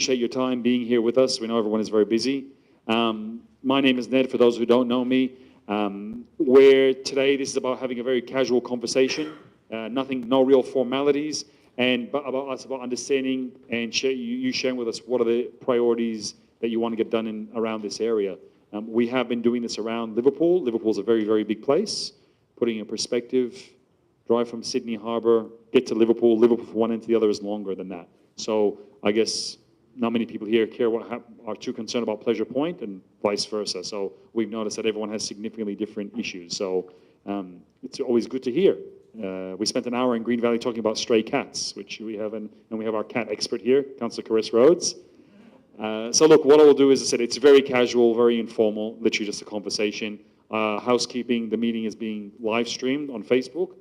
appreciate your time being here with us. We know everyone is very busy. My name is Ned, for those who don't know me. Where today this is about having a very casual conversation, no real formalities, and about understanding and you sharing with us what are the priorities that you want to get done around this area. We have been doing this around Liverpool. Liverpool's a very, very big place. Putting in perspective, drive from Sydney Harbour, get to Liverpool. Liverpool from one end to the other is longer than that. So I guess not many people here are too concerned about Pleasure Point and vice versa. So we've noticed that everyone has significantly different issues. So it's always good to hear. We spent an hour in Green Valley talking about stray cats, which we have, and we have our cat expert here, Councillor Caress Rhodes. So look, what I will do is, I said, it's very casual, very informal, literally just a conversation. Housekeeping, the meeting is being live streamed on Facebook.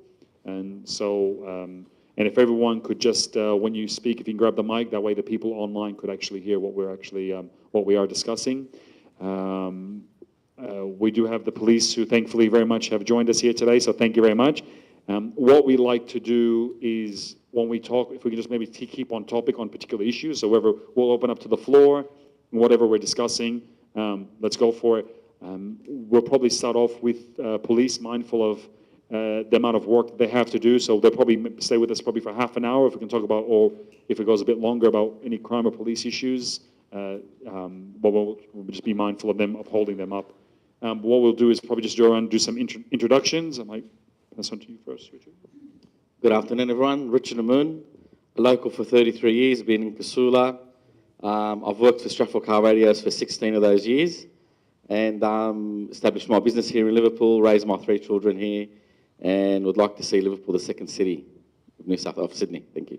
And so, and if everyone could just, when you speak, if you can grab the mic, that way the people online could actually hear what we are discussing. We do have the police who thankfully very much have joined us here today, so thank you very much. What we like to do is, when we talk, if we can just maybe keep on topic on particular issues, so whether we'll open up to the floor, whatever we're discussing, let's go for it. We'll probably start off with police, mindful of the amount of work they have to do, so they'll probably stay with us probably for half an hour if we can talk about, or if it goes a bit longer, about any crime or police issues. But we'll just be mindful of them, of holding them up. What we'll do is probably just go around and do some introductions. I might pass on to you first, Richard. Good afternoon, everyone. Richard Amoon, a local for 33 years, been in Casula. I've worked for Stratford Car Radios for 16 of those years, and established my business here in Liverpool, raised my 3 children here, and would like to see Liverpool the second city of Sydney. Thank you.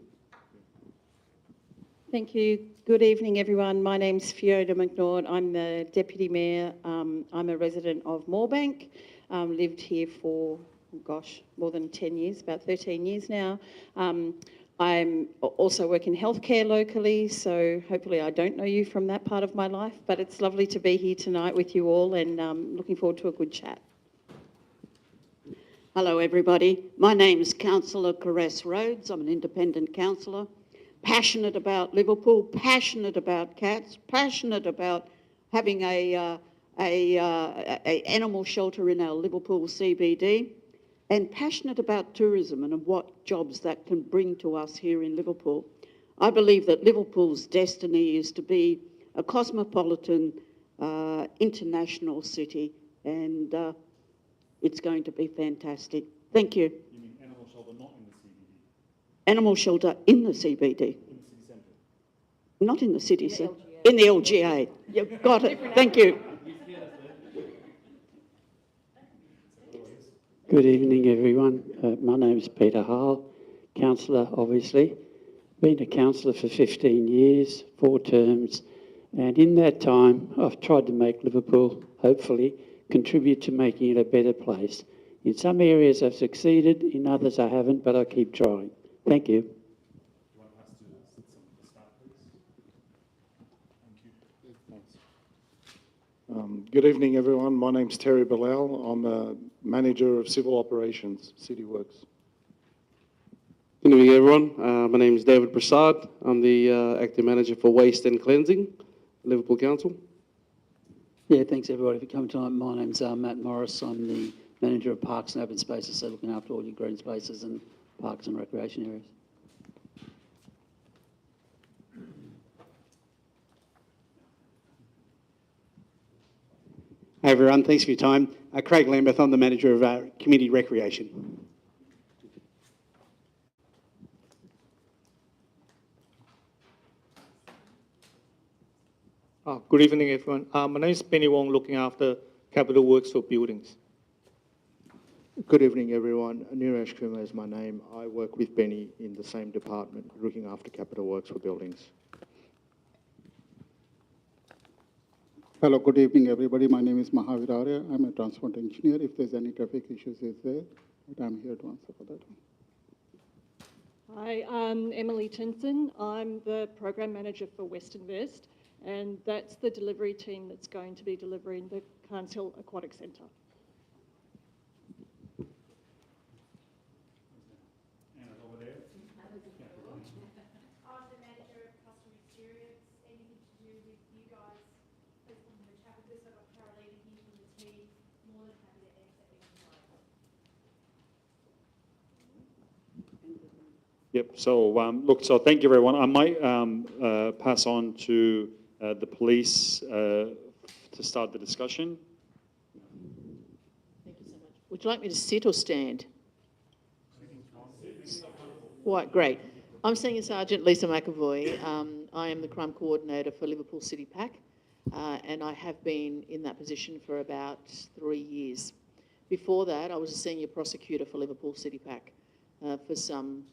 Thank you. Good evening, everyone. My name's Fiona McNaught. I'm the Deputy Mayor. I'm a resident of Moorebank. Lived here for, gosh, more than 10 years, about 13 years now. I'm also work in healthcare locally, so hopefully I don't know you from that part of my life, but it's lovely to be here tonight with you all, and looking forward to a good chat. Hello, everybody. My name's Councillor Caress Rhodes. I'm an independent councillor. Passionate about Liverpool, passionate about cats, passionate about having a animal shelter in our Liverpool CBD, and passionate about tourism and what jobs that can bring to us here in Liverpool. I believe that Liverpool's destiny is to be a cosmopolitan, international city, and it's going to be fantastic. Thank you. You mean animal shelter not in the CBD? Animal shelter in the CBD. In the city centre? Not in the city centre. In the LGA. You've got it. Thank you. Good evening, everyone. My name is Peter Hall, councillor, obviously. Been a councillor for 15 years, 4 terms, and in that time I've tried to make Liverpool, hopefully, contribute to making it a better place. In some areas I've succeeded, in others I haven't, but I keep trying. Thank you. Good evening, everyone. My name's Terry Bilal. I'm a Manager of Civil Operations, City Works. Good evening, everyone. My name is David Prasad. I'm the Acting Manager for Waste and Cleansing, Liverpool Council. Yeah, thanks everybody for coming tonight. My name's Matt Morris. I'm the Manager of Parks and Open Spaces, so looking after all your green spaces and parks and recreation areas. Hi everyone, thanks for your time. Craig Lambeth, I'm the Manager of Community Recreation. Good evening, everyone. My name is Penny Wong, looking after Capital Works for Buildings. Good evening, everyone. Neeraj Kumar is my name. I work with Benny in the same department, looking after Capital Works for Buildings. Hello, good evening, everybody. My name is Mahavir Arya. I'm a transport engineer. If there's any traffic issues, is there, but I'm here to answer for that. Hi, I'm Emily Tinson. I'm the Program Manager for Western West, and that's the delivery team that's going to be delivering the Carnes Hill Aquatic Centre. Anna's over there. I'm the Manager of Customer Experience, Yep. So look. So thank you, everyone. I might pass on to the police to start the discussion. Thank you so much. Would you like me to sit or stand? Right, great. I'm Senior Sergeant Lisa McAvoy. I am the crime coordinator for Liverpool City PAC, and I have been in that position for about 3 years. Before that, I was a senior prosecutor for Liverpool City PAC for some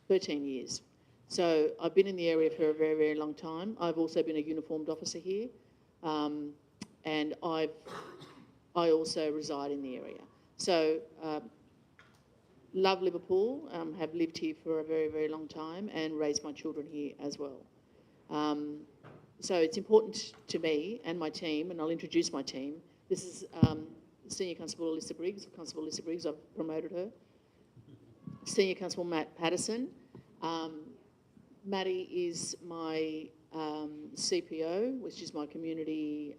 13 years. So I've been in the area for a very, very long time. I've also been a uniformed officer here, and I also reside in the area. So love Liverpool, have lived here for a very, very long time and raised my children here as well. So it's important to me and my team, and I'll introduce my team. This is Senior Constable Alyssa Briggs. Constable Alyssa Briggs, I've promoted her. Senior Constable Matt Patterson. Matty is my CPO, which is my community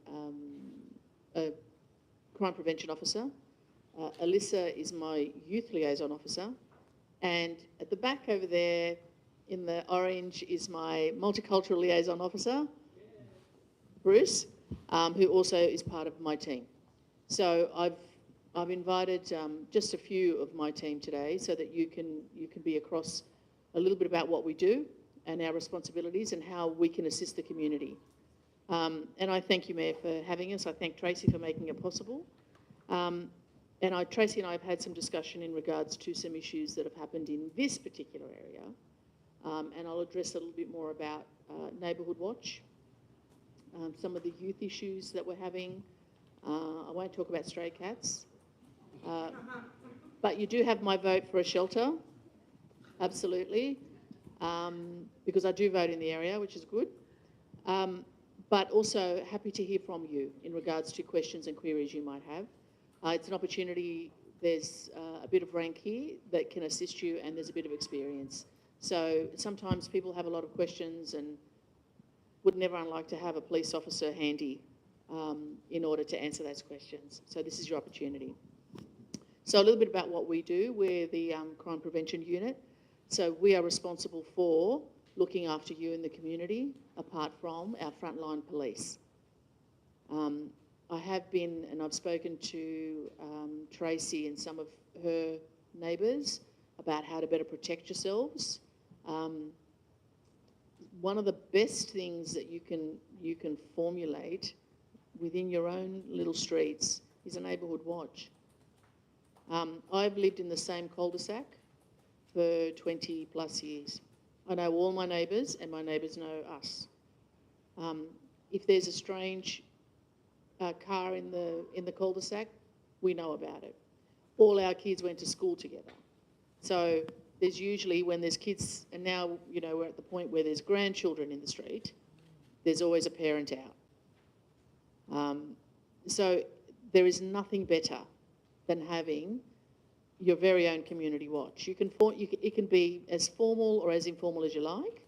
crime prevention officer. Alyssa is my youth liaison officer. And at the back over there in the orange is my multicultural liaison officer, Bruce, who also is part of my team. So I've invited just a few of my team today so that you can be across a little bit about what we do and our responsibilities and how we can assist the community. And I thank you, Mayor, for having us. I thank Tracy for making it possible. And Tracy and I have had some discussion in regards to some issues that have happened in this particular area. And I'll address a little bit more about Neighbourhood Watch, some of the youth issues that we're having. I won't talk about stray cats. But you do have my vote for a shelter, absolutely, because I do vote in the area, which is good. But also happy to hear from you in regards to questions and queries you might have. It's an opportunity, there's a bit of rank here that can assist you, and there's a bit of experience. So sometimes people have a lot of questions and wouldn't everyone like to have a police officer handy in order to answer those questions. So this is your opportunity. So a little bit about what we do. We're the crime prevention unit. So we are responsible for looking after you in the community, apart from our frontline police. I have been, and I've spoken to Tracy and some of her neighbours about how to better protect yourselves. One of the best things that you can formulate within your own little streets is a neighbourhood watch. I've lived in the same cul-de-sac for 20 plus years. I know all my neighbours and my neighbours know us. If there's a strange car in the cul-de-sac, we know about it. All our kids went to school together. So there's usually, when there's kids, and now, you know, we're at the point where there's grandchildren in the street, there's always a parent out. So there is nothing better than having your very own community watch. It can be as formal or as informal as you like,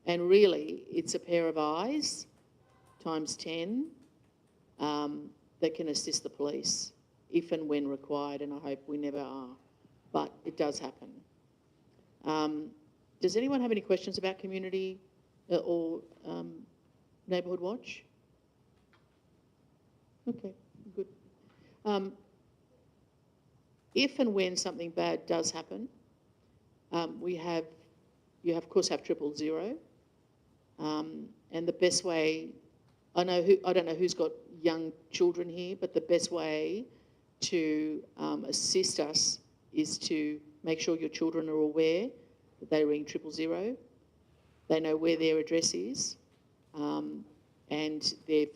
and really it's a pair of eyes times 10 that can assist the police if and when required, and I hope we never are, but it does happen. Does anyone have any questions about community or neighbourhood watch? Okay, good. If and when something bad does happen, you of course have 000, and the best way, I don't know who's got young children here, but the best way to assist us is to make sure your children are aware that they ring 000, they know where their address is, and their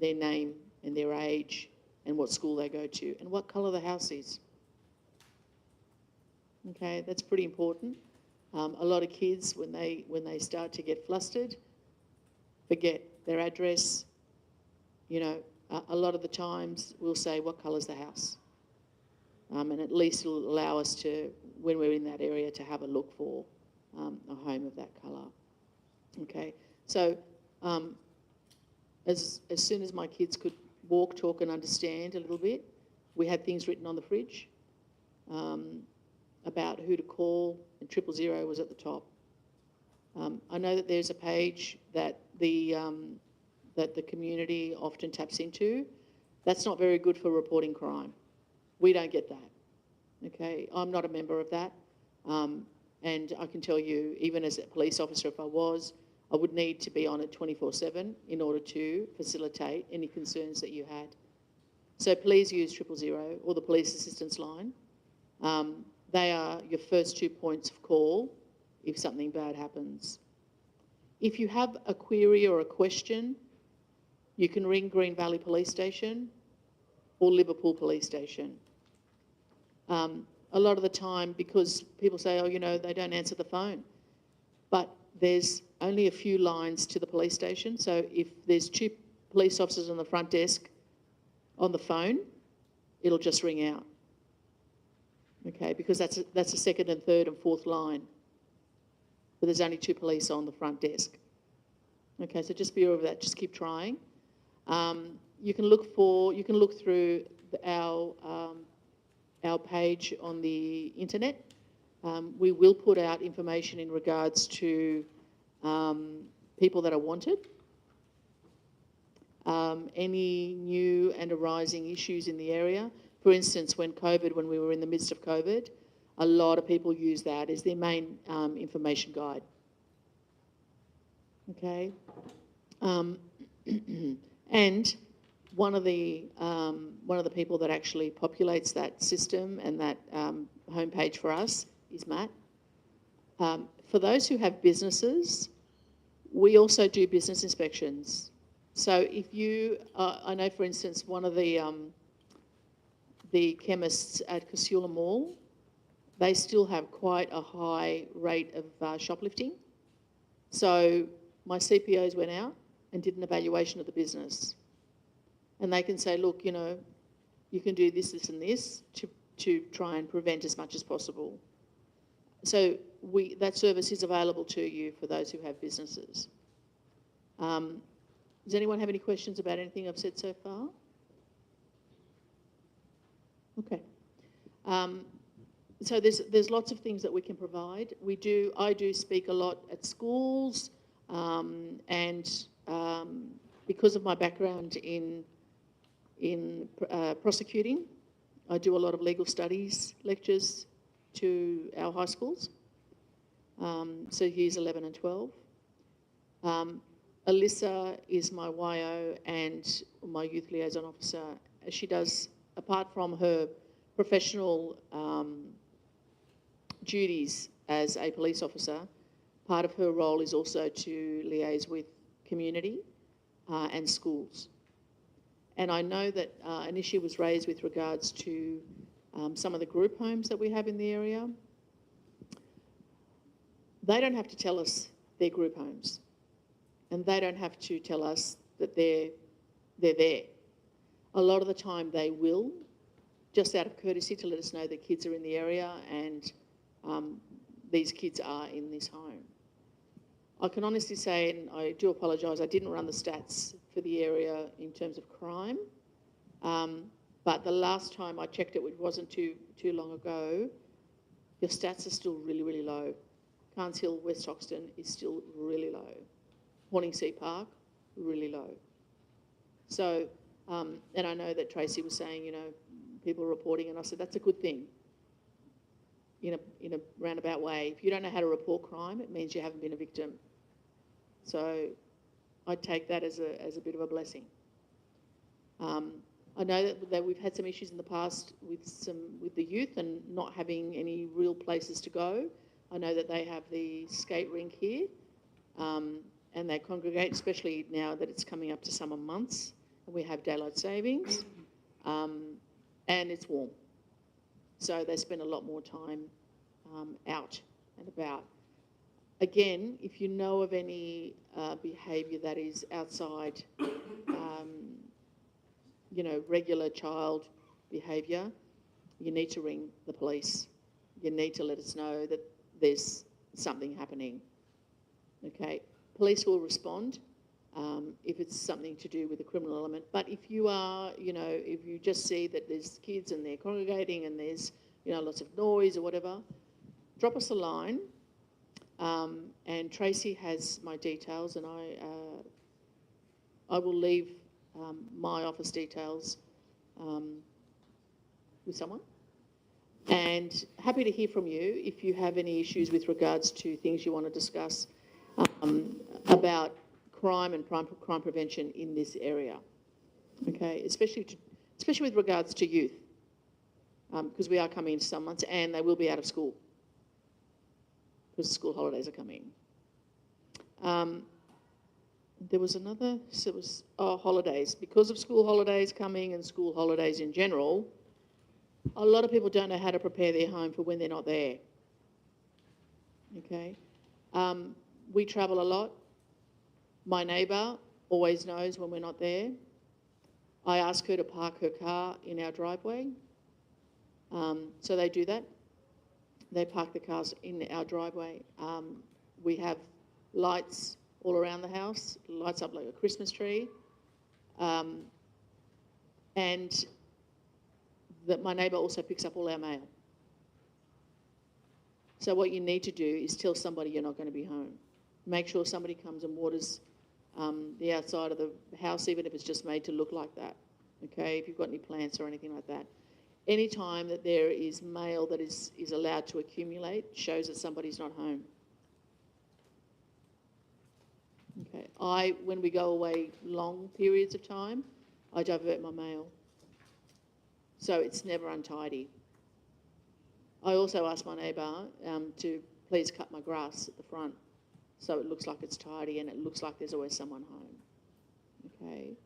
name and their age and what school they go to and what colour the house is. Okay, that's pretty important. A lot of kids, when they start to get flustered, forget their address. You know, a lot of the times we'll say, what colour's the house? And at least it'll allow us to, when we're in that area, to have a look for a home of that colour. Okay, so as soon as my kids could walk, talk and understand a little bit, we had things written on the fridge about who to call, and 000 was at the top. I know that there's a page that the community often taps into. That's not very good for reporting crime. We don't get that. Okay, I'm not a member of that. And I can tell you, even as a police officer, if I was, I would need to be on it 24/7 in order to facilitate any concerns that you had. So please use 000 or the police assistance line. They are your first 2 points of call if something bad happens. If you have a query or a question, you can ring Green Valley Police Station or Liverpool Police Station. A lot of the time, because people say, oh, you know, they don't answer the phone. But there's only a few lines to the police station. So if there's 2 police officers on the front desk on the phone, it'll just ring out. Okay, because that's a second and third and fourth line. But there's only 2 police on the front desk. Okay, so just be aware of that. Just keep trying. You can look through our page on the internet. We will put out information in regards to people that are wanted, any new and arising issues in the area. For instance, when we were in the midst of COVID, a lot of people use that as their main information guide. Okay, and one of the people that actually populates that system and that homepage for us is Matt. For those who have businesses, we also do business inspections. So if you, I know for instance, one of the chemists at Casula Mall, they still have quite a high rate of shoplifting. So my CPOs went out and did an evaluation of the business. And they can say, look, you know, you can do this, this and this to try and prevent as much as possible. So that service is available to you for those who have businesses. Does anyone have any questions about anything I've said so far? Okay. So there's lots of things that we can provide. I do speak a lot at schools, and because of my background in prosecuting, I do a lot of legal studies lectures to our high schools, so years 11 and 12. Alyssa is my YO and my youth liaison officer. She does, apart from her professional duties as a police officer, part of her role is also to liaise with community and schools. And I know that an issue was raised with regards to some of the group homes that we have in the area. They don't have to tell us they're group homes, and they don't have to tell us that they're there. A lot of the time they will, just out of courtesy, to let us know that kids are in the area and these kids are in this home. I can honestly say, and I do apologise, I didn't run the stats for the area in terms of crime, but the last time I checked it, which wasn't too long ago, your stats are still really, really low. Carnes Hill, West Hoxton is still really low. Horningsea Park, really low. So, and I know that Tracy was saying, you know, people are reporting, and I said, that's a good thing in a roundabout way. If you don't know how to report crime, it means you haven't been a victim. So I take that as a bit of a blessing. I know that we've had some issues in the past with the youth and not having any real places to go. I know that they have the skate rink here, and they congregate, especially now that it's coming up to summer months, and we have daylight savings, and it's warm. So they spend a lot more time out and about. Again, if you know of any behaviour that is outside, you know, regular child behaviour, you need to ring the police. You need to let us know that there's something happening. Okay, police will respond if it's something to do with a criminal element. But if you are, if you just see that there's kids and they're congregating and there's, lots of noise or whatever, drop us a line. And Tracy has my details, and I will leave my office details with someone. And happy to hear from you if you have any issues with regards to things you want to discuss about crime and crime prevention in this area. Okay, especially with regards to youth, because we are coming into some months and they will be out of school because the school holidays are coming. There was another, so it was holidays. Because of school holidays coming and school holidays in general, a lot of people don't know how to prepare their home for when they're not there. Okay, we travel a lot. My neighbour always knows when we're not there. I ask her to park her car in our driveway. So they do that. They park the cars in our driveway. We have lights all around the house, lights up like a Christmas tree. And that my neighbour also picks up all our mail. So what you need to do is tell somebody you're not going to be home. Make sure somebody comes and waters the outside of the house, even if it's just made to look like that. Okay, if you've got any plants or anything like that. Any time that there is mail that is allowed to accumulate shows that somebody's not home. Okay, when we go away long periods of time, I divert my mail. So it's never untidy. I also ask my neighbour to please cut my grass at the front so it looks like it's tidy and it looks like there's always someone home. Okay,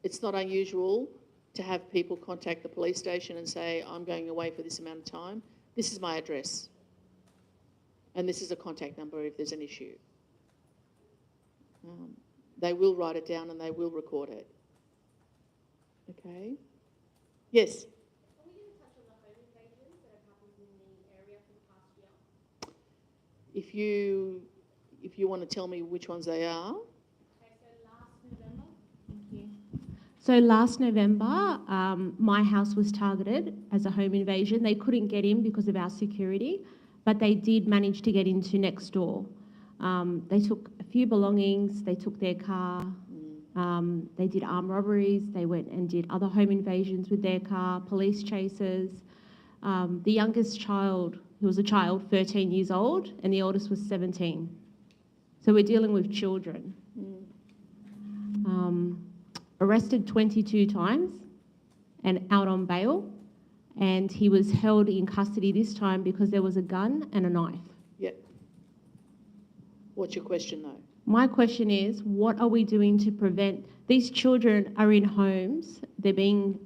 it's not unusual to have people contact the police station and say, I'm going away for this amount of time. This is my address. And this is a contact number if there's an issue. They will write it down and they will record it. Okay? Yes? Can we just touch on the home invasions that have happened in the area for the past year? If you want to tell me which ones they are. So last November, my house was targeted as a home invasion. They couldn't get in because of our security, but they did manage to get into next door. They took a few belongings, they took their car, they did armed robberies, they went and did other home invasions with their car, police chases. The youngest child, who was a child, 13 years old, and the oldest was 17. So we're dealing with children. Arrested 22 times and out on bail, and he was held in custody this time because there was a gun and a knife. Yeah. What's your question though? My question is, what are we doing to prevent, these children are in homes, they're being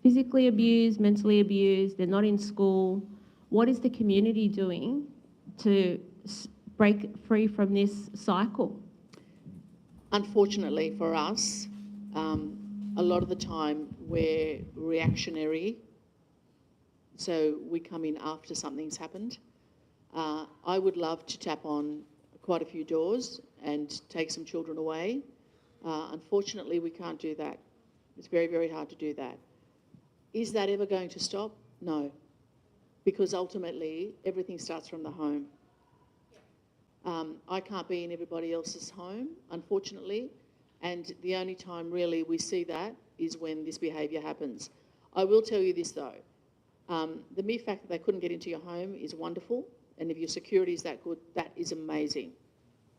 physically abused, mentally abused, they're not in school. What is the community doing to break free from this cycle? Unfortunately for us, a lot of the time we're reactionary, so we come in after something's happened. I would love to tap on quite a few doors and take some children away. Unfortunately, we can't do that. It's very, very hard to do that. Is that ever going to stop? No, because ultimately everything starts from the home. I can't be in everybody else's home, unfortunately, and the only time really we see that is when this behaviour happens. I will tell you this though, the mere fact that they couldn't get into your home is wonderful, and if your security is that good, that is amazing.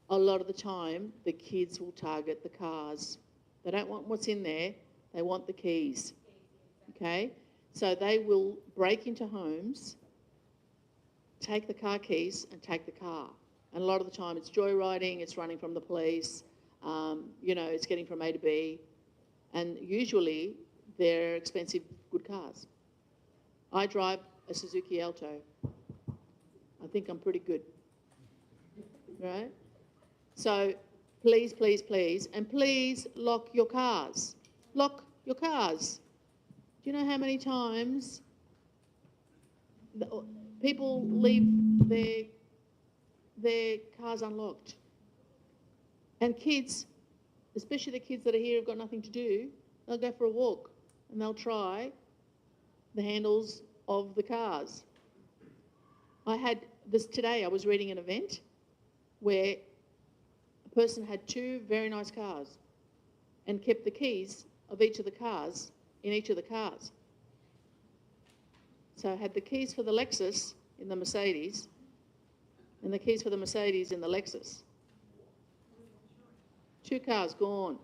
A lot of the time, the kids will target the cars. They don't want what's in there, they want the keys, okay? So they will break into homes, take the car keys and take the car. And a lot of the time it's joyriding, it's running from the police, it's getting from A to B. And usually they're expensive, good cars. I drive a Suzuki Alto. I think I'm pretty good, right? So please, please, please, and please lock your cars. Lock your cars. Do you know how many times people leave their cars unlocked? And kids, especially the kids that are here who've got nothing to do, they'll go for a walk and they'll try the handles of the cars. I had this today, I was reading an event where a person had 2 very nice cars and kept the keys of each of the cars in each of the cars. So I had the keys for the Lexus in the Mercedes and the keys for the Mercedes in the Lexus. 2 cars gone.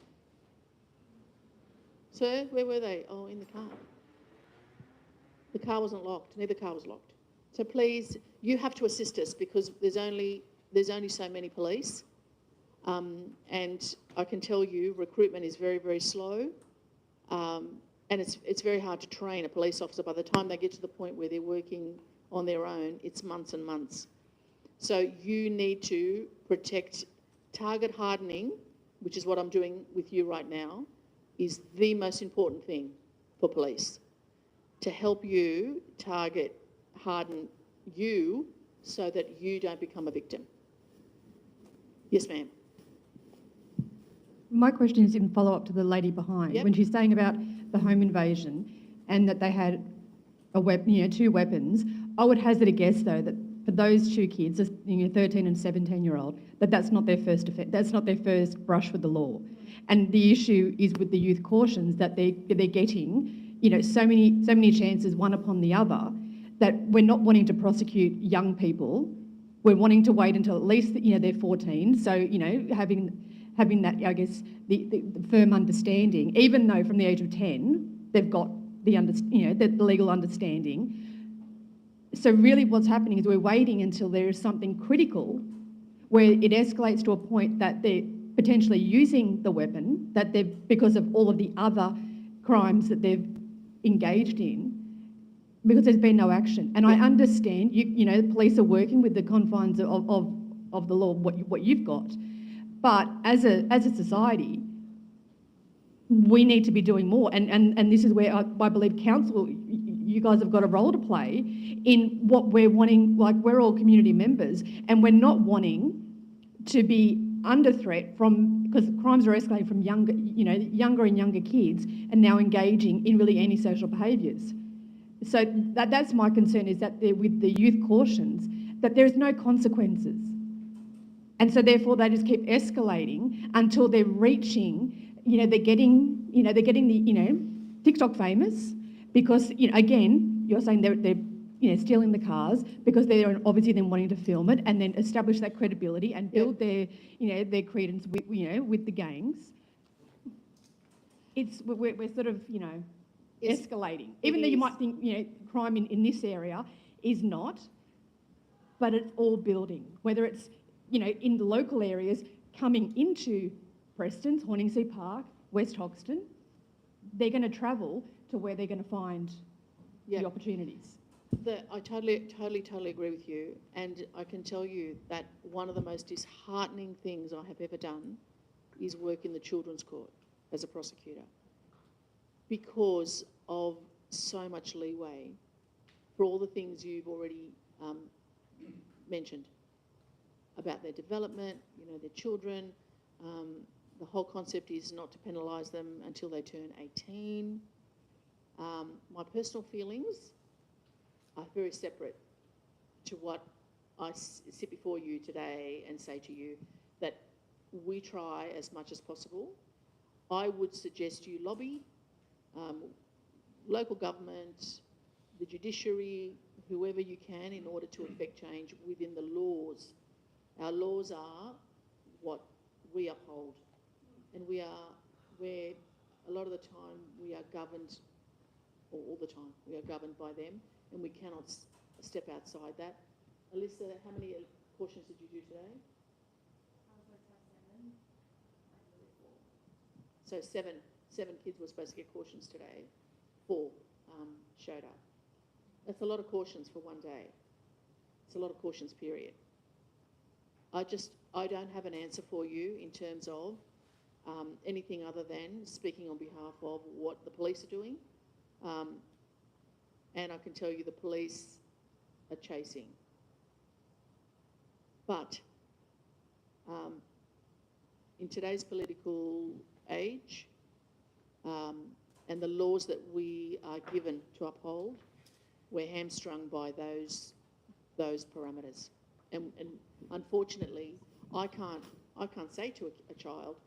Sir, where were they? Oh, in the car. The car wasn't locked. Neither car was locked. So please, you have to assist us because there's only so many police. And I can tell you recruitment is very, very slow. And it's very hard to train a police officer. By the time they get to the point where they're working on their own, it's months and months. So you need to protect. Target hardening, which is what I'm doing with you right now, is the most important thing for police. To help you target, harden you so that you don't become a victim. Yes, ma'am. My question is in follow-up to the lady behind. Yep. When she's saying about the home invasion and that they had a weapon, 2 weapons, I would hazard a guess, though, that for those 2 kids, 13 and 17-year-old, that's not their first offence. That's not their first brush with the law. And the issue is with the youth cautions that they're getting, so many chances, one upon the other, that we're not wanting to prosecute young people. We're wanting to wait until at least they're 14. So having that, I guess, the firm understanding, even though from the age of 10 they've got the legal understanding. So really what's happening is we're waiting until there is something critical where it escalates to a point that they're potentially using the weapon, because of all of the other crimes that they've engaged in, because there's been no action. And I understand, the police are working with the confines of the law, what you've got. But as a society, we need to be doing more. And this is where I believe council, you guys have got a role to play in what we're wanting. Like, we're all community members and we're not wanting to be under threat because crimes are escalating from younger and younger kids and now engaging in really antisocial behaviours. So that's my concern, is that with the youth cautions, that there's no consequences. And so therefore they just keep escalating until they're reaching, they're getting the TikTok famous because, again, you're saying they're stealing the cars because they're obviously then wanting to film it and then establish that credibility and build their credence with the gangs. We're sort of, escalating. Even though you might think, crime in this area is not, but it's all building. Whether it's, in the local areas coming into Prestons, Horningsea Park, West Hoxton, they're going to travel to where they're going to find the opportunities. I totally agree with you. And I can tell you that one of the most disheartening things I have ever done is work in the children's court as a prosecutor, because of so much leeway for all the things you've already mentioned about their development, their children. The whole concept is not to penalise them until they turn 18. My personal feelings are very separate to what I sit before you today and say to you, that we try as much as possible. I would suggest you lobby local government, the judiciary, whoever you can, in order to effect change within the laws. Our laws are what we uphold, and where a lot of the time we are governed, or all the time, we are governed by them, and we cannot step outside that. Alyssa, how many cautions did you do today? So seven kids were supposed to get cautions today. 4 showed up. That's a lot of cautions for one day. It's a lot of cautions, period. I don't have an answer for you in terms of anything other than speaking on behalf of what the police are doing. And I can tell you the police are chasing. But in today's political age, and the laws that we are given to uphold, we're hamstrung by those parameters. And unfortunately, I can't say to a child,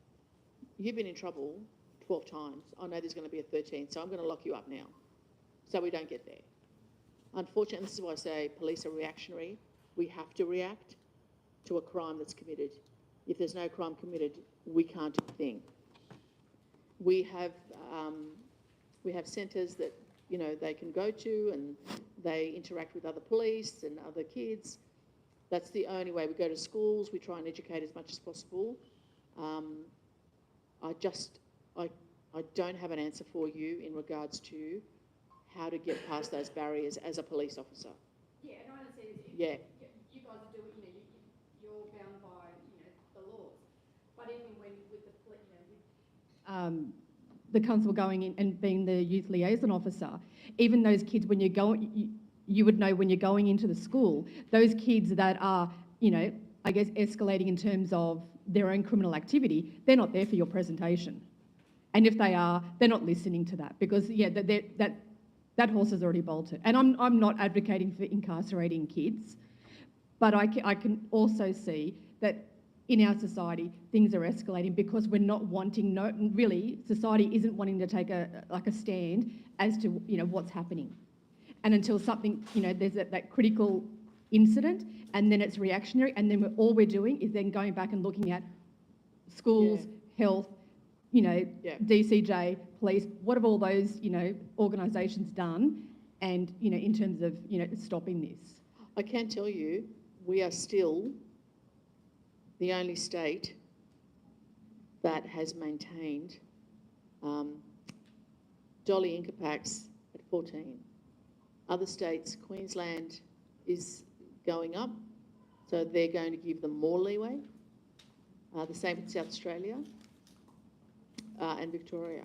you've been in trouble 12 times. I know there's going to be a 13th, so I'm going to lock you up now. So we don't get there. Unfortunately, this is why I say police are reactionary. We have to react to a crime that's committed. If there's no crime committed, we can't do a thing. We have centres that, you know, they can go to and they interact with other police and other kids. That's the only way. We go to schools, we try and educate as much as possible. I don't have an answer for you in regards to how to get past those barriers as a police officer. Yeah, and I understand Yeah. you guys are doing, you know, you're bound by, you know, the laws. But even when with the, you know, with the constable going in and being the youth liaison officer, even those kids, when you're going, you would know when you're going into the school, those kids that are, you know, I guess escalating in terms of their own criminal activity, they're not there for your presentation. And if they are, they're not listening to that because, yeah, that horse has already bolted. And I'm not advocating for incarcerating kids, but I can also see that in our society, things are escalating because we're not wanting, really, society isn't wanting to take a stand as to, you know, what's happening. And until something, you know, there's that critical incident and then it's reactionary and then all we're doing is then going back and looking at schools, health, you know, DCJ, police, what have all those, you know, organisations done and, you know, in terms of, you know, stopping this? I can tell you, we are still the only state that has maintained dolly incapacts at 14. Other states, Queensland is going up, so they're going to give them more leeway. The same with South Australia and Victoria.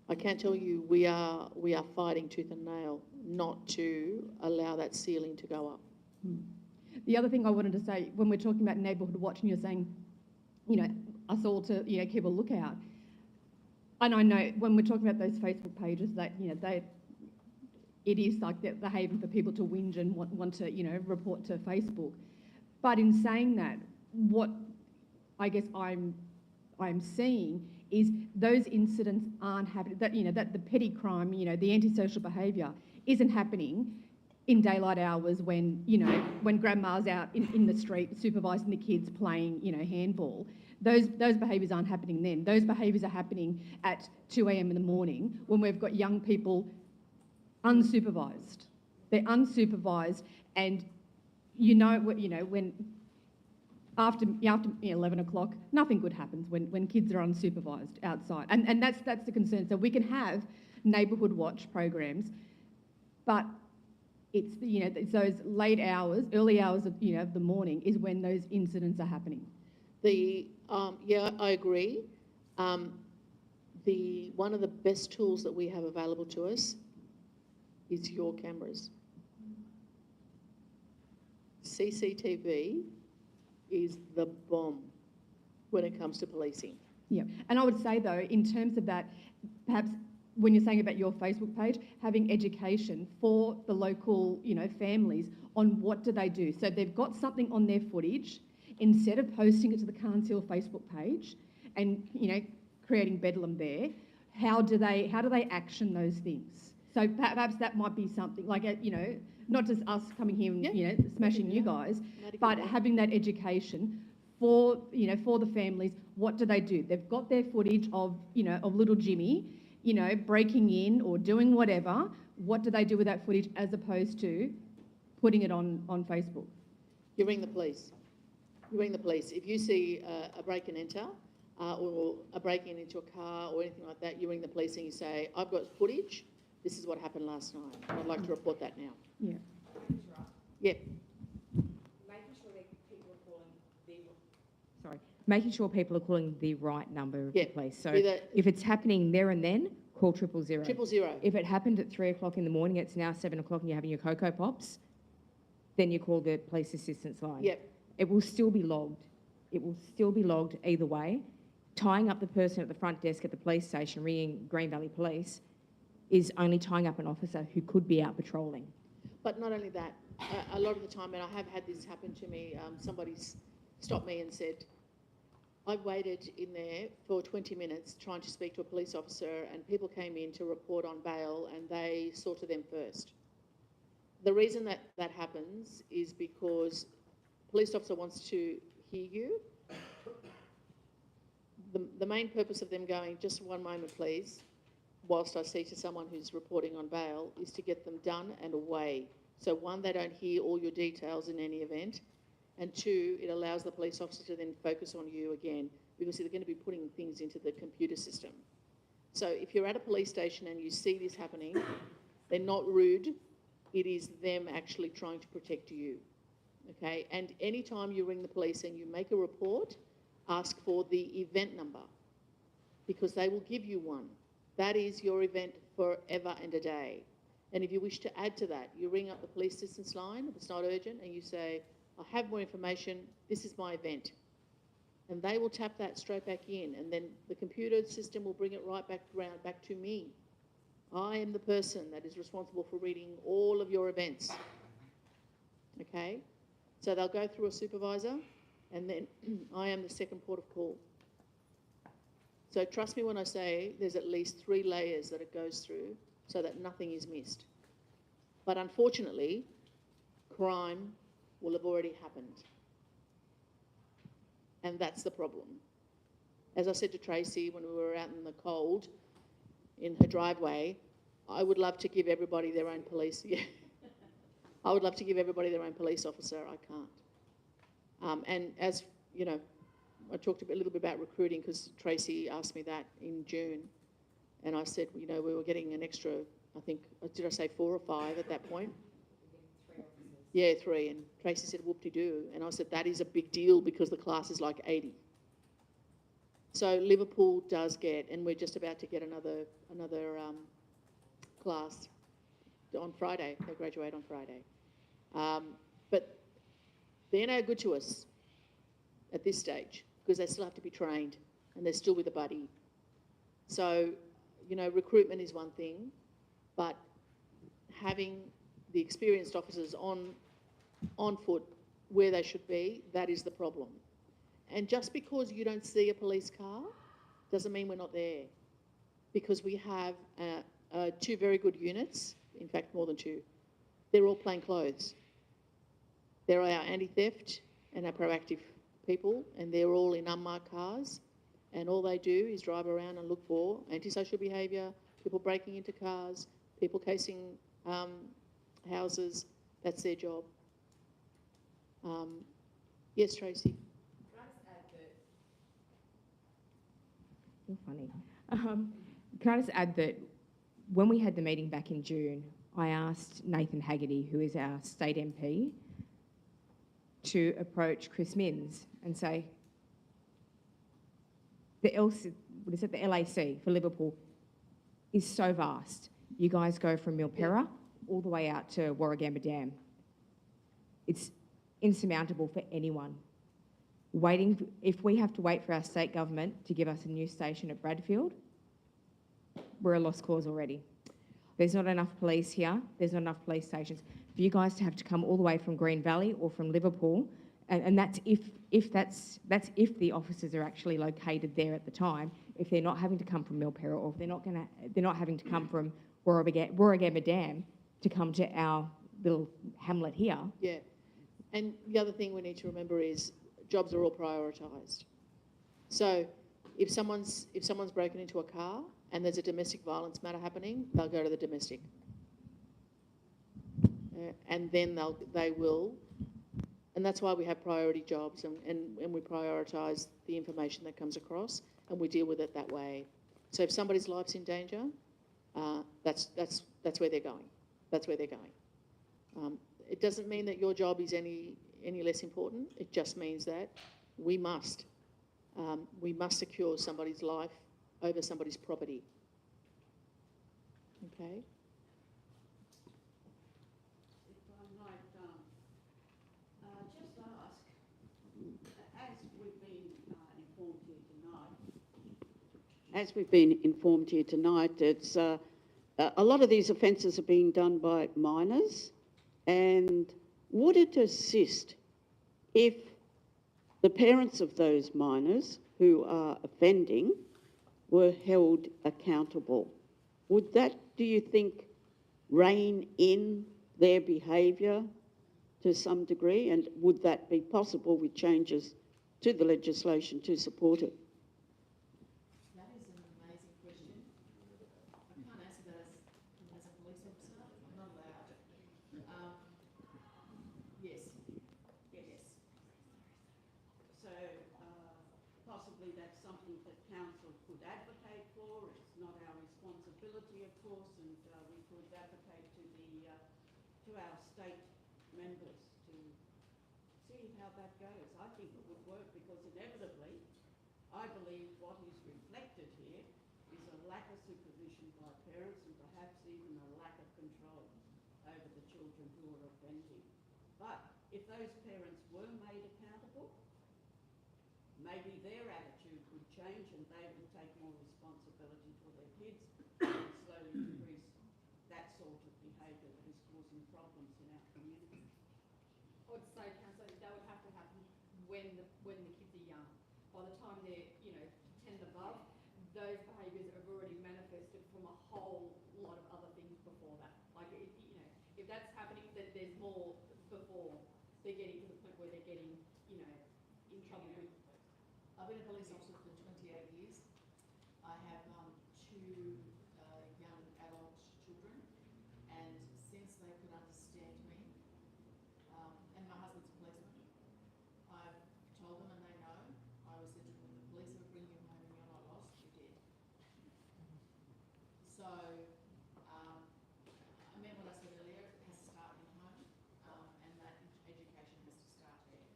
I can tell you we are fighting tooth and nail not to allow that ceiling to go up. The other thing I wanted to say, when we're talking about neighbourhood watch and you're saying, you know, us all to, you know, keep a lookout. And I know when we're talking about those Facebook pages that, you know, it is like the haven for people to whinge and want to, you know, report to Facebook. But in saying that, what I guess I'm seeing is those incidents aren't happening, that, you know, that the petty crime, you know, the antisocial behaviour isn't happening in daylight hours when, you know, when grandma's out in the street supervising the kids playing, you know, handball. Those behaviours aren't happening then. Those behaviours are happening at 2 a.m. in the morning when we've got young people unsupervised. They're unsupervised and you know when after 11 o'clock, nothing good happens when kids are unsupervised outside. And that's the concern. So we can have neighbourhood watch programs, but it's, you know, it's those late hours, early hours of, you know, of the morning is when those incidents are happening. Yeah, I agree. One of the best tools that we have available to us is your cameras. CCTV is the bomb when it comes to policing. Yeah, and I would say though, in terms of that, perhaps when you're saying about your Facebook page, having education for the local, you know, families on what do they do. So they've got something on their footage, instead of posting it to the Carnes Hill Facebook page and, you know, creating bedlam there, how do they action those things? So perhaps that might be something like, you know, not just us coming here and, you know, smashing you guys, but having that education for, you know, for the families. What do they do? They've got their footage of, you know, of little Jimmy, you know, breaking in or doing whatever. What do they do with that footage as opposed to putting it on Facebook? You ring the police. You ring the police. If you see a break and enter or a breaking into a car or anything like that, you ring the police and you say, I've got footage. This is what happened last night. I'd like to report that now. Yeah. Yeah. Making sure people are calling the right number of Yeah. the police. So Either- if it's happening there and then, call 000. 000. If it happened at 3 o'clock in the morning, it's now 7 o'clock and you're having your Cocoa Pops, then you call the police assistance line. Yep. It will still be logged. it will still be logged either way. Tying up the person at the front desk at the police station, ringing Green Valley Police, is only tying up an officer who could be out patrolling. But not only that, a lot of the time, and I have had this happen to me, somebody's stopped me and said, I've waited in there for 20 minutes trying to speak to a police officer, and people came in to report on bail and they saw to them first. The reason that that happens is because the police officer wants to hear you. The main purpose of them going, just one moment please, whilst I see to someone who's reporting on bail, is to get them done and away. So one, they don't hear all your details in any event, and two, it allows the police officer to then focus on you again, because they're going to be putting things into the computer system. So if you're at a police station and you see this happening, they're not rude, it is them actually trying to protect you, okay? And anytime you ring the police and you make a report, ask for the event number, because they will give you one. That is your event forever and a day. And if you wish to add to that, you ring up the police assistance line, if it's not urgent, and you say, I have more information, this is my event. And they will tap that straight back in, and then the computer system will bring it right back around, back to me. I am the person that is responsible for reading all of your events. Okay? So they'll go through a supervisor, and then I am the second port of call. So trust me when I say there's at least 3 layers that it goes through so that nothing is missed. But unfortunately, crime will have already happened. And that's the problem. As I said to Tracy when we were out in the cold, in her driveway, I would love to give everybody their own police. Yeah. I would love to give everybody their own police officer. I can't. And as, you know, I talked a little bit about recruiting because Tracy asked me that in June. And I said, you know, we were getting an extra, I think, did I say 4 or 5 at that point? Yeah, 3. And Tracy said, whoop-de-doo. And I said, that is a big deal because the class is like 80. So Liverpool does get, and we're just about to get another class on Friday. They graduate on Friday. But they're no good to us at this stage because they still have to be trained and they're still with a buddy. So, you know, recruitment is one thing, but having the experienced officers on foot where they should be, that is the problem. And just because you don't see a police car doesn't mean we're not there, because we have 2 very good units, in fact more than 2. They're all plain clothes. They're our anti-theft and our proactive people, and they're all in unmarked cars, and all they do is drive around and look for antisocial behaviour, people breaking into cars, people casing houses. That's their job. Yes, Tracy? You're funny. Can I just add that when we had the meeting back in June, I asked Nathan Haggerty, who is our state MP, to approach Chris Minns and say, the LAC for Liverpool is so vast. You guys go from Milperra all the way out to Warragamba Dam. It's insurmountable for anyone. If we have to wait for our state government to give us a new station at Bradfield, we're a lost cause already. There's not enough police here. There's not enough police stations. For you guys to have to come all the way from Green Valley or from Liverpool, and that's if the officers are actually located there at the time. If they're not having to come from Milperra, or if they're not having to come from Warragamba Dam to come to our little hamlet here. Yeah. And the other thing we need to remember is jobs are all prioritised. So if someone's broken into a car and there's a domestic violence matter happening, they'll go to the domestic. And then they will, and that's why we have priority jobs, and we prioritise the information that comes across, and we deal with it that way. So if somebody's life's in danger, that's where they're going. That's where they're going. It doesn't mean that your job is any less important. It just means that we must secure somebody's life over somebody's property. Okay. If I might just ask, as we've been as we've been informed here tonight, it's a lot of these offences are being done by minors, and would it assist if the parents of those minors who are offending were held accountable? Would that, do you think, rein in their behaviour to some degree, and would that be possible with changes to the legislation to support it? That is an amazing question. I can't answer that as a police officer. I'm not allowed. Yes. Yes. So possibly that's something that council could advocate for. It's not our responsibility, of course, and we could advocate to our state members to see how that goes. I think it would work because inevitably, I believe what is reflected here is a lack of supervision by parents and perhaps even a lack of control over the children who are offending. But if those parents were made accountable, maybe their attitude would change and they would take more responsibility for their kids and slowly decrease that sort of behaviour that is causing problems in our community. I would say, Councillor, that would have to happen when the kids are young. By the time they're, 10 and above, those behaviours have already manifested from a whole lot of other things before that. Like, if that's happening, then there's more before they're getting to the point where they're getting, in trouble with. I've been a police officer for 28 years. I have two young adult children, and since they could understand me, and my husband's a policeman, I've told them, and they know, I always said to them, the police will bring you home and you're not lost, you're dead. So, I meant what I said earlier, it has to start in home, and that education has to start there.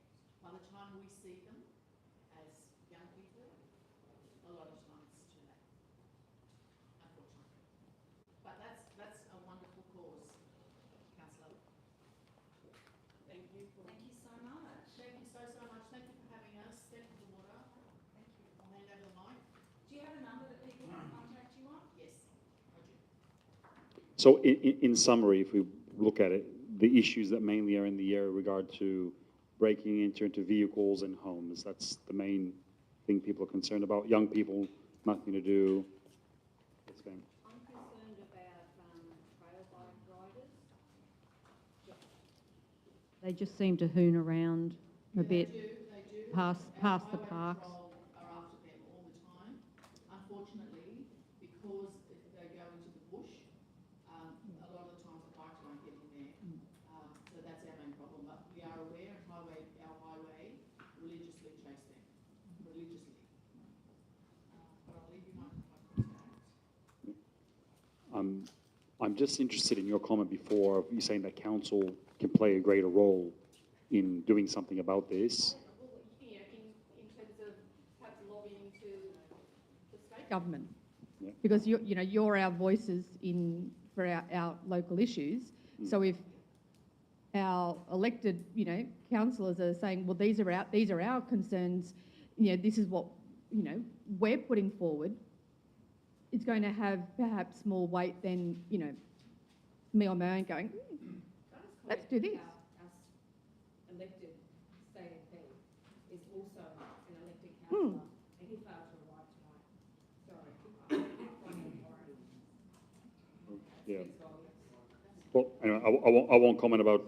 By the time we see them as young people, a lot of times it's too late, unfortunately. But that's a wonderful cause, Councillor. Thank you. Thank you so much. Thank you so much. Thank you for having us. Thank you for the water. Thank you. I'll hand over the mic. Do you have a number that people can contact you on? Yes, I do. So in summary, if we look at it, the issues that mainly are in the area regard to breaking into vehicles and homes, that's the main thing people are concerned about. Young people, nothing to do. Yes, ma'am. I'm concerned about trail bike riders. They just seem to hoon around a bit They do. past the Highway parks. Patrol are after them all the time. Unfortunately, because they go into the bush, a lot of the times the bikes won't get in there. So that's our main problem. But we are aware, and our highway religiously chase them. Religiously. But I'll leave you my contact. I'm just interested in your comment before of you saying that council can play a greater role in doing something about this. Well, in terms of perhaps lobbying to the state government, Yeah. because you're our voices for our local issues. So if our elected councillors are saying, well, these are our concerns, this is what we're putting forward, it's going to have perhaps more weight than me on my own going, let's do this. Our elected state MP is also an elected councillor, and he failed to arrive tonight. Sorry. Yeah. Well, anyway, I won't comment about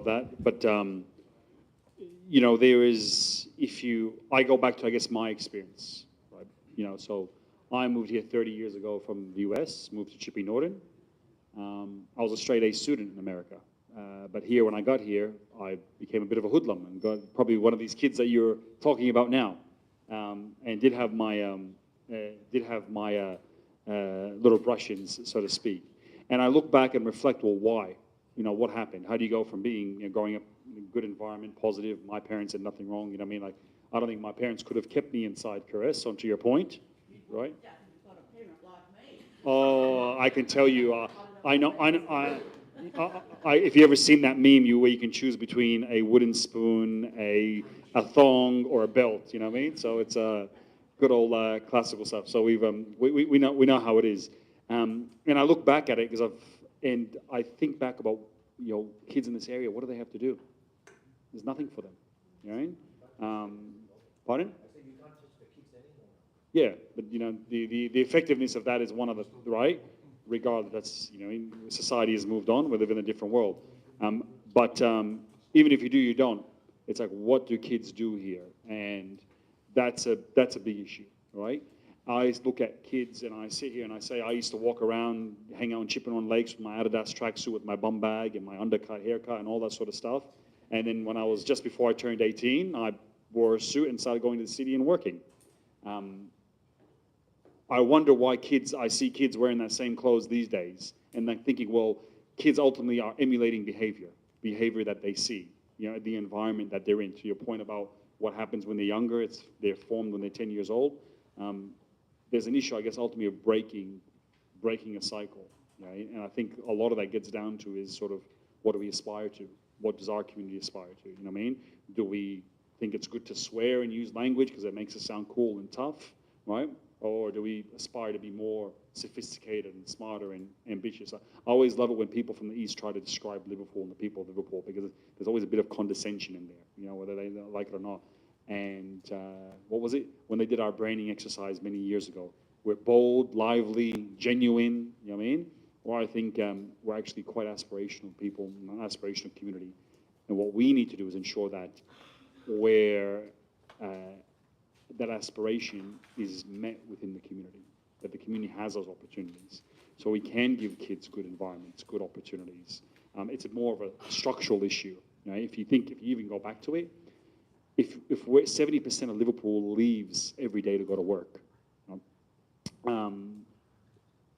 that. But there is, I go back to, I guess, my experience, right? So I moved here 30 years ago from the US, moved to Chippy Norton. I was a straight A student in America. But here, when I got here, I became a bit of a hoodlum and got probably one of these kids that you're talking about now, and did have my little brush-ins, so to speak. And I look back and reflect, well, why? What happened? How do you go from being, growing up in a good environment, positive, my parents had nothing wrong, Like, I don't think my parents could have kept me inside Carnes, on to your point, right? Yeah, you've got a parent like me. Oh, I can tell you, if you ever seen that meme, where you can choose between a wooden spoon, a thong, or a belt, you know what I mean? So it's good old classical stuff. So we know how it is. And I look back at it and I think back about, kids in this area. What do they have to do? There's nothing for them, right? Pardon? Yeah, but the effectiveness of that is one of the right. Regardless, that's society has moved on. We live in a different world. But even if you do, you don't. It's like, what do kids do here? And that's a big issue, right? I look at kids and I sit here and I say I used to walk around, hang out on Chippeway Lakes with my Adidas tracksuit with my bum bag and my undercut haircut and all that sort of stuff. And then when I was just before I turned 18, I wore a suit and started going to the city and working. I wonder why I see kids wearing that same clothes these days, and I'm thinking, well, kids ultimately are emulating behavior that they see, the environment that they're in. To your point about what happens when they're younger, they're formed when they're 10 years old. There's an issue, I guess, ultimately of breaking a cycle, right? And I think a lot of that gets down to is sort of, what do we aspire to? What does our community aspire to? You know what I mean? Do we think it's good to swear and use language because it makes us sound cool and tough, right? Or do we aspire to be more sophisticated and smarter and ambitious? I always love it when people from the East try to describe Liverpool and the people of Liverpool, because there's always a bit of condescension in there, whether they like it or not. And what was it? When they did our branding exercise many years ago, we're bold, lively, genuine, you know what I mean? Or I think we're actually quite aspirational people, an aspirational community. And what we need to do is ensure that that aspiration is met within the community, that the community has those opportunities. So we can give kids good environments, good opportunities. It's more of a structural issue. If you even go back to it, if 70% of Liverpool leaves every day to go to work,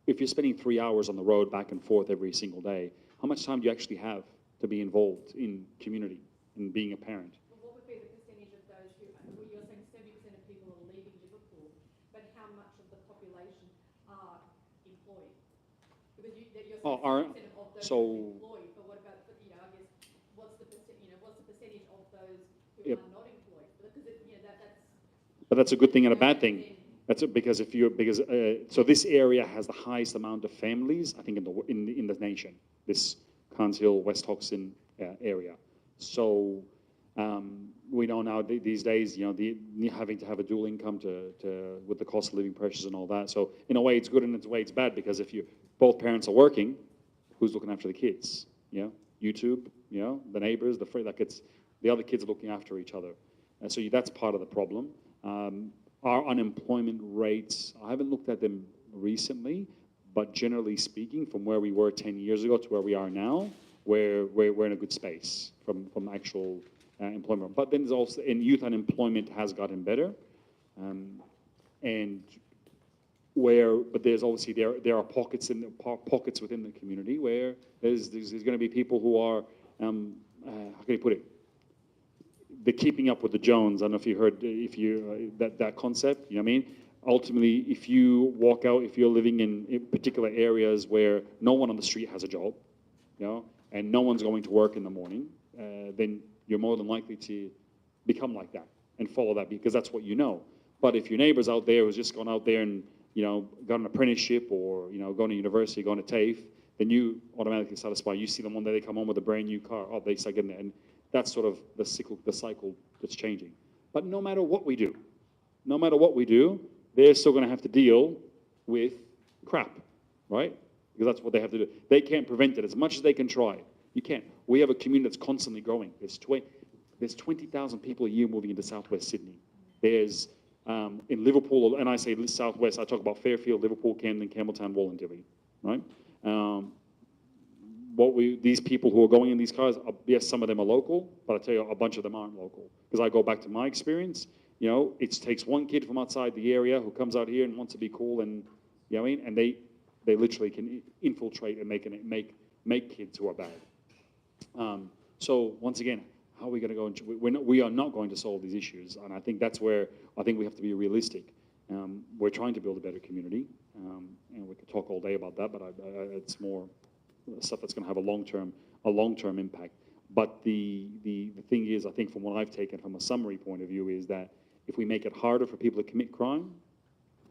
if you're spending 3 hours on the road back and forth every single day, how much time do you actually have to be involved in community and being a parent? What would be the percentage of those who, you're saying 70% of people are leaving Liverpool, but how much of the population are employed? Because you're saying 70% of those who are employed, but what about, I guess, what's the percentage of those who are not employed? Because that's. But that's a good thing and a bad thing. So this area has the highest amount of families, I think, in the nation. This Carnes Hill, West Hoxton area. So we know now these days, having to have a dual income with the cost of living pressures and all that. So in a way, it's good and in a way, it's bad, because if both parents are working, who's looking after the kids? YouTube, the neighbors, the other kids are looking after each other. And so that's part of the problem. Our unemployment rates, I haven't looked at them recently, but generally speaking, from where we were 10 years ago to where we are now, we're in a good space from actual employment. But then there's also, and youth unemployment has gotten better, but there's obviously there are pockets within the community where there's going to be people who are how can you put it? The keeping up with the Jones. I don't know if you heard that concept. You know what I mean? Ultimately, if you walk out, if you're living in particular areas where no one on the street has a job, and no one's going to work in the morning, then you're more than likely to become like that and follow that, because that's what you know. But if your neighbor's out there who's just gone out there and got an apprenticeship, or going to university, going to TAFE, then you automatically satisfy. You see them one day, they come home with a brand new car. Oh, they start getting there. And that's sort of the cycle that's changing. But no matter what we do, they're still going to have to deal with crap, right? Because that's what they have to do. They can't prevent it as much as they can try. You can't. We have a community that's constantly growing. There's 20,000 people a year moving into Southwest Sydney. There's in Liverpool, and I say Southwest, I talk about Fairfield, Liverpool, Camden, Campbelltown, Wollondilly, right? These people who are going in these cars, yes, some of them are local, but I tell you, a bunch of them aren't local. Because I go back to my experience, it takes one kid from outside the area who comes out here and wants to be cool, and and they literally can infiltrate and make kids who are bad. So once again, how are we going to go? We are not going to solve these issues, and I think that's where I think we have to be realistic. We're trying to build a better community, and we could talk all day about that, but it's more stuff that's going to have a long-term impact. But the thing is, I think from what I've taken from a summary point of view, is that If we make it harder for people to commit crime,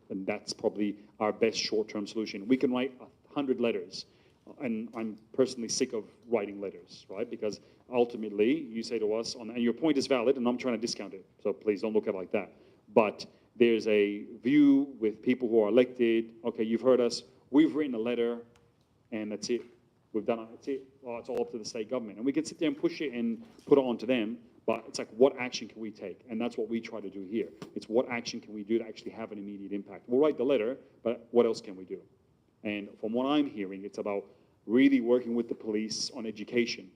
then that's probably our best short-term solution. We can write 100 letters, and I'm personally sick of writing letters, right? Because ultimately, you say to us, and your point is valid, and I'm trying to discount it, so please don't look at it like that. But there's a view with people who are elected, okay, you've heard us, we've written a letter, and that's it. We've done it, that's it. Oh, it's all up to the state government. And we can sit there and push it and put it on to them, but it's like, what action can we take? And that's what we try to do here. It's what action can we do to actually have an immediate impact? We'll write the letter, but what else can we do? And from what I'm hearing, it's about really working with the police on education.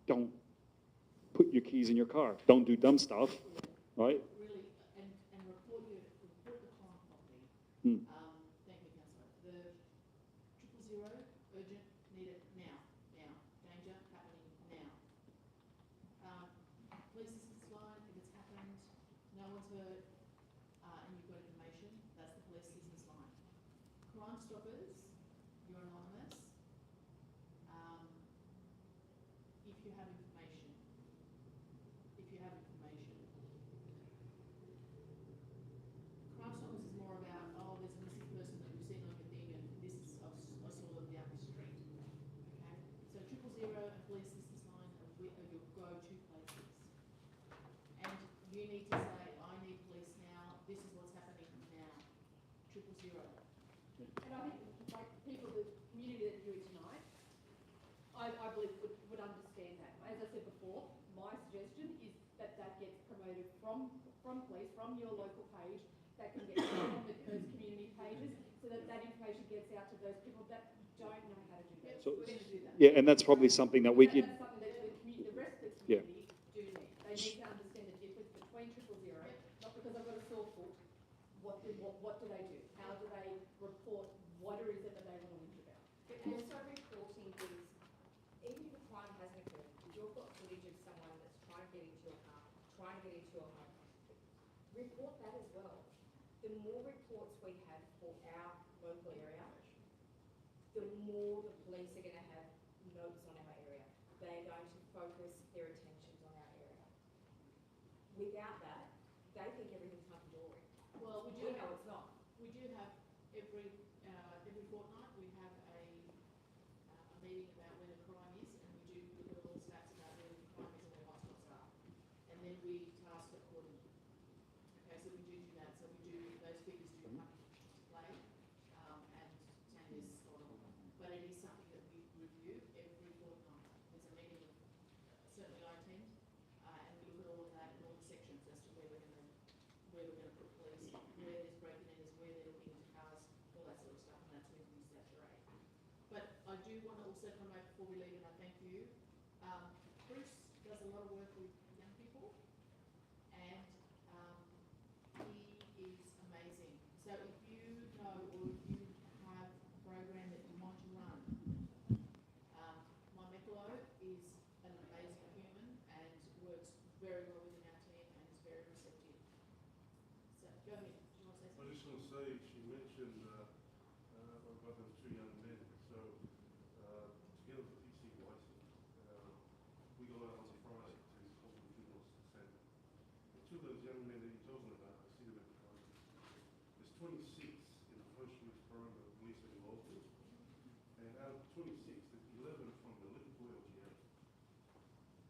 Don't put your keys in your car. Don't do dumb stuff, right? Really, and report the crime properly. Hmm. Thank you, Councillor. The 000 urgent, need it now. Danger happening now. Police assistance line, if it's happened, no one's hurt, and you've got information, that's the police assistance line. Crime Stoppers, you're anonymous. If you have information. Crime Stoppers is more about, oh, there's a missing person that we've seen on your thing, and this is, I saw them down the street. Okay? So 000 and police assistance line are your go-to places. And you need to say, I need police now, this is what's happening now. 000. And I think, like, people, the community that do it tonight, I believe would understand that. As I said before, my suggestion is that gets promoted from police, from your local page, that can get on those community pages, so that information gets out to those people that don't know how to do that. So, We're going to do that. yeah, and that's probably something that we could, That's something that the rest of the community do need. They need to understand the difference between 000, not because I've got a sore foot. What do they do? How do they report what it is that they want to whinge about? But also reporting is, even if a crime hasn't occurred, if you've got footage of someone that's trying to get into your car, trying to get into your home, report that as well. The more reports we have for our local area, the more the police are going to have notes on our area. They're going to focus their attentions on our area. Without that, they think everything's hunky-dory. Well, we know it's not. We do have every fortnight we have a meeting about where the crime is, and we do look at all the stats about where the crime is and where hotspots are, and then we task accordingly. Okay, so we do that. So we do those figures do come into play, and Tanya's spot on. But it is something that we review every fortnight. There's a meeting of certainly I attend, and we look at all of that in all the sections as to where we're going to put police, where there's breaking in, where they're looking into cars, all that sort of stuff, and that's where we saturate. But I do want to also promote, before we leave, and I thank you, Bruce does a lot of work with young people, and he is amazing. So if you know, or if you have a program that you want to run, my Mekolo is an amazing human and works very well within our team and is very receptive. So go ahead. Do you want to say something? I just want to say, she mentioned about those two young men. So together with the PC license, we go out on a Friday to hold the funerals to send. And two of those young men that you're talking about, I see them at the Carnes. There's 26 in the first week's program that the police are involved in. And out of 26, there's 11 from the Liverpool LGA.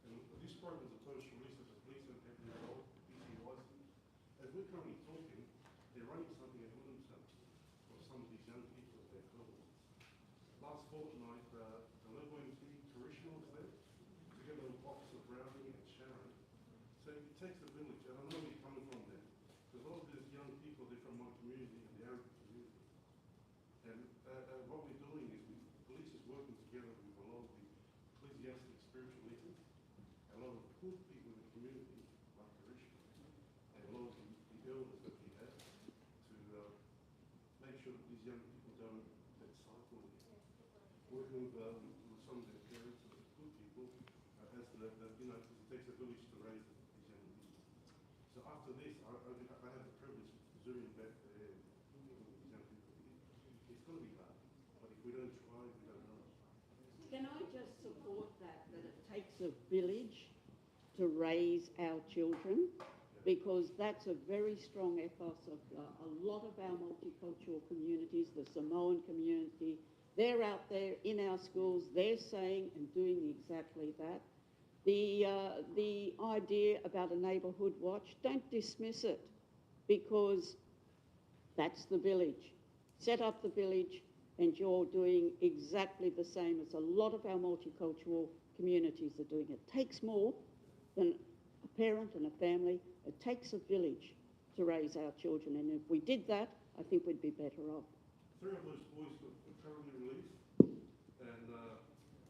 And this program is a post-release of the police and have involved, PC license. As we're currently talking, they're running something at Williamson for some of these young people at their cohorts. Last fortnight, the local MC, Tarishma, was there, together with Officer Browning and Sharon. So it takes a village, and I know where you're coming from there, because a lot of these young people, they're from my community and the Arab community. And what we're doing is police is working together with a lot of the ecclesiastic spiritual leaders, a lot of good people in the community, like Tarishma, and a lot of the elders that we have, to make sure that these young people don't get cycle again. Working with some of their parents and good people, as you know, because it takes a village to raise these young people. So after this, I have the privilege of zooming back there and with these young people. It's going to be hard, but if we don't try, we don't know. Can I just support that it takes a village to raise our children? because that's a very strong ethos of a lot of our multicultural communities, the Samoan community. They're out there in our schools, they're saying and doing exactly that. The idea about a neighbourhood watch, don't dismiss it, because that's the village. Set up the village and you're doing exactly the same as a lot of our multicultural communities are doing. It takes more than a parent and a family. It takes a village to raise our children, and if we did that, I think we'd be better off. 3 of those boys were currently released, and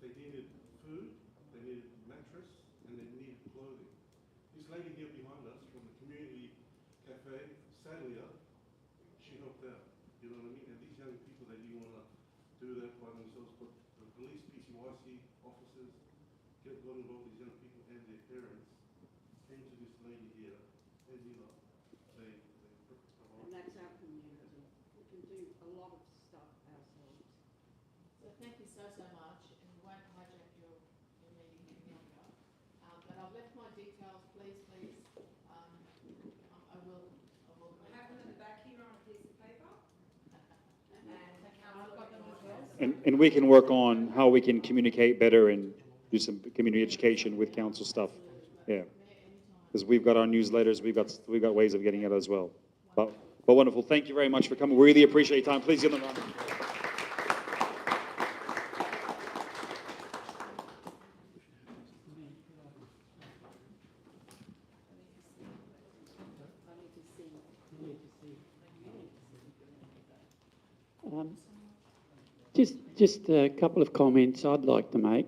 they needed food, they needed mattress, and they needed clothing. This lady here behind us from the community cafe, Sadlia, she helped out, you know what I mean? And these young people, they didn't want to do that by themselves, but the police, PCYC officers, got involved, these young people and their parents came to this lady here, and you know, they And that's our community. We can do a lot of stuff ourselves. So thank you so much, and we won't hijack your meeting any longer. But I've left my details, please. I will. I have them at the back here on a piece of paper. And I've got them as well. And we can work on how we can communicate better and do some community education with council stuff. Yeah, because we've got our newsletters, we've got ways of getting it as well. But wonderful. Thank you very much for coming. We really appreciate your time. Please give them a round. Just a couple of comments I'd like to make.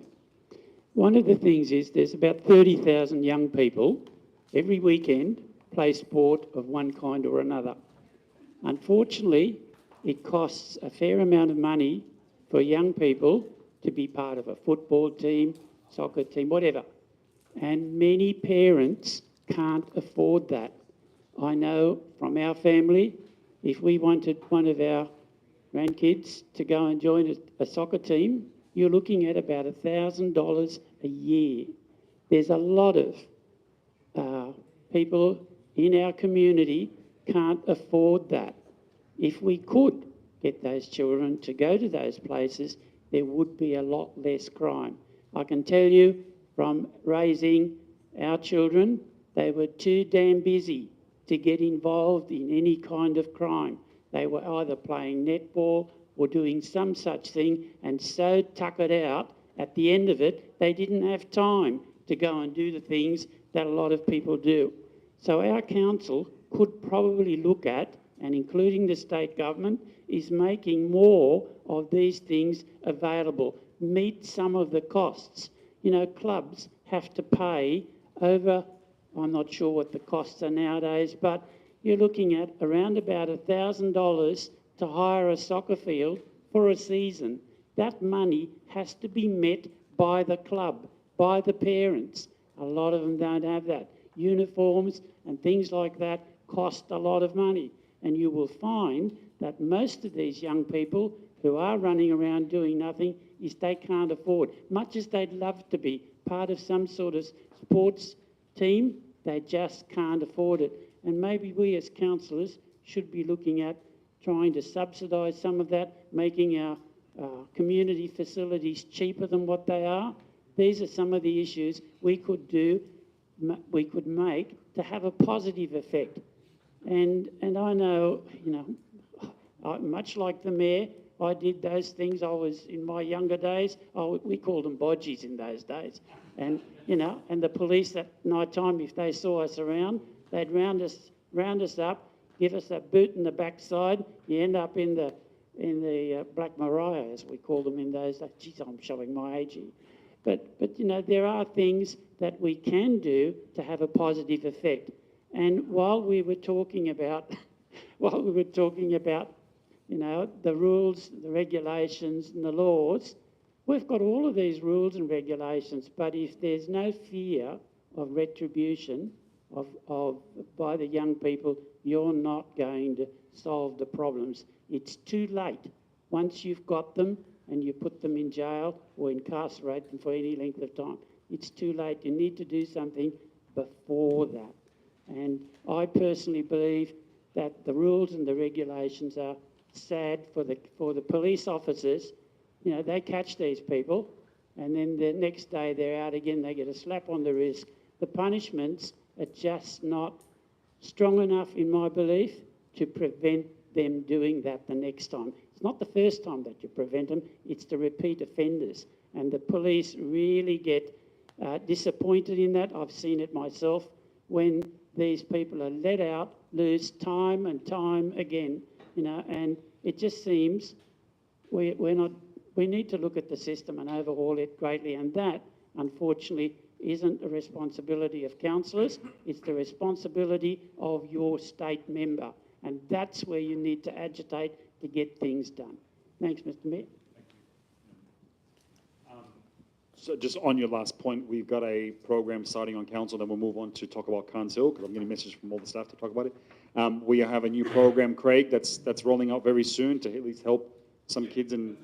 One of the things is there's about 30,000 young people every weekend play sport of one kind or another. Unfortunately, it costs a fair amount of money for young people to be part of a football team, soccer team, whatever. And many parents can't afford that. I know from our family, if we wanted one of our grandkids to go and join a soccer team, you're looking at about $1,000 a year. There's a lot of people in our community can't afford that. If we could get those children to go to those places, there would be a lot less crime. I can tell you from raising our children, they were too damn busy to get involved in any kind of crime. They were either playing netball or doing some such thing, and so tuckered out at the end of it, they didn't have time to go and do the things that a lot of people do. So our council could probably look at, and including the state government, is making more of these things available, meet some of the costs. You know, clubs have to pay over, I'm not sure what the costs are nowadays, but you're looking at around about $1,000 to hire a soccer field for a season. That money has to be met by the club, by the parents. A lot of them don't have that. Uniforms and things like that cost a lot of money. And you will find that most of these young people who are running around doing nothing is they can't afford. Much as they'd love to be part of some sort of sports team, they just can't afford it. And maybe we as councillors should be looking at trying to subsidise some of that, making our community facilities cheaper than what they are. These are some of the issues we could do, we could make to have a positive effect. And I know, you know, much like the mayor, I did those things. I was, in my younger days, we called them bodgies in those days. And, you know, and the police at night time, if they saw us around, they'd round us up, give us a boot in the backside. You end up in the Black Maria, as we called them in those days. Geez, I'm showing my age here. But you know, there are things that we can do to have a positive effect. And while we were talking about, you know, the rules, the regulations and the laws, we've got all of these rules and regulations, but if there's no fear of retribution by the young people, you're not going to solve the problems. It's too late. Once you've got them and you put them in jail or incarcerate them for any length of time, it's too late. You need to do something before that. And I personally believe that the rules and the regulations are sad for the police officers. You know, they catch these people, and then the next day they're out again, they get a slap on the wrist. The punishments are just not strong enough, in my belief, to prevent them doing that the next time. It's not the first time that you prevent them, it's the repeat offenders. And the police really get disappointed in that. I've seen it myself when these people are let out, lose time and time again, you know, and it just seems we need to look at the system and overhaul it greatly, and that, unfortunately, isn't a responsibility of councillors, it's the responsibility of your state member, and that's where you need to agitate to get things done. Thanks, Mr Mayor. So just on your last point, we've got a program starting on council, then we'll move on to talk about Carnes Hill, because I'm getting messages from all the staff to talk about it. We have a new program, Craig, that's rolling out very soon to at least help some kids. And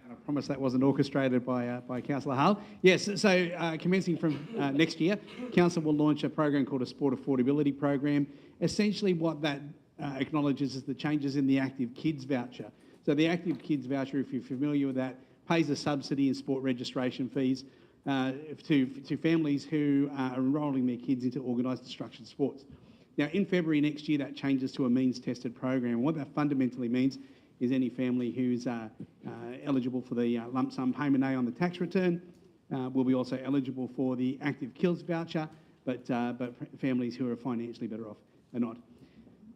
I promise that wasn't orchestrated by Councillor Hull. Yes, so commencing from next year, Council will launch a program called a Sport Affordability Program. Essentially what that acknowledges is the changes in the Active Kids Voucher. So the Active Kids Voucher, if you're familiar with that, pays a subsidy in sport registration fees to families who are enrolling their kids into organised and structured sports. Now, in February next year, that changes to a means-tested program. What that fundamentally means is any family who's eligible for the lump sum payment A on the tax return will be also eligible for the Active Kids Voucher, but families who are financially better off are not.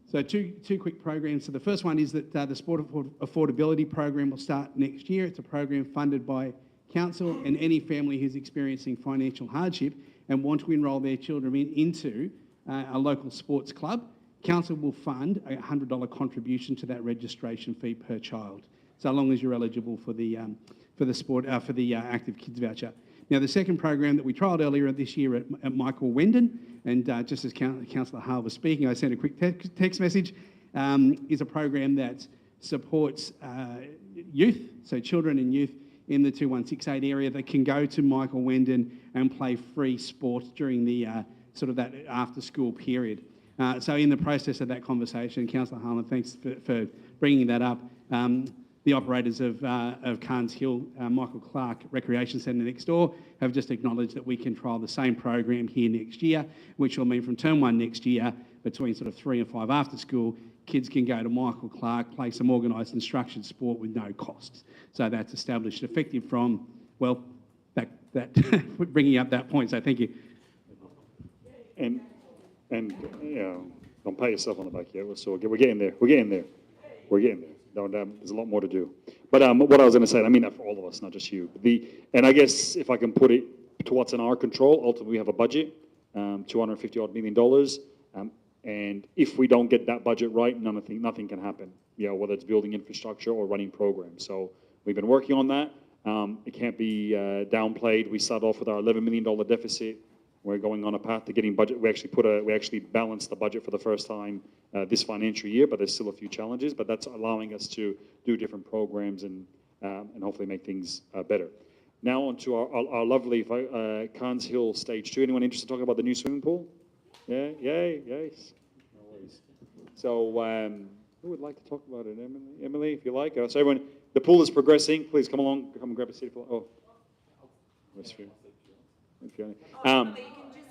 So two quick programs. So the first one is that the Sport Affordability Program will start next year. It's a program funded by council and any family who's experiencing financial hardship and want to enrol their children into a local sports club. Council will fund a $100 contribution to that registration fee per child, so long as you're eligible for the Active Kids Voucher. Now, the second program that we trialled earlier this year at Michael Wendon, and just as Councillor Hall was speaking, I sent a quick text message, is a program that supports youth, so children and youth in the 2168 area that can go to Michael Wendon and play free sport during the sort of that after-school period. So in the process of that conversation, Councillor Harlan, thanks for bringing that up, the operators of Carnes Hill, Michael Clark Recreation Centre next door, have just acknowledged that we can trial the same program here next year, which will mean from term 1 next year, between sort of 3 and 5 after school, kids can go to Michael Clark, play some organised and structured sport with no costs. So that's established effective from, well, that bringing up that point, so thank you. And yeah, don't pat yourself on the back yet. So we're getting there. We're getting there. We're getting there. There's a lot more to do. But what I was going to say, I mean that for all of us, not just you. And I guess if I can put it to what's in our control, ultimately we have a budget, $250 million. And if we don't get that budget right, nothing can happen. You know, whether it's building infrastructure or running programs. So we've been working on that. It can't be downplayed. We started off with our $11 million deficit. We're going on a path to getting budget. We actually balanced the budget for the first time this financial year, but there's still a few challenges. But that's allowing us to do different programs and hopefully make things better. Now on to our lovely Carnes Hill Stage 2. Anyone interested in talking about the new swimming pool? Yeah, yay, yes. No worries. So who would like to talk about it? Emily, if you like. So everyone, the pool is progressing. Please come along, come and grab a seat. Oh, where's Fiona? You can just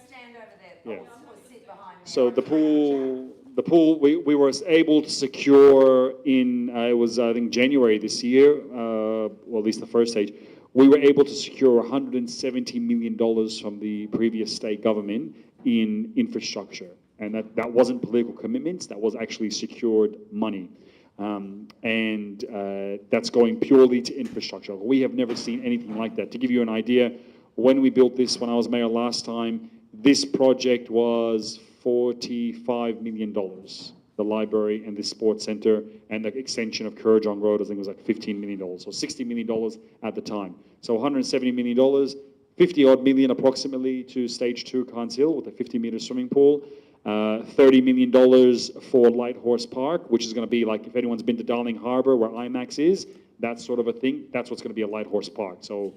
stand over there. Yeah. Or sit behind me. So the pool, we were able to secure in, it was I think January this year, well at least the first stage, we were able to secure $170 million from the previous state government in infrastructure. And that wasn't political commitments, that was actually secured money. That's going purely to infrastructure. We have never seen anything like that. To give you an idea, when we built this, when I was mayor last time, this project was $45 million. The library and the sports center and the extension of Kurrajong Road, I think it was like $15 million. So $60 million at the time. So $170 million, 50 odd million approximately to stage 2 Carnes Hill with a 50-meter swimming pool. $30 million for Light Horse Park, which is going to be like, if anyone's been to Darling Harbour where IMAX is, that sort of a thing, that's what's going to be a Light Horse Park. So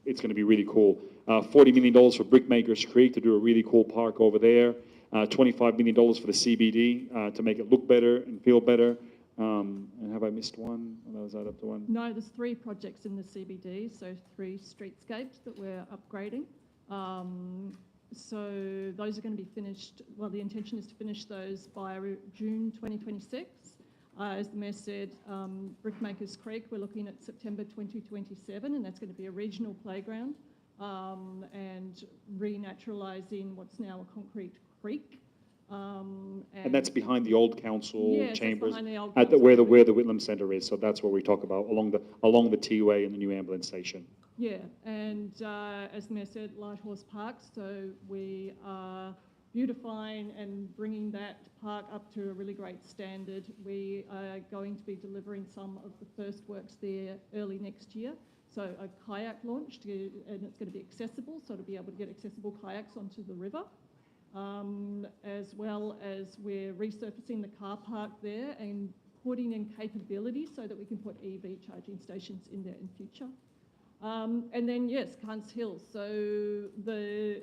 it's going to be really cool. $40 million for Brickmakers Creek to do a really cool park over there. $25 million for the CBD to make it look better and feel better. And have I missed one? Or was that up to one? No, there's 3 projects in the CBD, so 3 streetscapes that we're upgrading. So those are going to be finished, well, the intention is to finish those by June 2026. As the Mayor said, Brickmakers Creek, we're looking at September 2027, and that's going to be a regional playground and renaturalising what's now a concrete creek. And that's behind the old council Yes, chambers, that's behind the old at the, council where the Whitlam Centre is. So that's what we talk about along the T-way and the new ambulance station. Yeah, and as the Mayor said, Lighthorse Park, so we are beautifying and bringing that park up to a really great standard. We are going to be delivering some of the first works there early next year. So a kayak launch, and it's going to be accessible, so to be able to get accessible kayaks onto the river. As well as we're resurfacing the car park there and putting in capability so that we can put EV charging stations in there in future. And then, yes, Carnes Hill. So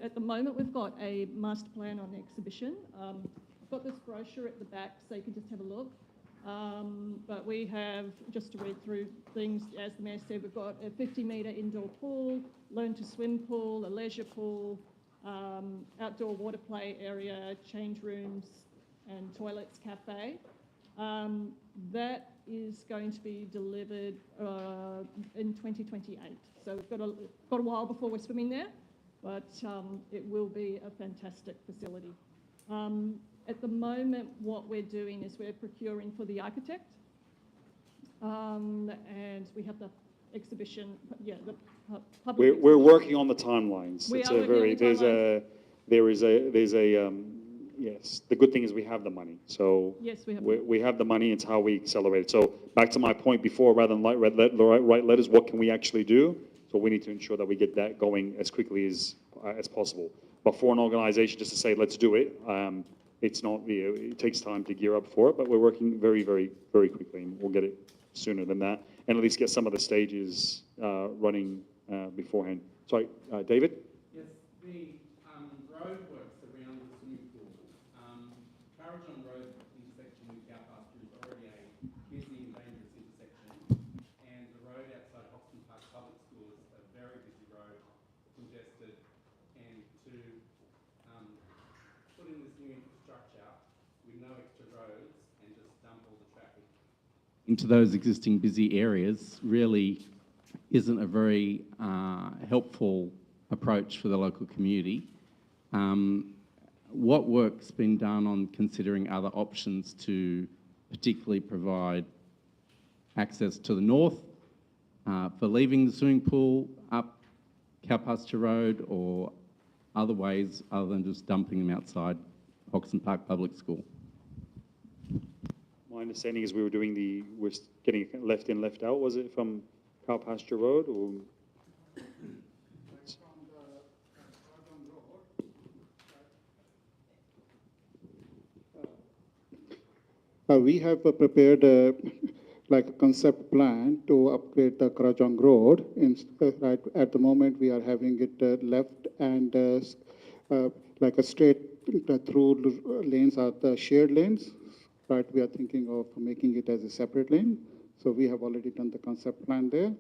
at the moment, we've got a master plan on the exhibition. I've got this brochure at the back, so you can just have a look. But we have, just to read through things, as the Mayor said, we've got a 50-metre indoor pool, learn-to-swim pool, a leisure pool, outdoor water play area, change rooms, and toilets cafe. That is going to be delivered in 2028. So we've got a while before we're swimming there, but it will be a fantastic facility. At the moment, what we're doing is we're procuring for the architect, and we have the exhibition, the public. We're working on the timelines. We It's are a working on very, the there's a, yes, the good thing is we have the money. So Yes, we have. we have the money, it's how we accelerate it. So back to my point before, rather than write letters, what can we actually do? So we need to ensure that we get that going as quickly as possible. But for an organization just to say, let's do it, it's not, it takes time to gear up for it, but we're working very, very, very quickly, and we'll get it sooner than that, and at least get some of the stages running beforehand. Sorry, David? Yes, the roadworks around the swimming pool. Carriage on Road intersection with Cow Pasture is already a busy and dangerous intersection, and the road outside Hoxton Park Public School is a very busy road, congested, and to put in this new infrastructure with no extra roads and just dump all the traffic into those existing busy areas really isn't a very helpful approach for the local community. What work's been done on considering other options to particularly provide access to the north for leaving the swimming pool up Cow Pasture Road, or other ways other than just dumping them outside Hoxton Park Public School? My understanding is we're getting left in, left out. Was it from Cow Pasture Road or? We have prepared like a concept plan to upgrade the Krajong Road. Right at the moment, we are having it left and like a straight through lanes are the shared lanes. Right, we are thinking of making it as a separate lane. So we have already done the concept plan there.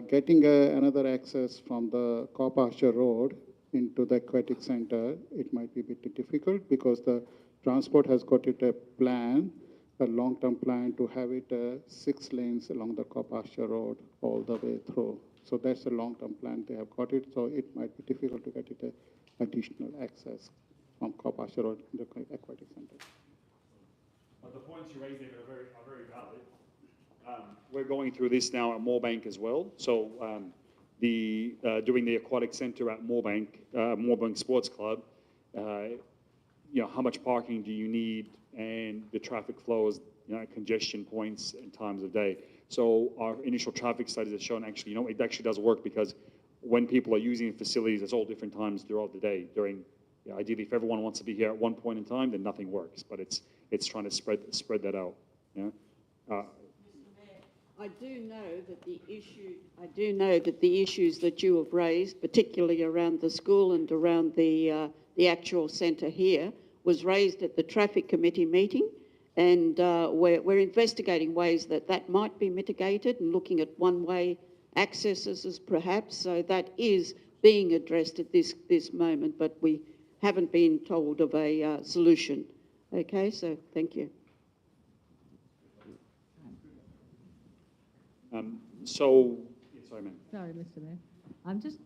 Getting another access from the Cow Pasture Road into the aquatic center, it might be a bit difficult because the transport has got it a plan, a long-term plan to have it 6 lanes along the Cow Pasture Road all the way through. So that's a long-term plan. They have got it, so it might be difficult to get it additional access from Cow Pasture Road to the aquatic center. But the points you raised there are very valid. We're going through this now at Moorebank as well. So doing the aquatic centre at Moorebank Sports Club, how much parking do you need, and the traffic flows, congestion points and times of day. So our initial traffic studies have shown actually, it actually does work, because when people are using facilities, it's all different times throughout the day. Ideally, if everyone wants to be here at one point in time, then nothing works. But it's trying to spread that out. Yeah. I do know that the issues that you have raised, particularly around the school and around the actual centre here, was raised at the traffic committee meeting, and we're investigating ways that might be mitigated and looking at one-way accesses as perhaps. So that is being addressed at this moment, but we haven't been told of a solution. Okay, so thank you. Sorry, ma'am. Sorry, Mr. Mayor. I'm just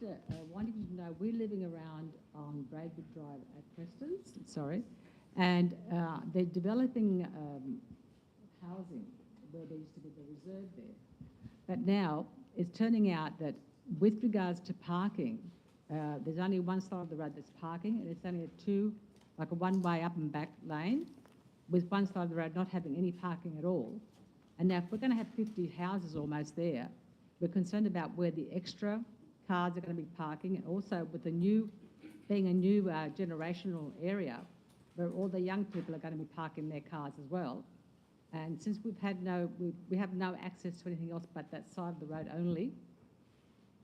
wanting to know, we're living around on Braidwood Drive at Prestons, sorry, and they're developing housing where there used to be the reserve there. But now it's turning out that with regards to parking, there's only one side of the road that's parking, and it's only like a one-way up and back lane, with one side of the road not having any parking at all. And now if we're going to have 50 houses almost there, we're concerned about where the extra cars are going to be parking, and also with being a new generational area where all the young people are going to be parking their cars as well. And since we have no access to anything else but that side of the road only,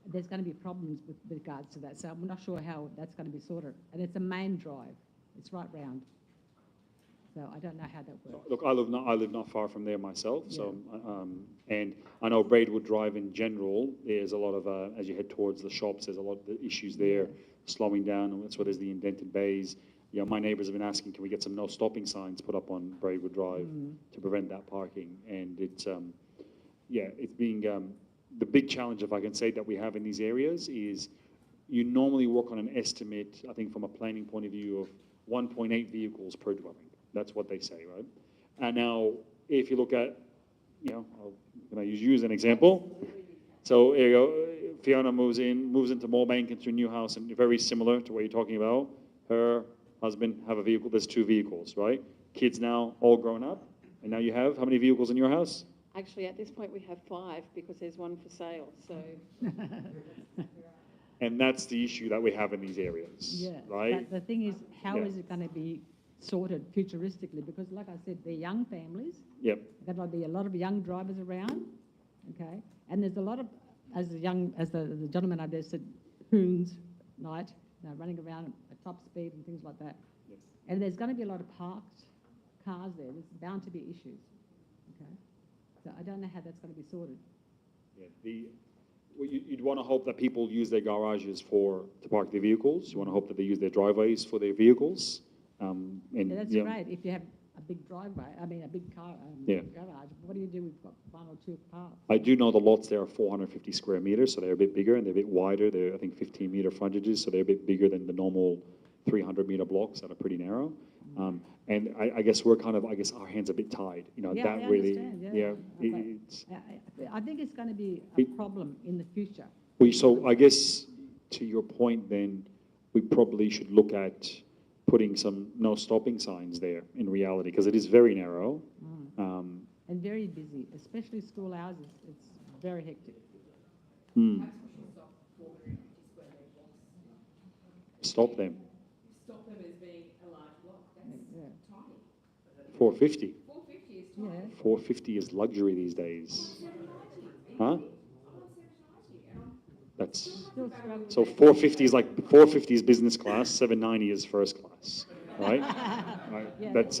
there's going to be problems with regards to that. So we're not sure how that's going to be sorted. And it's a main drive. It's right round. So I don't know how that works. Look, I live not far from there myself. Yeah. So, and I know Braidwood Drive in general, there's a lot of, as you head towards the shops, there's a lot of issues there, slowing down, and that's why there's the indented bays. You know, my neighbours have been asking, can we get some no stopping signs put up on Braidwood Drive to prevent that parking? And it's, it's being, the big challenge, if I can say, that we have in these areas is you normally work on an estimate, I think from a planning point of view, of 1.8 vehicles per dwelling. That's what they say, right? And now, if you look at, can I use an example? So here you go. Fiona moves into Moorebank into a new house, and very similar to what you're talking about. Her husband have a vehicle. There's 2 vehicles, right? Kids now all grown up, and now you have how many vehicles in your house? Actually, at this point, we have 5 because there's one for sale. So. And that's the issue that we have in these areas, right? But the thing is, how is it going to be sorted futuristically? Because, like I said, they're young families. Yep. There's going to be a lot of young drivers around. Okay, and there's a lot of, as the gentleman out there said, hoons night, running around at top speed and things like that. Yes. And there's going to be a lot of parked cars there. There's bound to be issues. Okay, so I don't know how that's going to be sorted. Yeah. You'd want to hope that people use their garages to park their vehicles. You want to hope that they use their driveways for their vehicles. And that's great. If you have a big driveway, a big car garage, what do you do? We've got 1 or 2 cars. I do know the lots there are 450 square meters, so they're a bit bigger and they're a bit wider. They're, I think, 15-meter frontages, so they're a bit bigger than the normal 300-meter blocks that are pretty narrow. And I guess we're kind of, our hands are a bit tied. I think it's going to be a problem in the future. So I guess to your point then, we probably should look at putting some no stopping signs there in reality, because it is very narrow. And very busy, especially school hours. It's very hectic. Stop them. Stop them as being a large block. That's tiny. 450. 450 is tiny. 450 is luxury these days. Huh? That's so 450 is 450 is business class, 790 is first class, right? Right. That's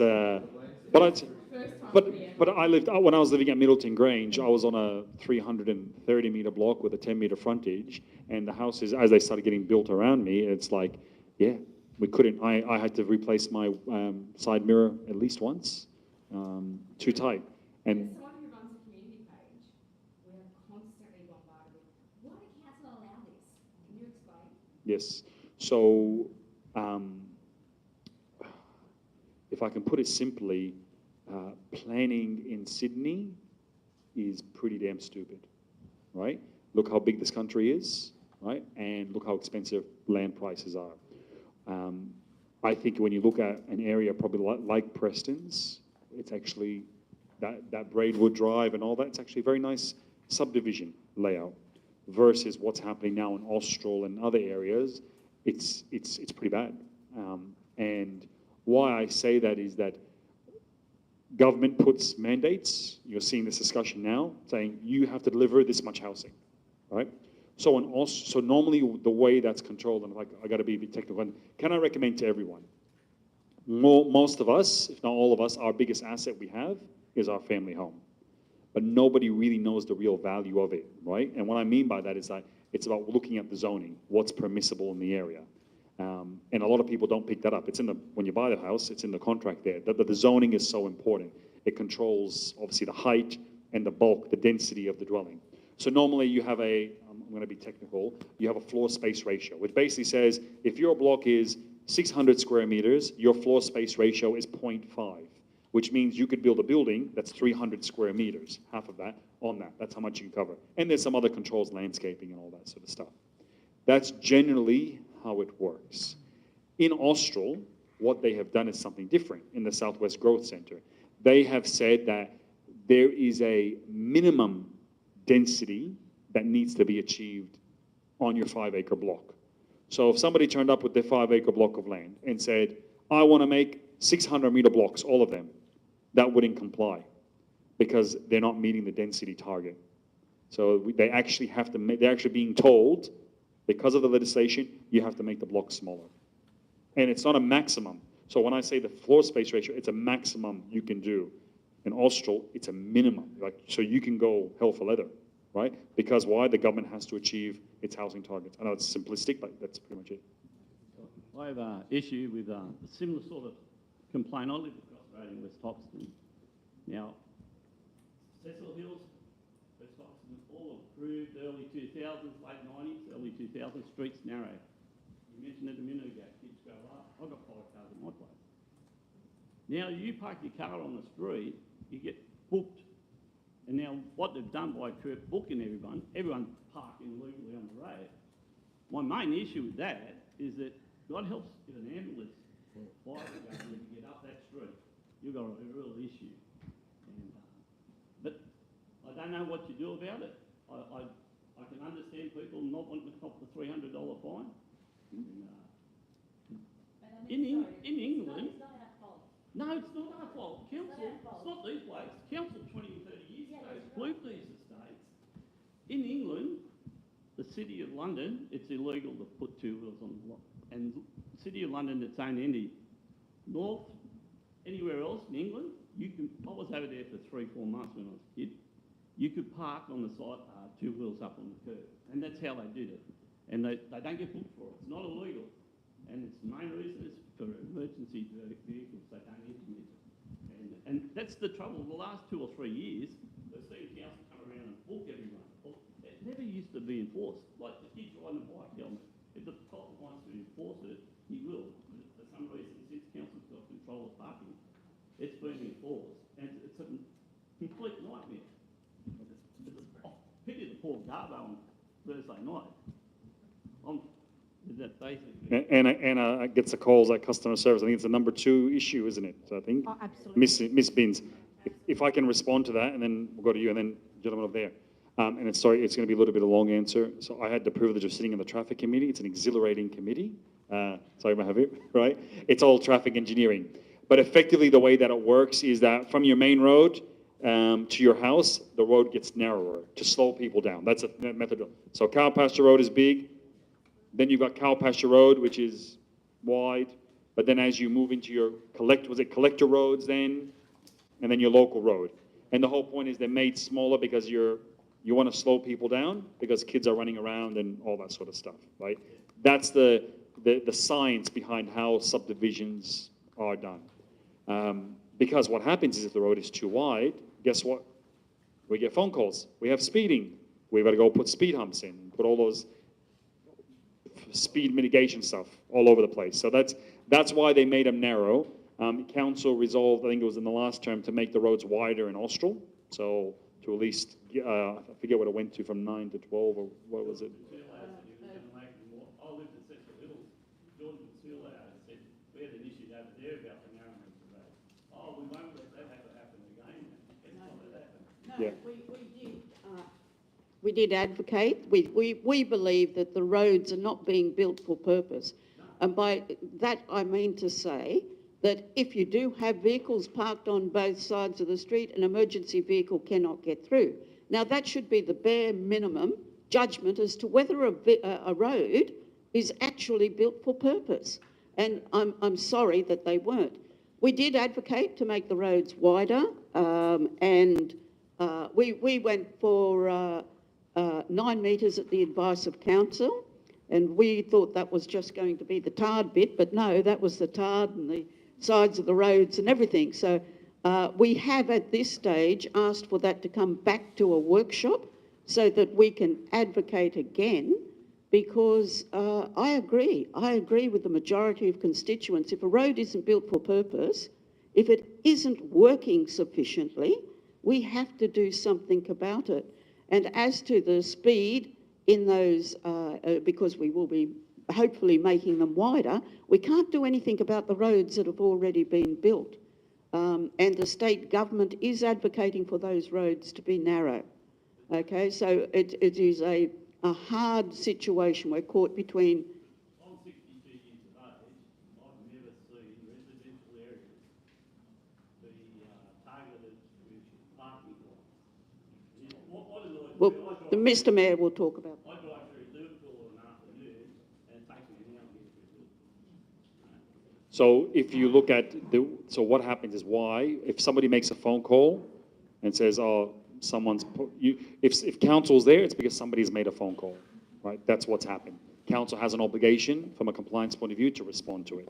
but I lived when I was living at Middleton Grange. I was on a 330-meter block with a 10-meter frontage, and the houses, as they started getting built around me, it's like, we couldn't. I had to replace my side mirror at least once, too tight, and. Yes. So, if I can put it simply, planning in Sydney is pretty damn stupid, right? Look how big this country is, right? And look how expensive land prices are. I think when you look at an area probably like Prestons, it's actually that Braidwood Drive and all that, it's actually a very nice subdivision layout. Versus what's happening now in Austral and other areas, it's pretty bad. And why I say that is that government puts mandates. You're seeing this discussion now, saying you have to deliver this much housing, right? So normally the way that's controlled, and I got to be a bit technical, and can I recommend to everyone? Most of us, if not all of us, our biggest asset we have is our family home. But nobody really knows the real value of it, right? And what I mean by that is that it's about looking at the zoning, what's permissible in the area. And a lot of people don't pick that up. It's in the, when you buy the house, it's in the contract there. But the zoning is so important. It controls, obviously, the height and the bulk, the density of the dwelling. So normally you have a, I'm going to be technical, you have a floor space ratio, which basically says if your block is 600 square meters, your floor space ratio is 0.5, which means you could build a building that's 300 square meters, half of that on that. That's how much you can cover. And there's some other controls, landscaping and all that sort of stuff. That's generally how it works. In Austral, what they have done is something different in the Southwest Growth Center. They have said that there is a minimum density that needs to be achieved on your 5-acre block. So if somebody turned up with their 5-acre block of land and said, I want to make 600-meter blocks, all of them, that wouldn't comply because they're not meeting the density target. So they actually have to make, they're actually being told, because of the legislation, you have to make the blocks smaller. And it's not a maximum. So when I say the floor space ratio, it's a maximum you can do. In Austral, it's a minimum. So you can go hell for leather, right? Because why? The government has to achieve its housing targets. I know it's simplistic, but that's pretty much it. I have an issue with a similar sort of complaint. I live across the road in West Hoxton. Now, Cecil Hills, West Hoxton, all approved early 2000s, late 90s, early 2000s, streets narrow. You mentioned it a minute ago, kids grow up. I've got 5 cars at my place. Now, you park your car on the street, you get booked. And now what they've done by booking everyone's parking legally on the road. My main issue with that is that God helps if an ambulance or a fire department to get up that street, you've got a real issue. And, but I don't know what you do about it. I can understand people not wanting to cop the $300 fine. In England, no, it's not our fault. Council, it's not these blokes. Council 20 or 30 years ago approved these estates. In England, the City of London, it's illegal to put 2 wheels on the block. And the City of London, its own entity. North, anywhere else in England, you can, I was over there for 3-4 months when I was a kid. You could park on the site, 2 wheels up on the curb. And that's how they did it. And they don't get booked for it. It's not illegal. And it's the main reason is for emergency vehicles, they don't implement it. And that's the trouble. The last 2 or 3 years, we've seen council come around and book everyone. Well, it never used to be enforced. Like the kids riding a bike helmet. If the cop wants to enforce it, he will. But for some reason, since council's got control of parking, it's being enforced. And it's a complete nightmare. I pity the poor Garbo on Thursday night. That basically. Anna gets the calls at customer service. I think it's the number 2 issue, isn't it? I think. Oh, absolutely. Miss Binns. If I can respond to that, and then we'll go to you, and then gentleman up there. And it's going to be a little bit of a long answer. So I had the privilege of sitting in the traffic committee. It's an exhilarating committee. Sorry, Mahavir, right? It's all traffic engineering. But effectively, the way that it works is that from your main road to your house, the road gets narrower to slow people down. That's a method. So Cow Pasture Road is big. Then you've got Cow Pasture Road, which is wide. But then as you move into your collector roads then? And then your local road. And the whole point is they're made smaller because you want to slow people down because kids are running around and all that sort of stuff, right? That's the science behind how subdivisions are done. Because what happens is if the road is too wide, guess what? We get phone calls. We have speeding. We've got to go put speed humps in, put all those speed mitigation stuff all over the place. So that's why they made them narrow. Council resolved, I think it was in the last term, to make the roads wider in Austral. So to at least, I forget what it went to, from 9 to 12, or what was it? I lived in Central Hills. Jordan Seal said, we had an issue over there about the narrowness of that. Oh, we won't let that happen again. It's not let that happen. No, Yeah. we did advocate. We believe that the roads are not being built for purpose. And by that I mean to say that if you do have vehicles parked on both sides of the street, an emergency vehicle cannot get through. Now, that should be the bare minimum judgment as to whether a road is actually built for purpose. And I'm sorry that they weren't. We did advocate to make the roads wider, and we went for 9 metres at the advice of council, and we thought that was just going to be the tarred bit, but no, that was the tarred and the sides of the roads and everything. So we have at this stage asked for that to come back to a workshop so that we can advocate again, because I agree with the majority of constituents. If a road isn't built for purpose, if it isn't working sufficiently, we have to do something about it. And as to the speed in those, because we will be hopefully making them wider, we can't do anything about the roads that have already been built. And the state government is advocating for those roads to be narrow. Okay, so it is a hard situation. We're caught between... I'm 62 years of age. I've never seen residential areas be targeted with parking lots. What annoys Well, me, Mr Mayor will talk about that. I drive through Liverpool in an afternoon and it takes me an hour to get through Liverpool. So if you look at so what happens is if somebody makes a phone call and says, oh, if council's there, it's because somebody's made a phone call, right? That's what's happened. Council has an obligation from a compliance point of view to respond to it.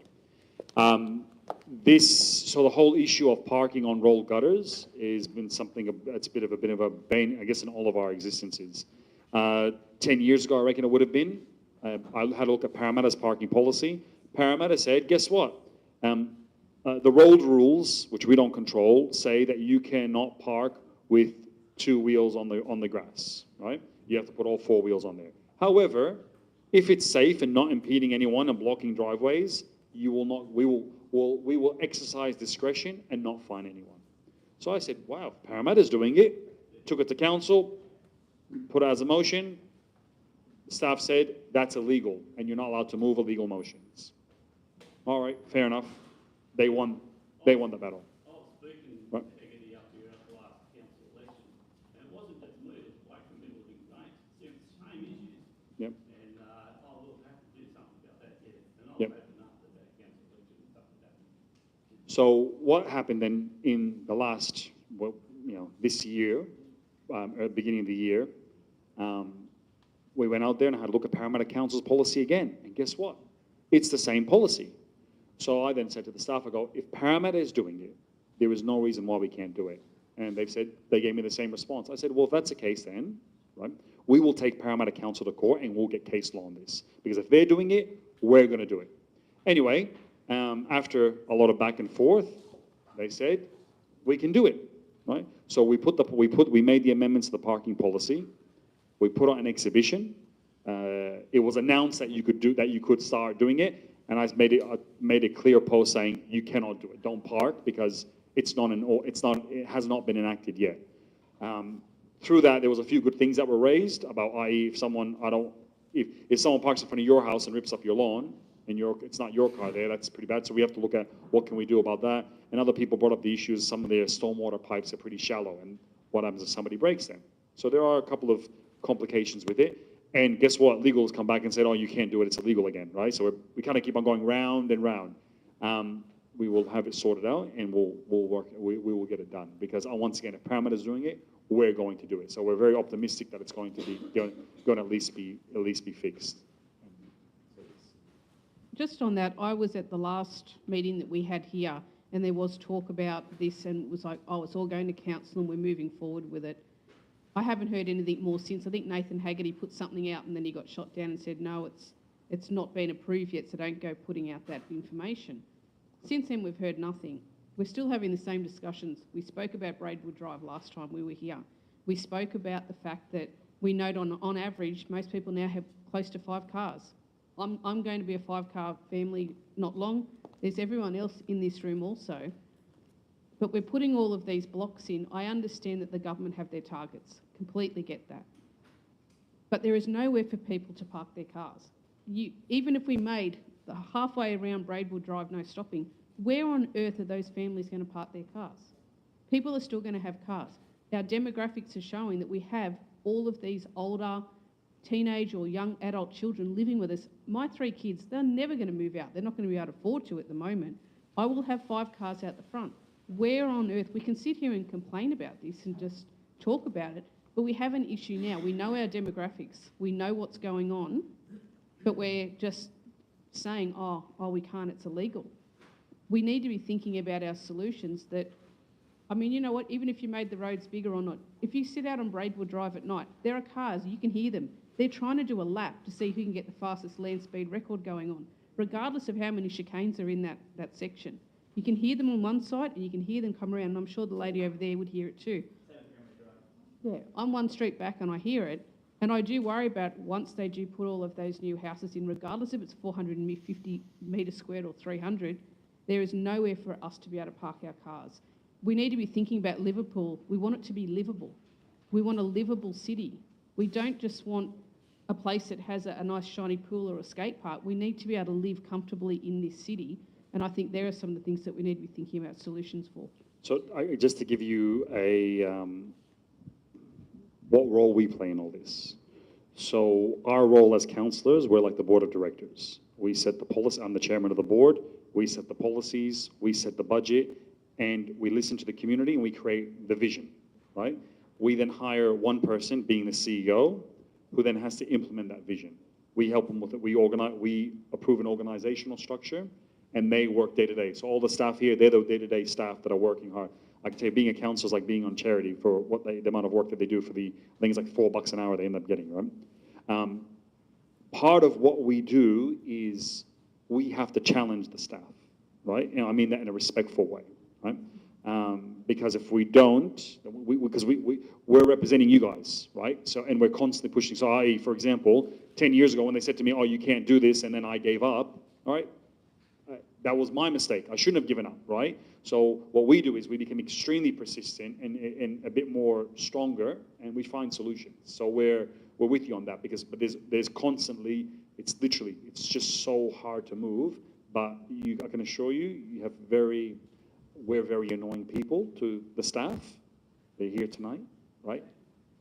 So the whole issue of parking on rolled gutters has been something, it's a bit of a bane, I guess, in all of our existences. 10 years ago, I reckon it would have been. I had a look at Parramatta's parking policy. Parramatta said, guess what? The road rules, which we don't control, say that you cannot park with 2 wheels on the grass, right? You have to put all 4 wheels on there. However, if it's safe and not impeding anyone and blocking driveways, we will exercise discretion and not fine anyone. So I said, wow, Parramatta's doing it. Took it to council, put it as a motion. The staff said, that's illegal and you're not allowed to move illegal motions. All right, fair enough. They won the battle. I was speaking Right. to Eggity up here at the last council election, and it wasn't just me, it was quite from middle of Ukraine. It's the same issues. Yep. And we'll have to do something about that, yeah. And I'll Yep. open up to that council election and stuff like that. So what happened then in the last, this year, at the beginning of the year, we went out there and had a look at Parramatta Council's policy again. And guess what? It's the same policy. So I then said to the staff, I go, if Parramatta is doing it, there is no reason why we can't do it. And they gave me the same response. I said, well, if that's the case then, right, we will take Parramatta Council to court and we'll get case law on this. Because if they're doing it, we're going to do it. Anyway, after a lot of back and forth, they said, we can do it, right? So we made the amendments to the parking policy. We put on an exhibition. It was announced that you could start doing it. And I made a clear post saying, you cannot do it. Don't park because it has not been enacted yet. Through that, there was a few good things that were raised about, i.e., if someone parks in front of your house and rips up your lawn, and it's not your car there, that's pretty bad. So we have to look at what can we do about that. And other people brought up the issues, some of their stormwater pipes are pretty shallow, and what happens if somebody breaks them? So there are a couple of complications with it. And guess what? Legal has come back and said, oh, you can't do it, it's illegal again, right? So we kind of keep on going round and round. We will have it sorted out and we will get it done. Because once again, if Parramatta's doing it, we're going to do it. So we're very optimistic that it's going to at least be fixed. Just on that, I was at the last meeting that we had here and there was talk about this and it was like, oh, it's all going to council and we're moving forward with it. I haven't heard anything more since. I think Nathan Haggerty put something out and then he got shot down and said, no, it's not been approved yet, so don't go putting out that information. Since then, we've heard nothing. We're still having the same discussions. We spoke about Braidwood Drive last time we were here. We spoke about the fact that we note on average, most people now have close to 5 cars. I'm going to be a 5-car family not long. There's everyone else in this room also. But we're putting all of these blocks in. I understand that the government have their targets. Completely get that. But there is nowhere for people to park their cars. Even if we made the halfway around Braidwood Drive no stopping, where on earth are those families going to park their cars? People are still going to have cars. Our demographics are showing that we have all of these older teenage or young adult children living with us. My 3 kids, they're never going to move out. They're not going to be able to afford to at the moment. I will have 5 cars out the front. Where on earth, we can sit here and complain about this and just talk about it, but we have an issue now. We know our demographics. We know what's going on, but we're just saying, oh, we can't, it's illegal. We need to be thinking about our solutions that, I mean, you know what, even if you made the roads bigger or not, if you sit out on Braidwood Drive at night, there are cars, you can hear them. They're trying to do a lap to see who can get the fastest land speed record going on, regardless of how many chicanes are in that section. You can hear them on one side and you can hear them come around, and I'm sure the lady over there would hear it too. Yeah, I'm one street back and I hear it, and I do worry about once they do put all of those new houses in, regardless if it's 450 metres squared or 300, there is nowhere for us to be able to park our cars. We need to be thinking about Liverpool. We want it to be livable. We want a livable city. We don't just want a place that has a nice shiny pool or a skate park. We need to be able to live comfortably in this city, and I think there are some of the things that we need to be thinking about solutions for. So just to give you what role we play in all this. So our role as councillors, we're like the board of directors. We set the policy. I'm the chairman of the board. We set the policies, we set the budget, and we listen to the community and we create the vision, right? We then hire one person, being the CEO, who then has to implement that vision. We help them with it. We approve an organizational structure, and they work day to day. So all the staff here, they're the day-to-day staff that are working hard. I can tell you, being a councillor is like being on charity for the amount of work that they do for I think it's like $4 an hour they end up getting, right? Part of what we do is we have to challenge the staff, right? I mean that in a respectful way, right? Because if we don't, because we're representing you guys, right? So, and we're constantly pushing. So I, for example, 10 years ago when they said to me, oh, you can't do this, and then I gave up, all right? That was my mistake. I shouldn't have given up, right? So what we do is we become extremely persistent and a bit more stronger, and we find solutions. So we're with you on that, but there's constantly, it's just so hard to move. But I can assure you, we're very annoying people to the staff. They're here tonight, right?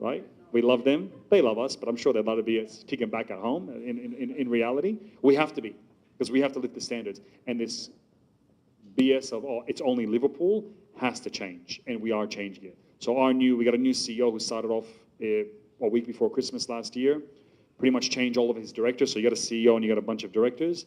Right? We love them. They love us, but I'm sure they'd love to be kicking back at home. In reality, we have to be, because we have to lift the standards. And this BS of, oh, it's only Liverpool has to change, and we are changing it. So we got a new CEO who started off a week before Christmas last year, pretty much changed all of his directors. So you got a CEO and you got a bunch of directors.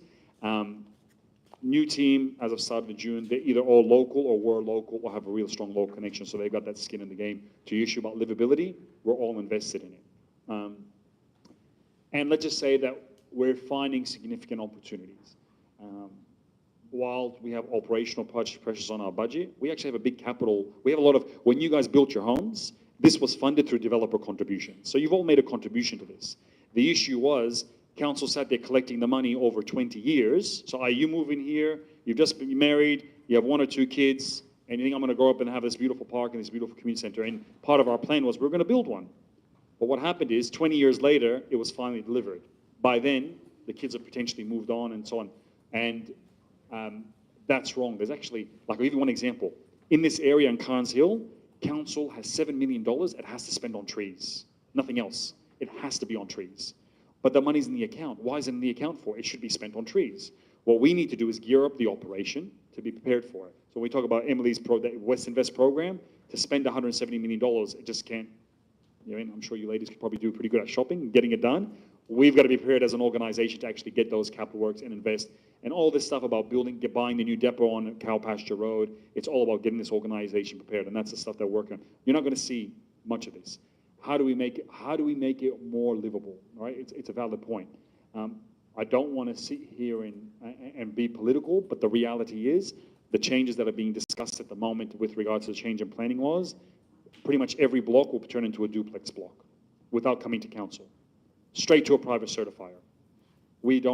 New team as of start of June, they're either all local or were local or have a real strong local connection, so they've got that skin in the game. To your issue about livability, we're all invested in it. And let's just say that we're finding significant opportunities. While we have operational pressures on our budget, we actually have a big capital. We have a lot of, when you guys built your homes, this was funded through developer contributions. So you've all made a contribution to this. The issue was, council sat there collecting the money over 20 years. So you move in here, you've just been married, you have 1 or 2 kids, and you think I'm going to grow up and have this beautiful park and this beautiful community center. And part of our plan was we're going to build one. But what happened is 20 years later, it was finally delivered. By then, the kids have potentially moved on and so on. And that's wrong. There's actually, like I'll give you one example. In this area in Carnes Hill, council has $7 million it has to spend on trees. Nothing else. It has to be on trees. But the money's in the account. Why is it in the account for? It should be spent on trees. What we need to do is gear up the operation to be prepared for it. So when we talk about Emily's West Invest program, to spend $170 million, it just can't, I'm sure you ladies could probably do pretty good at shopping and getting it done. We've got to be prepared as an organization to actually get those capital works and invest. And all this stuff about buying the new depot on Cow Pasture Road, it's all about getting this organization prepared, and that's the stuff they're working on. You're not going to see much of this. How do we make it more livable? All right, it's a valid point. I don't want to sit here and be political, but the reality is the changes that are being discussed at the moment with regards to the change in planning laws, pretty much every block will turn into a duplex block without coming to council, straight to a private certifier. Once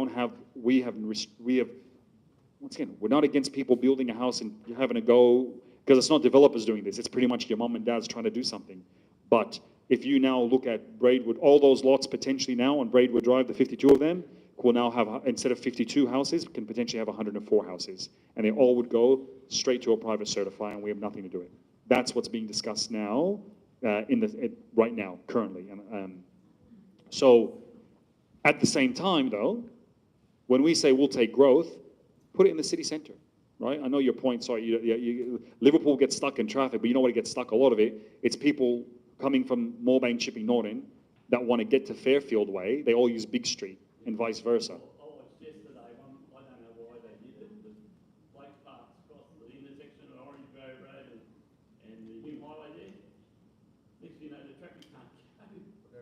again, we're not against people building a house and having to go, because it's not developers doing this. It's pretty much your mom and dad's trying to do something. But if you now look at Braidwood, all those lots potentially now on Braidwood Drive, the 52 of them, will now have, instead of 52 houses, can potentially have 104 houses. And they all would go straight to a private certifier, and we have nothing to do with it. That's what's being discussed now, right now, currently. So at the same time, though, when we say we'll take growth, put it in the city centre, right? I know your point, sorry, Liverpool gets stuck in traffic, but you know what gets stuck, a lot of it, it's people coming from Moorebank, Chipping Norton, that want to get to Fairfield Way, they all use Big Street, and vice versa. I watched yesterday, I don't know why they did it, but Blake Park's across the intersection of Orange Grove Road and the new highway there. Next thing you know, the traffic can't go.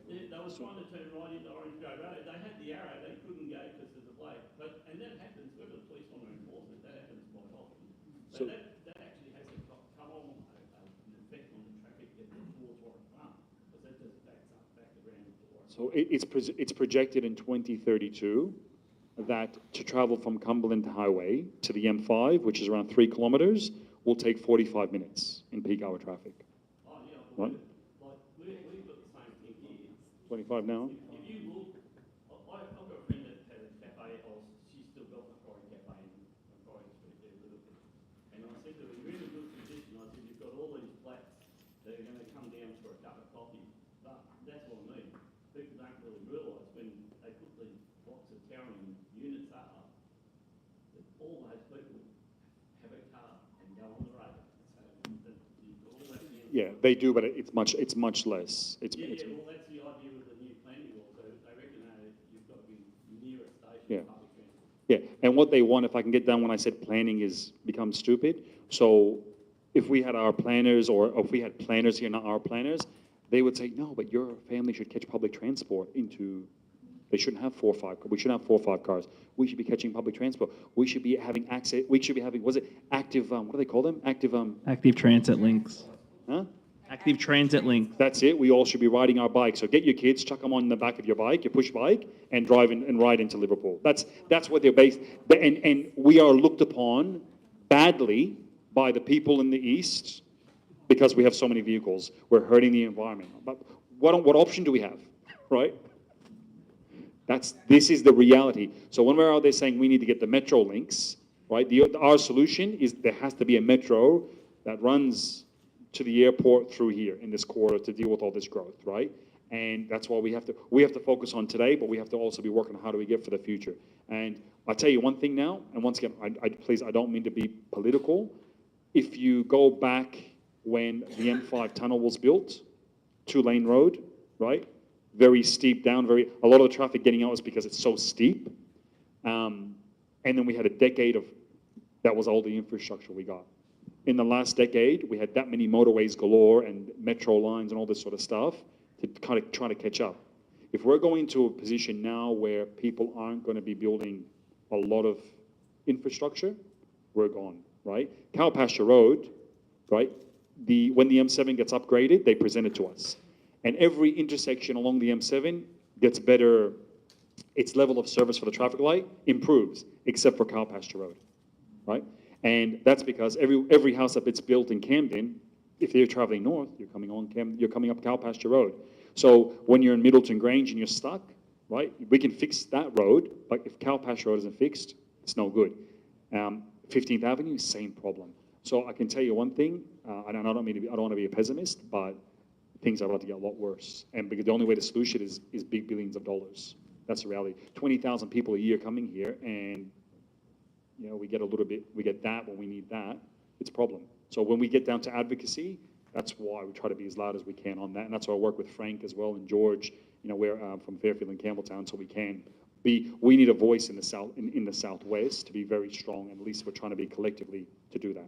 They were trying to turn right into Orange Grove Road. They had the arrow, they couldn't go because there's a Blake. And that happens, whether the police want to enforce it, that happens quite often. So that actually has a come-on an effect on the traffic getting towards Warwick Farm, because that just backs up back around to Warwick. So it's projected in 2032 that to travel from Cumberland Highway to the M5, which is around 3 kilometres, will take 45 minutes in peak hour traffic. Oh, yeah, Right? we've got the same thing here. 25 now? If you look, I've got a friend that had a cafe, or she's still got Macquarie Cafe in Macquarie Street there, Liverpool. And I said to her, you're in a good position. I said, you've got all these flats that are going to come down for a cup of coffee. But that's what I mean. People don't really realise when they put these blocks of towering units up, that all those people have a car and go on the road. So that you've got all that down. Yeah, they do, but it's much less. It's Well, that's the idea of the new planning law. So they reckon you've got to be near a station. Yeah. Public transport. Yeah, and what they want, if I can get down when I said planning is become stupid. So if we had our planners, or if we had planners here, not our planners, they would say, no, but your family should catch public transport into, they shouldn't have 4 or 5, we shouldn't have 4 or 5 cars. We should be catching public transport. We should be having access, we should be having, was it active, what do they call them? Active transit links. Huh? Active transit links. That's it. We all should be riding our bikes. So get your kids, chuck them on the back of your bike, your push bike, and drive and ride into Liverpool. That's what they're based. And we are looked upon badly by the people in the East because we have so many vehicles. We're hurting the environment. But what option do we have, right? This is the reality. So when we're out there saying we need to get the metro links, right? Our solution is there has to be a metro that runs to the airport through here in this corridor to deal with all this growth, right? And that's why we have to focus on today, but we have to also be working on how do we get for the future. And I'll tell you one thing now, and once again, please, I don't mean to be political. If you go back when the M5 tunnel was built, 2-lane road, right? Very steep down, a lot of the traffic getting out is because it's so steep. And then we had a decade of, that was all the infrastructure we got. In the last decade, we had that many motorways galore and metro lines and all this sort of stuff to kind of try to catch up. If we're going to a position now where people aren't going to be building a lot of infrastructure, we're gone, right? Cow Pasture Road, right? When the M7 gets upgraded, they present it to us. And every intersection along the M7 gets better, its level of service for the traffic light improves, except for Cow Pasture Road, right? And that's because every house that gets built in Camden, if they're traveling north, you're coming up Cow Pasture Road. So when you're in Middleton Grange and you're stuck, right, we can fix that road, but if Cow Pasture Road isn't fixed, it's no good. 15th Avenue, same problem. So I can tell you one thing, and I don't want to be a pessimist, but things are about to get a lot worse. And because the only way to solution is big billions of dollars. That's the reality. 20,000 people a year coming here, and you know, we get that when we need that, it's a problem. So when we get down to advocacy, that's why we try to be as loud as we can on that. And that's why I work with Frank as well and George, you know, we're from Fairfield and Campbelltown, so we need a voice in the South, in the Southwest to be very strong, and at least we're trying to be collectively to do that.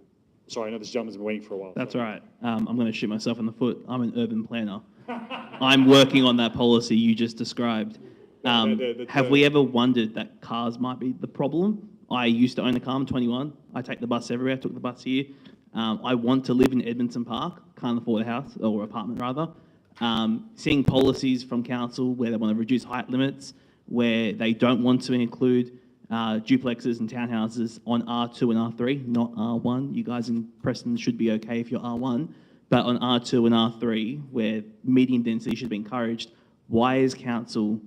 Sorry, I know this gentleman's been waiting for a while. That's all right. I'm going to shoot myself in the foot. I'm an urban planner. I'm working on that policy you just described. Have we ever wondered that cars might be the problem? I used to own a car. I'm 21. I take the bus everywhere. I took the bus here. I want to live in Edmondson Park. Can't afford a house, or apartment rather. Seeing policies from council where they want to reduce height limits, where they don't want to include duplexes and townhouses on R2 and R3, not R1. You guys in Preston should be okay if you're R1, but on R2 and R3, where medium density should be encouraged, why is council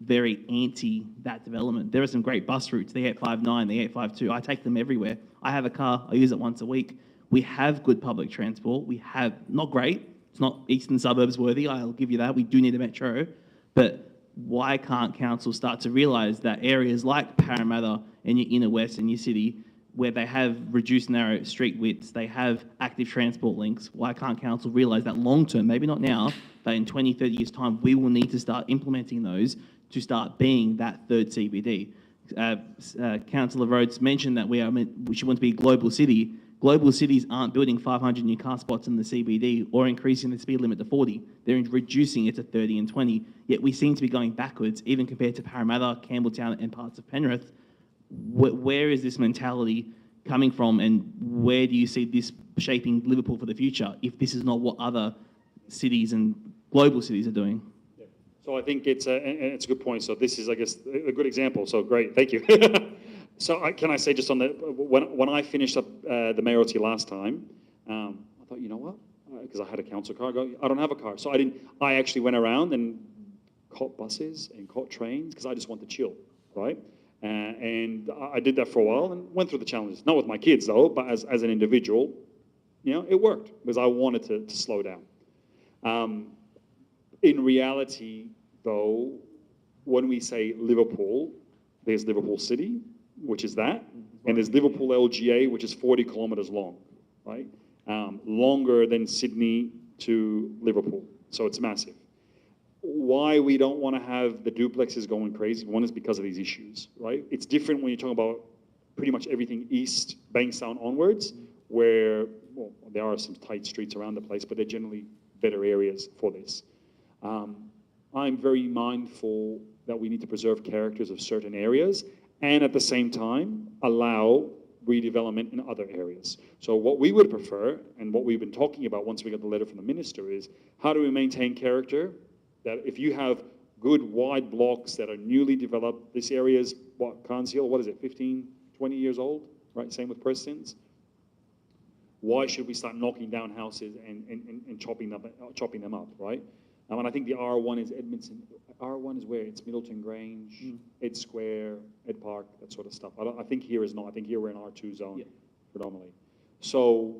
very anti that development. There are some great bus routes, the 859, the 852. I take them everywhere. I have a car. I use it once a week. We have good public transport. We have, not great. It's not eastern suburbs worthy. I'll give you that. We do need a metro. But why can't council start to realise that areas like Parramatta and your inner west and your city, where they have reduced narrow street widths, they have active transport links, why can't council realise that long term, maybe not now, but in 20, 30 years' time, we will need to start implementing those to start being that third CBD. Councillor Rhodes mentioned that she wants to be a global city. Global cities aren't building 500 new car spots in the CBD or increasing the speed limit to 40. They're reducing it to 30 and 20. Yet we seem to be going backwards, even compared to Parramatta, Campbelltown, and parts of Penrith. Where is this mentality coming from, and where do you see this shaping Liverpool for the future if this is not what other cities and global cities are doing? So I think it's a good point. So this is, I guess, a good example. So great, thank you. So can I say just on the, when I finished up the mayoralty last time, I thought, you know what? Because I had a council car, I don't have a car. So I actually went around and caught buses and caught trains because I just want to chill, right? And I did that for a while and went through the challenges. Not with my kids though, but as an individual, you know, it worked because I wanted to slow down. In reality though, when we say Liverpool, there's Liverpool City, which is that, and there's Liverpool LGA, which is 40 kilometers long, right? Longer than Sydney to Liverpool, so it's massive. Why we don't want to have the duplexes going crazy, one is because of these issues, right? It's different when you're talking about pretty much everything east, Bankstown onwards, where, well, there are some tight streets around the place, but they're generally better areas for this. I'm very mindful that we need to preserve characters of certain areas and at the same time allow redevelopment in other areas. So what we would prefer, and what we've been talking about once we got the letter from the minister, is how do we maintain character? That if you have good wide blocks that are newly developed, this area is, what, Carnes Hill, what is it, 15, 20 years old, right? Same with Prestons. Why should we start knocking down houses and chopping them up, right? And I think the R1 is Edmondson. R1 is where? It's Middleton Grange, Ed Square, Ed Park, that sort of stuff. I think here is not. I think here we're in R2 zone predominantly. So,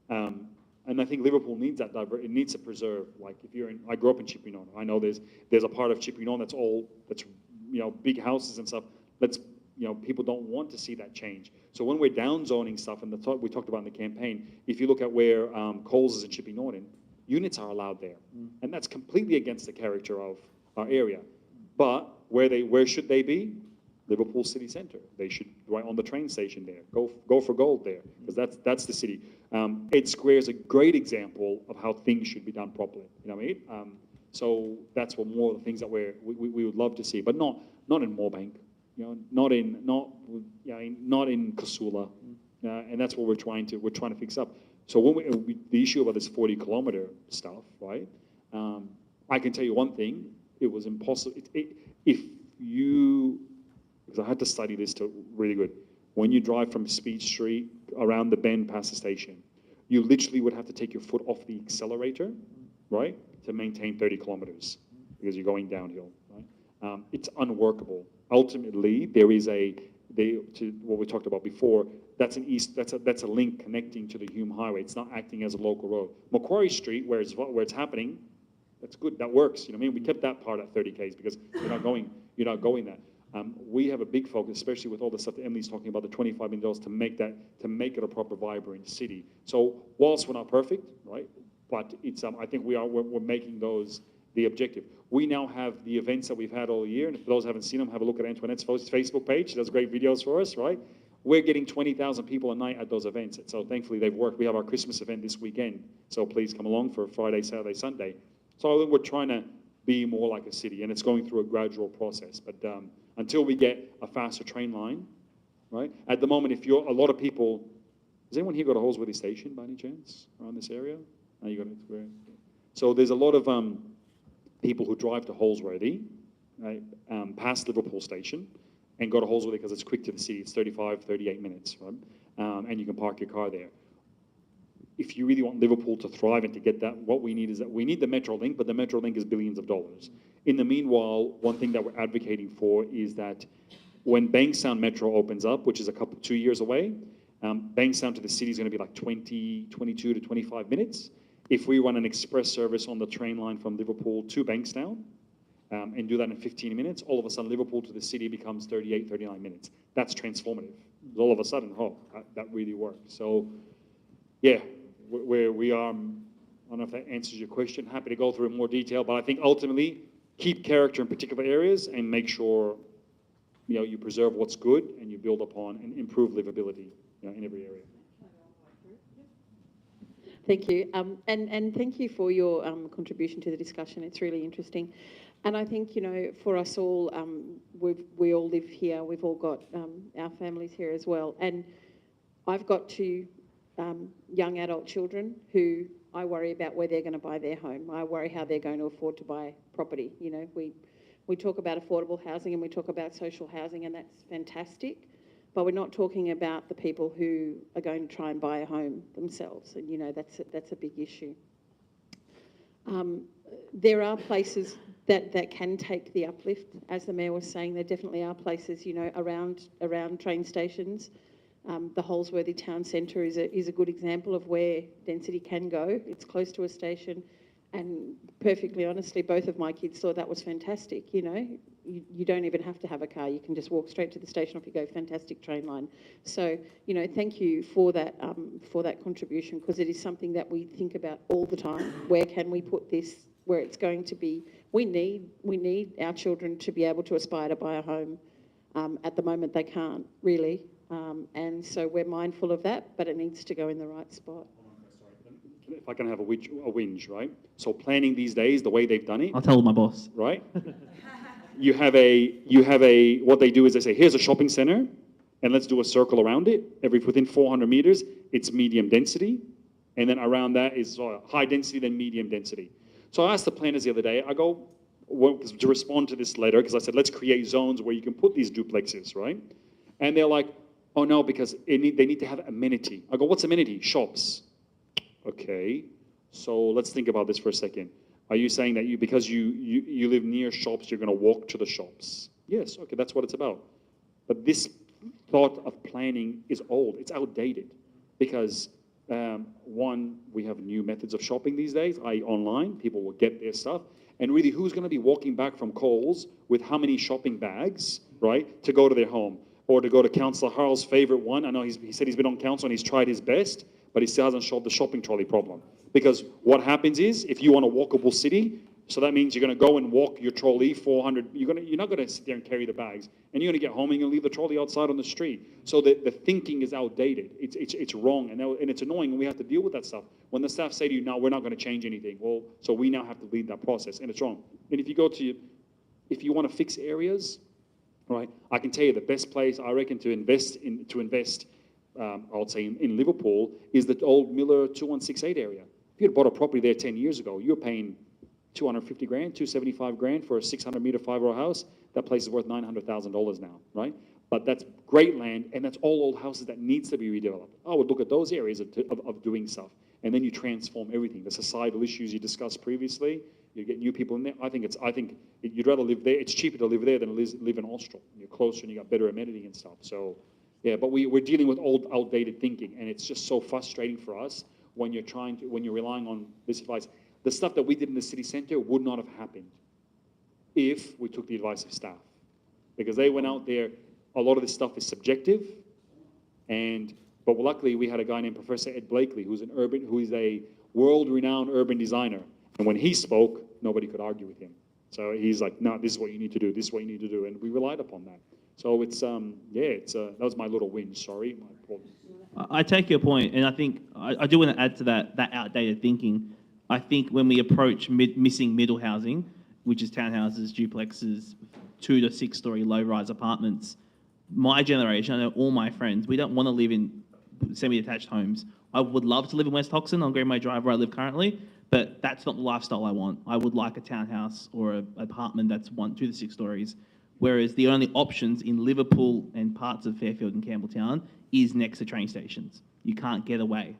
and I think Liverpool needs that it needs to preserve. Like if you're in, I grew up in Chippeway. I know there's a part of Chippeway that's you know, big houses and stuff. You know, people don't want to see that change. So when we're down zoning stuff, and we talked about in the campaign, if you look at where Coles is in Chippeway Norton, units are allowed there, and that's completely against the character of our area. But where should they be? Liverpool City Centre. They should right on the train station there. Go for gold there, because that's the city. Ed Square is a great example of how things should be done properly. You know what I mean? So that's what more of the things that we would love to see, but not in Moorebank. You know, not in Casula, and that's what we're trying to fix up. So when the issue about this 40-kilometer stuff, right? I can tell you one thing: it was impossible. If you, because I had to study this really good. When you drive from Speed Street around the bend past the station, you literally would have to take your foot off the accelerator, right, to maintain 30 kilometers because you're going downhill, right? It's unworkable. Ultimately, there is to what we talked about before. That's a link connecting to the Hume Highway. It's not acting as a local road. Macquarie Street, where it's happening, that's good. That works. You know what I mean? We kept that part at 30 k's because you're not going that. We have a big focus, especially with all the stuff that Emily's talking about, the $25 million to make it a proper, vibrant city. So whilst we're not perfect, right? But it's I think we're making those the objective. We now have the events that we've had all year, and if those haven't seen them, have a look at Antoinette's Facebook page. She does great videos for us, right? We're getting 20,000 people a night at those events. So thankfully they've worked. We have our Christmas event this weekend. So please come along for Friday, Saturday, Sunday. So we're trying to be more like a city, and it's going through a gradual process. But until we get a faster train line, right? At the moment, a lot of people, has anyone here got a Holsworthy station by any chance around this area? No, you got it. So there's a lot of people who drive to Holsworthy, right, past Liverpool Station, and go to Holsworthy because it's quick to the city. It's 35, 38 minutes, right? And you can park your car there. if you really want Liverpool to thrive and to get that, what we need is that we need the Metro Link, but the Metro Link is billions of dollars. In the meanwhile, one thing that we're advocating for is that when Bankstown Metro opens up, which is 2 years away, Bankstown to the city is going to be like 22 to 25 minutes. If we run an express service on the train line from Liverpool to Bankstown, and do that in 15 minutes, all of a sudden Liverpool to the city becomes 38, 39 minutes. That's transformative. All of a sudden, that really works. So, yeah, where we are, I don't know if that answers your question. Happy to go through in more detail, but I think ultimately, keep character in particular areas and make sure, you preserve what's good and you build upon and improve livability, in every area. Thank you. And thank you for your contribution to the discussion. It's really interesting. And I think, for us all, we all live here. We've all got our families here as well. And I've got two young adult children who I worry about where they're going to buy their home. I worry how they're going to afford to buy property. We talk about affordable housing and we talk about social housing, and that's fantastic. But we're not talking about the people who are going to try and buy a home themselves. And, that's a big issue. There are places that can take the uplift. As the Mayor was saying, there definitely are places, around train stations. The Holsworthy Town Centre is a good example of where density can go. It's close to a station. And perfectly honestly, both of my kids thought that was fantastic. You don't even have to have a car. You can just walk straight to the station. Off you go. Fantastic train line. So, thank you for that contribution, because it is something that we think about all the time. Where can we put this where it's going to be? We need our children to be able to aspire to buy a home. At the moment, they can't really, and so we're mindful of that. But it needs to go in the right spot. If I can have a whinge, right? So planning these days, the way they've done it. I'll tell my boss. Right? You have what they do is they say, here's a shopping center, and let's do a circle around it. Within 400 meters, it's medium density. And then around that is high density, then medium density. So I asked the planners the other day, I go, to respond to this letter, because I said, let's create zones where you can put these duplexes, right? And they're like, oh no, because they need to have amenity. I go, what's amenity? Shops. Okay, so let's think about this for a second. Are you saying that because you live near shops, you're going to walk to the shops? Yes, okay, that's what it's about. But this thought of planning is old. It's outdated because, one, we have new methods of shopping these days, i.e. online. People will get their stuff. And really, who's going to be walking back from Coles with how many shopping bags, right, to go to their home? Or to go to Councillor Harl's favourite one. I know he said he's been on council and he's tried his best, but he still hasn't solved the shopping trolley problem. Because what happens is, if you want a walkable city, so that means you're going to go and walk your trolley 400, you're not going to sit there and carry the bags, and you're going to get home and you're going to leave the trolley outside on the street. So the thinking is outdated. It's wrong, and it's annoying, and we have to deal with that stuff. When the staff say to you, no, we're not going to change anything, well, so we now have to lead that process, and it's wrong. And if you want to fix areas, right, I can tell you the best place I reckon to invest, I would say in Liverpool, is the old Miller 2168 area. If you had bought a property there 10 years ago, you were paying 250 grand, 275 grand for a 600-meter 5-row house. That place is worth $900,000 now, right? But that's great land, and that's all old houses that needs to be redeveloped. I would look at those areas of doing stuff, and then you transform everything. The societal issues you discussed previously, you get new people in there. I think you'd rather live there. It's cheaper to live there than live in Austral. You're closer and you got better amenity and stuff. So, yeah, but we're dealing with old, outdated thinking, and it's just so frustrating for us when you're relying on this advice. The stuff that we did in the city centre would not have happened if we took the advice of staff, because they went out there. A lot of this stuff is subjective, but luckily we had a guy named Professor Ed Blakely, who is a world-renowned urban designer, and when he spoke, nobody could argue with him. So he's like, no, this is what you need to do. This is what you need to do, and we relied upon that. So it's that was my little whinge. Sorry, my apologies. I take your point, and I think I do want to add to that outdated thinking. I think when we approach missing middle housing, which is townhouses, duplexes, 2 to 6 story low-rise apartments, my generation, I know all my friends, we don't want to live in semi-detached homes. I would love to live in West Hoxton on Greenway Drive where I live currently, but that's not the lifestyle I want. I would like a townhouse or an apartment that's 2 to 6 stories, whereas the only options in Liverpool and parts of Fairfield and Campbelltown is next to train stations. You can't get away.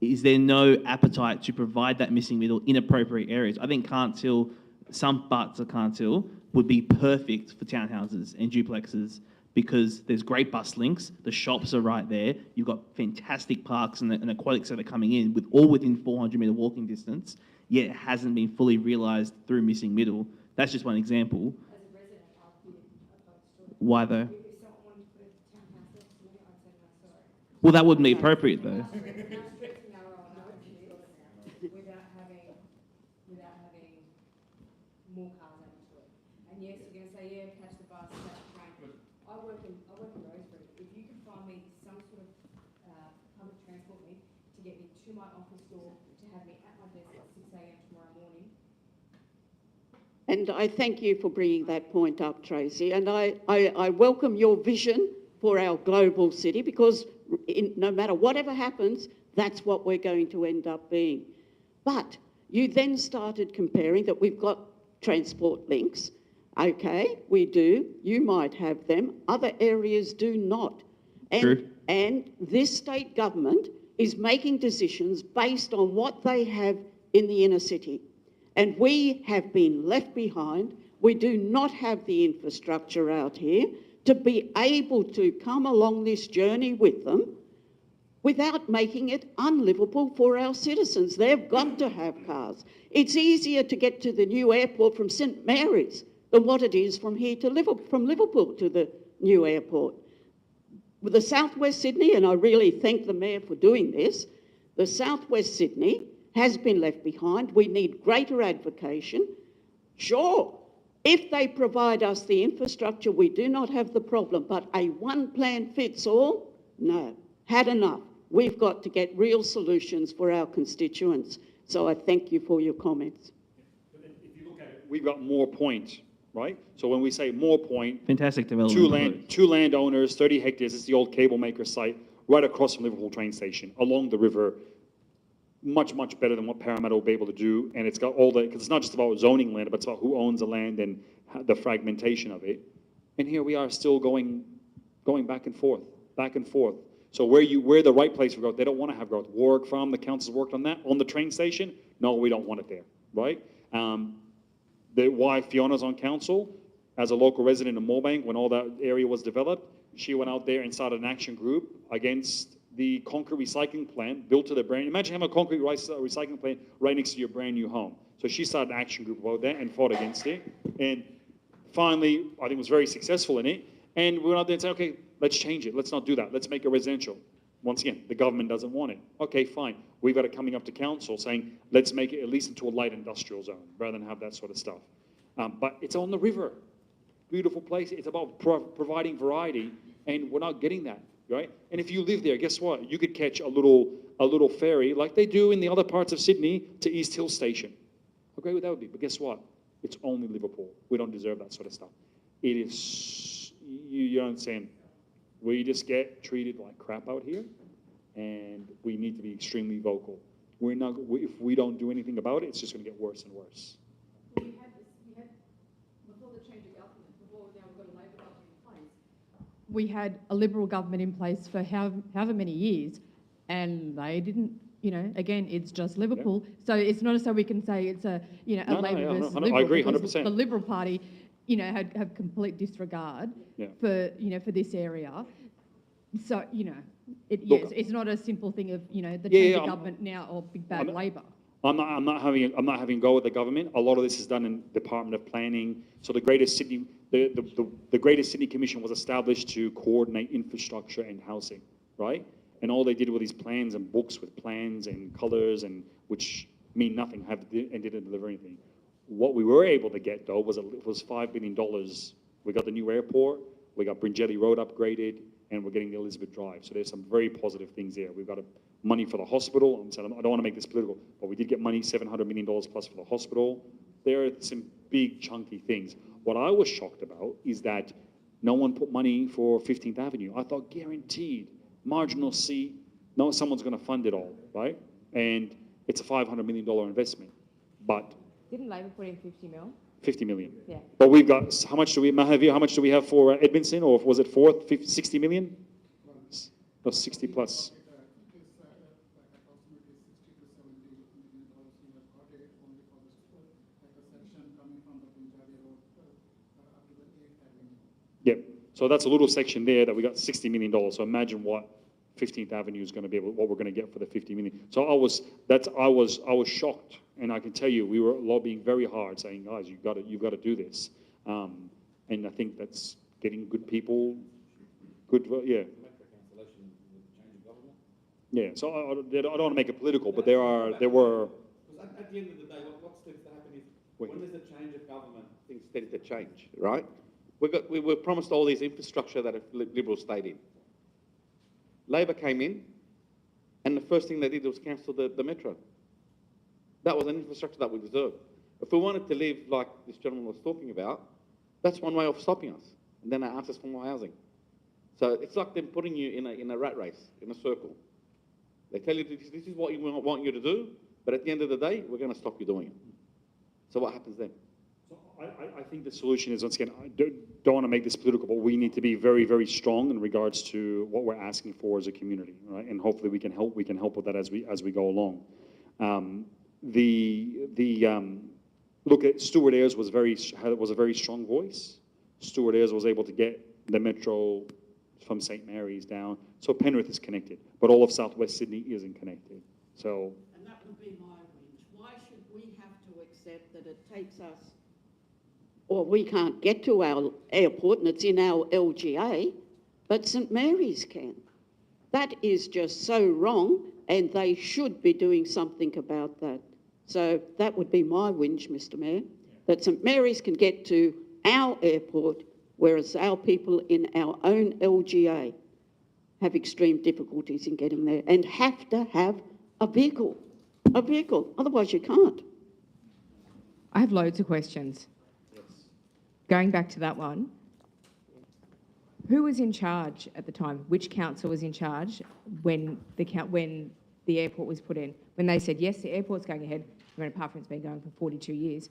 is there no appetite to provide that missing middle in appropriate areas? I think Carnes Hill, some parts of Carnes Hill would be perfect for townhouses and duplexes because there's great bus links, the shops are right there, you've got fantastic parks and the aquatics that are coming in with all within 400-metre walking distance, yet it hasn't been fully realised through missing middle. That's just one example. Why though? Well, that wouldn't be appropriate though. More cars added to it. And yes, you're going to say, yeah, catch the bus, catch the train. I work in Rosebery. If you can find me some sort of public transport link to get me to my office door, to have me at my desk at 6 a.m. tomorrow morning. And I thank you for bringing that point up, Tracy. And I welcome your vision for our global city because no matter whatever happens, that's what we're going to end up being. But you then started comparing that we've got transport links. Okay, we do. You might have them. Other areas do not. True. And this state government is making decisions based on what they have in the inner city. And we have been left behind. We do not have the infrastructure out here to be able to come along this journey with them without making it unlivable for our citizens. They've got to have cars. It's easier to get to the new airport from St Mary's than what it is from here to Liverpool, from Liverpool to the new airport. With the Southwest Sydney, and I really thank the Mayor for doing this, the Southwest Sydney has been left behind. We need greater advocacy. Sure, if they provide us the infrastructure, we do not have the problem, but a one plan fits all? No, had enough. We've got to get real solutions for our constituents. So I thank you for your comments. If you look at it, we've got Moore Point, right? So when we say Moore Point, fantastic development. Two landowners, 30 hectares. It's the old cable maker site right across from Liverpool train station, along the river. Much, much better than what Parramatta will be able to do. And it's got all the, because it's not just about zoning land, but it's about who owns the land and the fragmentation of it. And here we are still going back and forth, back and forth. So we're the right place for growth. They don't want to have growth. Warwick Farm, the council's worked on that. On the train station, no, we don't want it there, right? Why Fiona's on council, as a local resident of Moorebank, when all that area was developed, she went out there and started an action group against the concrete recycling plant built to the brand. Imagine having a concrete recycling plant right next to your brand new home. So she started an action group about that and fought against it. And finally, I think was very successful in it. And we went out there and said, okay, let's change it. Let's not do that. Let's make it residential. Once again, the government doesn't want it. Okay, fine. We've got it coming up to council saying, let's make it at least into a light industrial zone rather than have that sort of stuff. But it's on the river. Beautiful place. It's about providing variety, and we're not getting that, right? And if you live there, guess what? You could catch a little ferry like they do in the other parts of Sydney to East Hill Station. How great would that be? But guess what? It's only Liverpool. We don't deserve that sort of stuff. It is, you understand, we just get treated like crap out here, and we need to be extremely vocal. If we don't do anything about it, it's just going to get worse and worse. We had before the change of government, before now we've got a Labor government in place, we had a Liberal government in place for however many years, and they didn't, again, it's just Liverpool. Yeah. So it's not as though we can say it's a Labor versus Liberal. I agree, 100%. The Liberal Party, have complete disregard for this area. So, it's not a simple thing of, the change of government now or big bad Labor. I'm not having a go with the government. A lot of this is done in Department of Planning. So the Greater Sydney, the Greater Sydney Commission was established to coordinate infrastructure and housing, right? And all they did were these plans and books with plans and colours, and which mean nothing and didn't deliver anything. What we were able to get though was $5 billion. We got the new airport, we got Bringelly Road upgraded, and we're getting the Elizabeth Drive. So there's some very positive things there. We've got money for the hospital. I don't want to make this political, but we did get money, $700 million plus for the hospital. There are some big chunky things. What I was shocked about is that no one put money for 15th Avenue. I thought guaranteed, marginal seat, no, someone's going to fund it all, right? And it's a $500 million investment. But didn't Labor put in 50 mil? 50 million. Yeah. But we've got, how much do we have for Edmondson, or was it 60 million? No, 60 plus. So that's a little section there that we got $60 million. So imagine what 15th Avenue is going to be able, what we're going to get for the 50 million. So I was shocked, and I can tell you, we were lobbying very hard, saying, guys, you've got to do this. And I think that's getting good people, yeah. Yeah, so I don't want to make it political, but there were. Because at the end of the day, what tends to happen is when there's a change of government, things tend to change, right? We were promised all these infrastructure that Liberals stayed in. Labor came in, and the first thing they did was cancel the metro. That was an infrastructure that we deserved. If we wanted to live like this gentleman was talking about, that's one way of stopping us. And then they asked us for more housing. So it's like them putting you in a rat race, in a circle. They tell you this is what we want you to do, but at the end of the day, we're going to stop you doing it. So what happens then? I think the solution is, once again, I don't want to make this political, but we need to be very, very strong in regards to what we're asking for as a community, right? And hopefully we can help with that as we go along. Look at Stuart Ayres was a very strong voice. Stuart Ayres was able to get the metro from St. Mary's down. So Penrith is connected, but all of Southwest Sydney isn't connected. So. And that would be my whinge. Why should we have to accept that it takes us, or we can't get to our airport and it's in our LGA, but St. Mary's can? That is just so wrong, and they should be doing something about that. So that would be my whinge, Mr. Mayor, that St. Mary's can get to our airport, whereas our people in our own LGA have extreme difficulties in getting there and have to have a vehicle, otherwise you can't. I have loads of questions. Going back to that one, who was in charge at the time? Which council was in charge when the airport was put in? When they said, yes, the airport's going ahead, I mean, apart from it's been going for 42 years,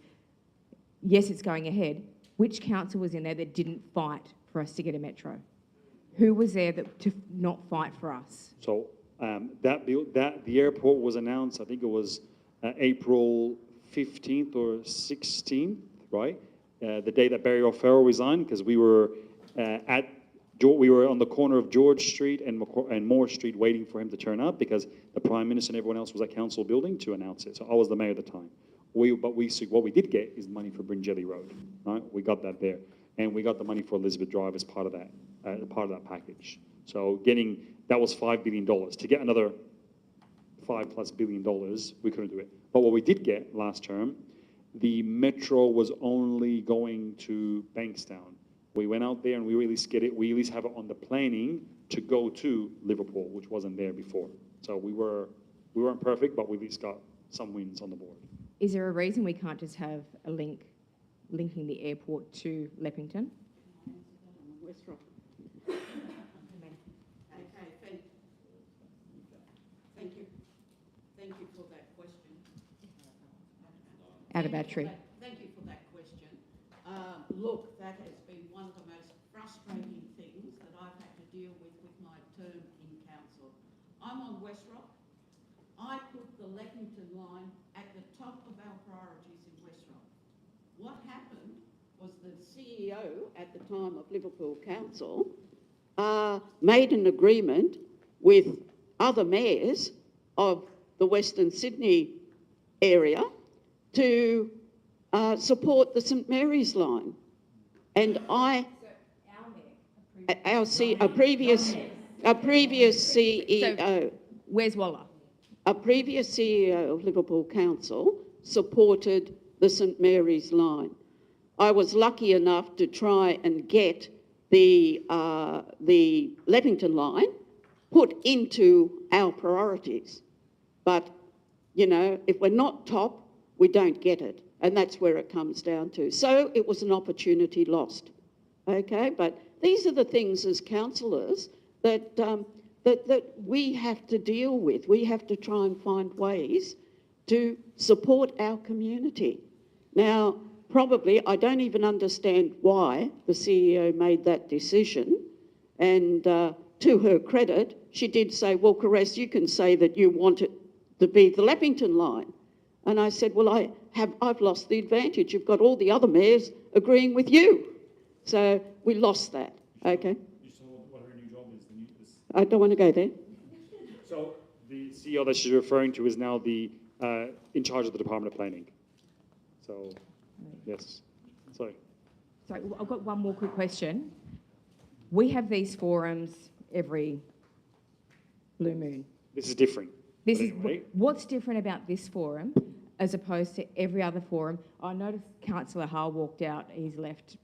yes, it's going ahead. Which council was in there that didn't fight for us to get a metro? Who was there to not fight for us? So the airport was announced, I think it was April 15th or 16th, right? The day that Barry O'Farrell resigned, because we were on the corner of George Street and Moore Street waiting for him to turn up, because the Prime Minister and everyone else was at Council building to announce it. So I was the mayor at the time. What we did get is money for Bringelly Road, right? We got that there. And we got the money for Elizabeth Drive as part of that package. So that was $5 billion. To get another $5+ billion, we couldn't do it. But what we did get last term, the metro was only going to Bankstown. We went out there and we at least have it on the planning to go to Liverpool, which wasn't there before. So we weren't perfect, but we at least got some wins on the board. Is there a reason we can't just have a linking the airport to Leppington? Westrock. Thank you for that question. Out of battery. Thank you for that question. Look, that has been one of the most frustrating things that I've had to deal with my term in council. I'm on Westrock. I put the Leppington line at the top of our priorities in Westrock. What happened was the CEO at the time of Liverpool Council made an agreement with other mayors of the Western Sydney area to support the St Mary's line. And a previous CEO. So, where's Waller? A previous CEO of Liverpool Council supported the St Mary's line. I was lucky enough to try and get the Leppington line put into our priorities. But, you know, if we're not top, we don't get it. And that's where it comes down to. So it was an opportunity lost. Okay, but these are the things as councillors that we have to deal with. We have to try and find ways to support our community. Now, probably, I don't even understand why the CEO made that decision. And to her credit, she did say, well, Caress, you can say that you want it to be the Leppington line. And I said, well, I've lost the advantage. You've got all the other mayors agreeing with you. So we lost that. Okay. You saw what her new job is. I don't want to go there. So the CEO that she's referring to is now the in charge of the Department of Planning. So, yes. Sorry. Sorry, I've got one more quick question. We have these forums every blue moon. This is different. This But is anyway, what's different about this forum as opposed to every other forum. I noticed Councillor Hull walked out. He's left,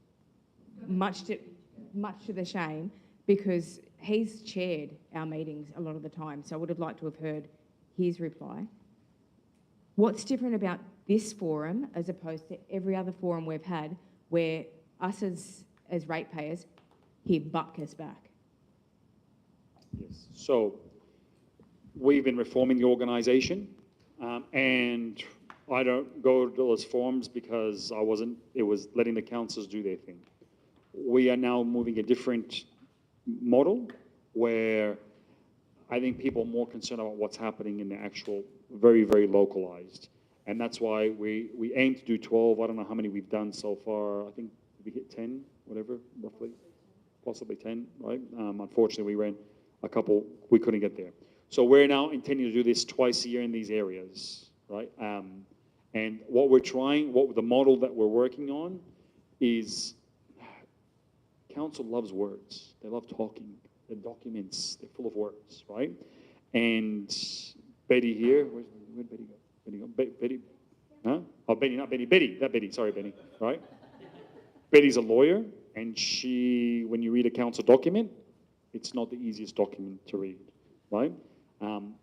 much to the shame, because he's chaired our meetings a lot of the time. So I would have liked to have heard his reply. What's different about this forum as opposed to every other forum we've had, where us as ratepayers hear bupkis back? yes. So we've been reforming the organisation, and I don't go to those forums because it was letting the councils do their thing. We are now moving a different model where I think people are more concerned about what's happening in the actual very, very localized. And that's why we aim to do 12. I don't know how many we've done so far. I think we hit 10, whatever, roughly, possibly 10, right? Unfortunately, we ran a couple, we couldn't get there. So we're now intending to do this twice a year in these areas, right? And what the model that we're working on is, council loves words. They love talking. The documents, they're full of words, right? And Betty here, where'd Betty go? Betty, huh? Oh, Betty, not Betty. Betty, sorry, Betty, right? Betty's a lawyer, and when you read a council document, it's not the easiest document to read, right?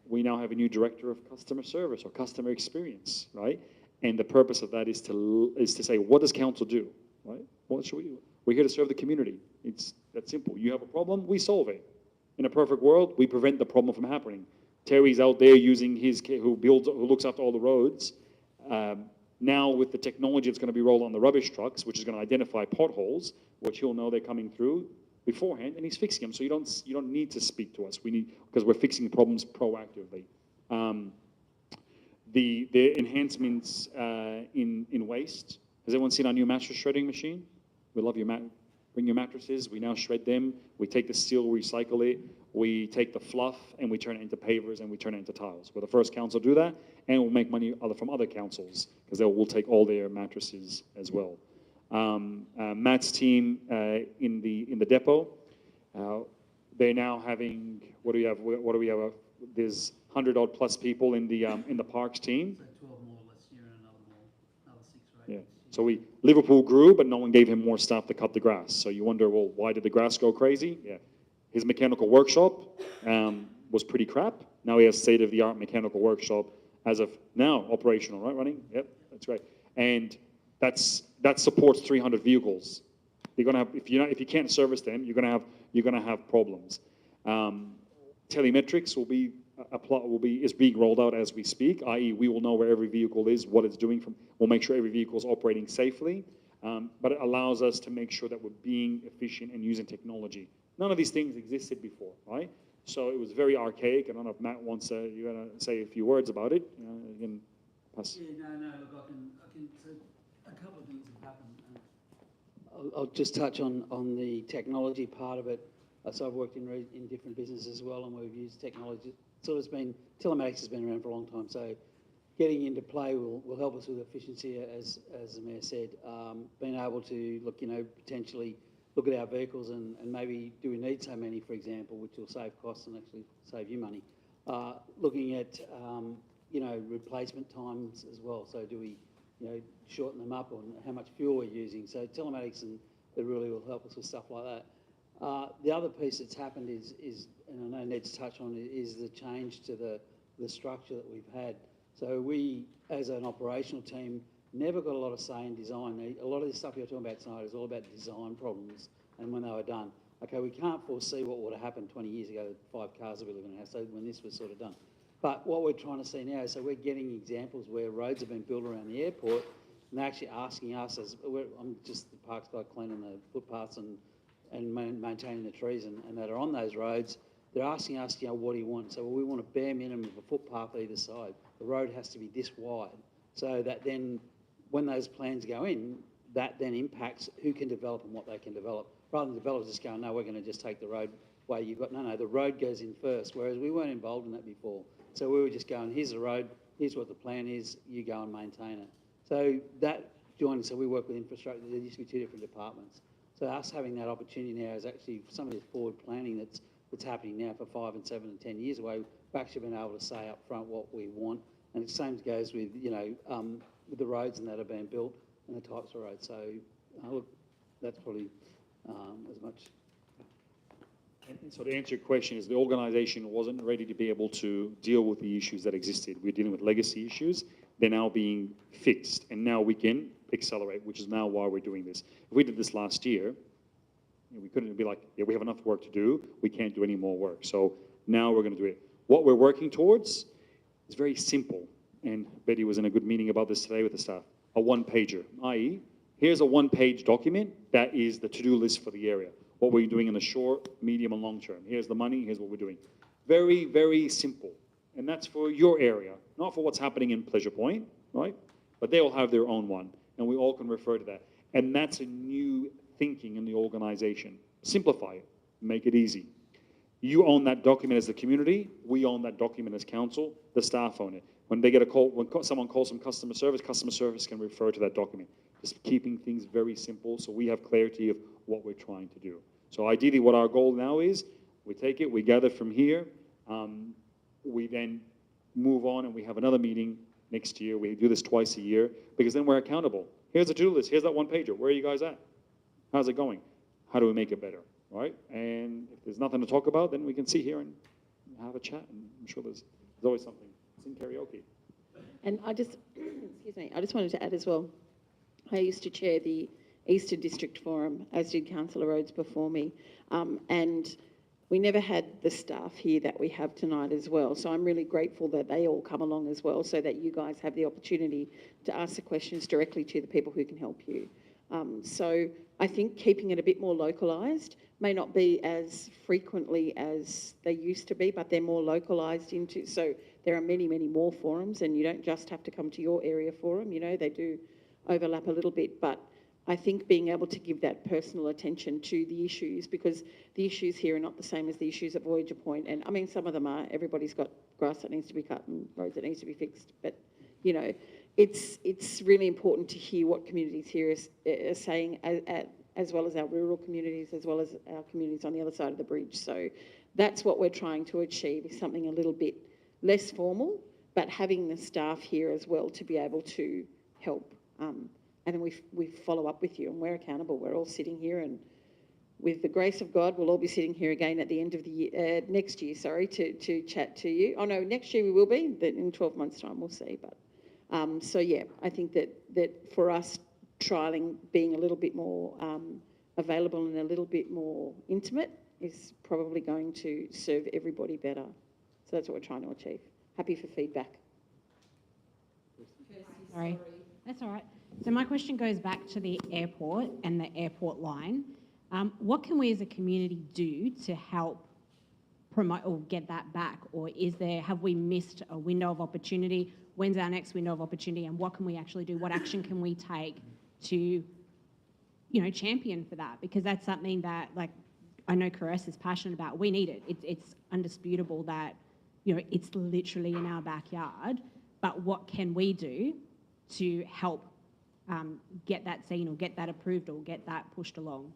We now have a new director of customer service or customer experience, right? And the purpose of that is to say, what does council do, right? What should we do? We're here to serve the community. It's that simple. You have a problem, we solve it. In a perfect world, we prevent the problem from happening. Terry's out there using who looks after all the roads. Now with the technology that's going to be rolled on the rubbish trucks, which is going to identify potholes, which he'll know they're coming through beforehand, and he's fixing them. So you don't need to speak to us. Because we're fixing problems proactively. The enhancements in waste. Has everyone seen our new mattress shredding machine? We love your bring your mattresses. We now shred them. We take the steel, recycle it. We take the fluff and we turn it into pavers and we turn it into tiles. We're the first council to do that, and we'll make money from other councils because we'll take all their mattresses as well. Matt's team in the depot, they're now having, what do we have? There's 100 odd plus people in the parks team. So 12 more, let's hear another 6 or 8. Yeah. So Liverpool grew, but no one gave him more staff to cut the grass. So you wonder, well, why did the grass go crazy? Yeah. His mechanical workshop was pretty crap. Now he has state-of-the-art mechanical workshop as of now, operational, right, running? Yep, that's right. And that supports 300 vehicles. You're gonna have, if you can't service them, you're gonna have problems. Telemetrics is being rolled out as we speak, i.e. we will know where every vehicle is, what it's doing. We'll make sure every vehicle is operating safely, but it allows us to make sure that we're being efficient and using technology. None of these things existed before, right? So it was very archaic. I don't know if Matt wants to, you're gonna say a few words about it. You can pass. Yeah, no, look, I can, so a couple of things have happened. I'll just touch on the technology part of it. So I've worked in different businesses as well, and we've used technology. So telematics has been around for a long time. So getting into play will help us with efficiency, as the Mayor said. Being able to look, potentially look at our vehicles and maybe do we need so many, for example, which will save costs and actually save you money. Looking at, replacement times as well. So do we, shorten them up on how much fuel we're using? So telematics and it really will help us with stuff like that. The other piece that's happened is, and I know Ned's touched on it, is the change to the structure that we've had. So we, as an operational team, never got a lot of say in design. A lot of this stuff you're talking about tonight is all about design problems and when they were done. Okay, we can't foresee what would have happened 20 years ago, 5 cars that we live in a house, so when this was sort of done. But what we're trying to see now is, so we're getting examples where roads have been built around the airport and they're actually asking us, I'm just the parks guy cleaning the footpaths and maintaining the trees and that are on those roads. They're asking us, what do you want? So we want a bare minimum of a footpath either side. The road has to be this wide, so that then when those plans go in, that then impacts who can develop and what they can develop. rather than developers just going, no, we're going to just take the roadway you've got. No, the road goes in first, whereas we weren't involved in that before. So we were just going, here's the road, here's what the plan is, you go and maintain it. So that joined, so we work with infrastructure, there used to be two different departments. So us having that opportunity now is actually some of this forward planning that's happening now for 5 and 7 and 10 years away. We've actually been able to say up front what we want. And the same goes with, with the roads and that are being built and the types of roads. So look, that's probably as much. And so to answer your question is the organisation wasn't ready to be able to deal with the issues that existed. We're dealing with legacy issues. They're now being fixed, and now we can accelerate, which is now why we're doing this. If we did this last year, we couldn't be like, yeah, we have enough work to do. We can't do any more work. So now we're going to do it. What we're working towards is very simple. And Betty was in a good meeting about this today with the staff. A one-pager, i.e., here's a one-page document that is the to-do list for the area. What we're doing in the short, medium, and long term. Here's the money, here's what we're doing. Very, very simple. And that's for your area, not for what's happening in Pleasure Point, right? But they all have their own one, and we all can refer to that. And that's a new thinking in the organization. Simplify it, make it easy. You own that document as the community, we own that document as council, the staff own it. When they get a call, when someone calls from customer service can refer to that document. Just keeping things very simple so we have clarity of what we're trying to do. So ideally what our goal now is, we take it, we gather from here, we then move on and we have another meeting next year. We do this twice a year because then we're accountable. Here's the to-do list, here's that one pager. Where are you guys at? How's it going? How do we make it better, right? And if there's nothing to talk about, then we can sit here and have a chat. And I'm sure there's always something. It's in karaoke. And I just, excuse me, I just wanted to add as well, I used to chair the Eastern District Forum, as did Councillor Rhodes before me, and we never had the staff here that we have tonight as well. So I'm really grateful that they all come along as well so that you guys have the opportunity to ask the questions directly to the people who can help you. So I think keeping it a bit more localised may not be as frequently as they used to be, but they're more localised into, so there are many, many more forums and you don't just have to come to your area forum, they do overlap a little bit, but I think being able to give that personal attention to the issues, because the issues here are not the same as the issues at Voyager Point. And I mean, some of them are, everybody's got grass that needs to be cut and roads that needs to be fixed. But, it's really important to hear what communities here are saying, as well as our rural communities, as well as our communities on the other side of the bridge. So that's what we're trying to achieve, is something a little bit less formal, but having the staff here as well to be able to help. And then we follow up with you and we're accountable. We're all sitting here and with the grace of God, we'll all be sitting here again at the end of the year, next year, to chat to you. Oh no, next year we will be, but in 12 months time we'll see. But so yeah, I think that for us, trialling being a little bit more available and a little bit more intimate is probably going to serve everybody better. So that's what we're trying to achieve. Happy for feedback. Sorry, that's all right. So my question goes back to the airport and the airport line. What can we as a community do to help promote or get that back? Or have we missed a window of opportunity? When's our next window of opportunity? And what can we actually do? What action can we take to, champion for that? Because that's something that, I know Carnes is passionate about. We need it. It's undisputable that, it's literally in our backyard. But what can we do to help get that seen or get that approved or get that pushed along?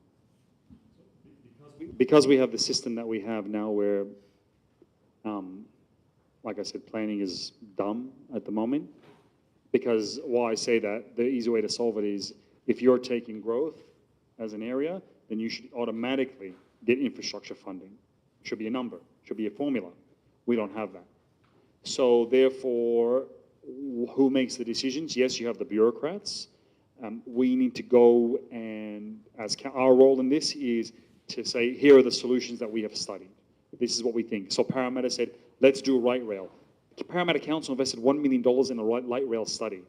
Because we have the system that we have now where, like I said, planning is dumb at the moment. Because why I say that, the easy way to solve it is if you're taking growth as an area, then you should automatically get infrastructure funding. It should be a number, it should be a formula. We don't have that. So therefore, who makes the decisions? Yes, you have the bureaucrats. We need to go and, our role in this is to say, here are the solutions that we have studied. This is what we think. So Parramatta said, let's do light rail. Parramatta Council invested $1 million in a light rail study,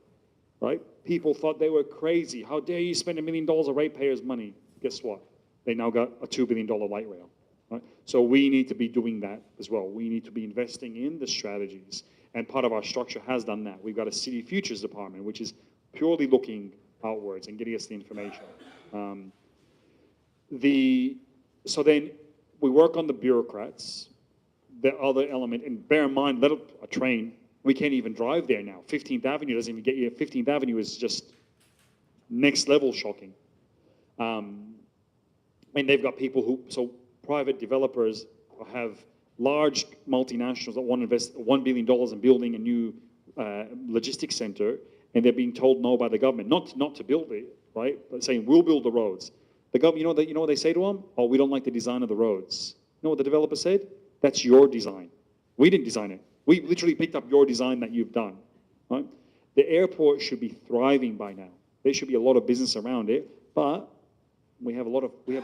right? People thought they were crazy. How dare you spend $1 million of ratepayers' money? Guess what? They now got a $2 billion light rail, right? So we need to be doing that as well. We need to be investing in the strategies. And part of our structure has done that. We've got a City Futures Department, which is purely looking outwards and getting us the information. So then we work on the bureaucrats, the other element, and bear in mind, a train, we can't even drive there now. 15th Avenue doesn't even get you. 15th Avenue is just next level shocking. And they've got people so private developers have large multinationals that want to invest $1 billion in building a new logistics center, and they're being told no by the government, not to build it, right? But saying, we'll build the roads. The government, you know what they say to them? Oh, we don't like the design of the roads. You know what the developer said? That's your design. We didn't design it. We literally picked up your design that you've done, right? The airport should be thriving by now. There should be a lot of business around it, but we have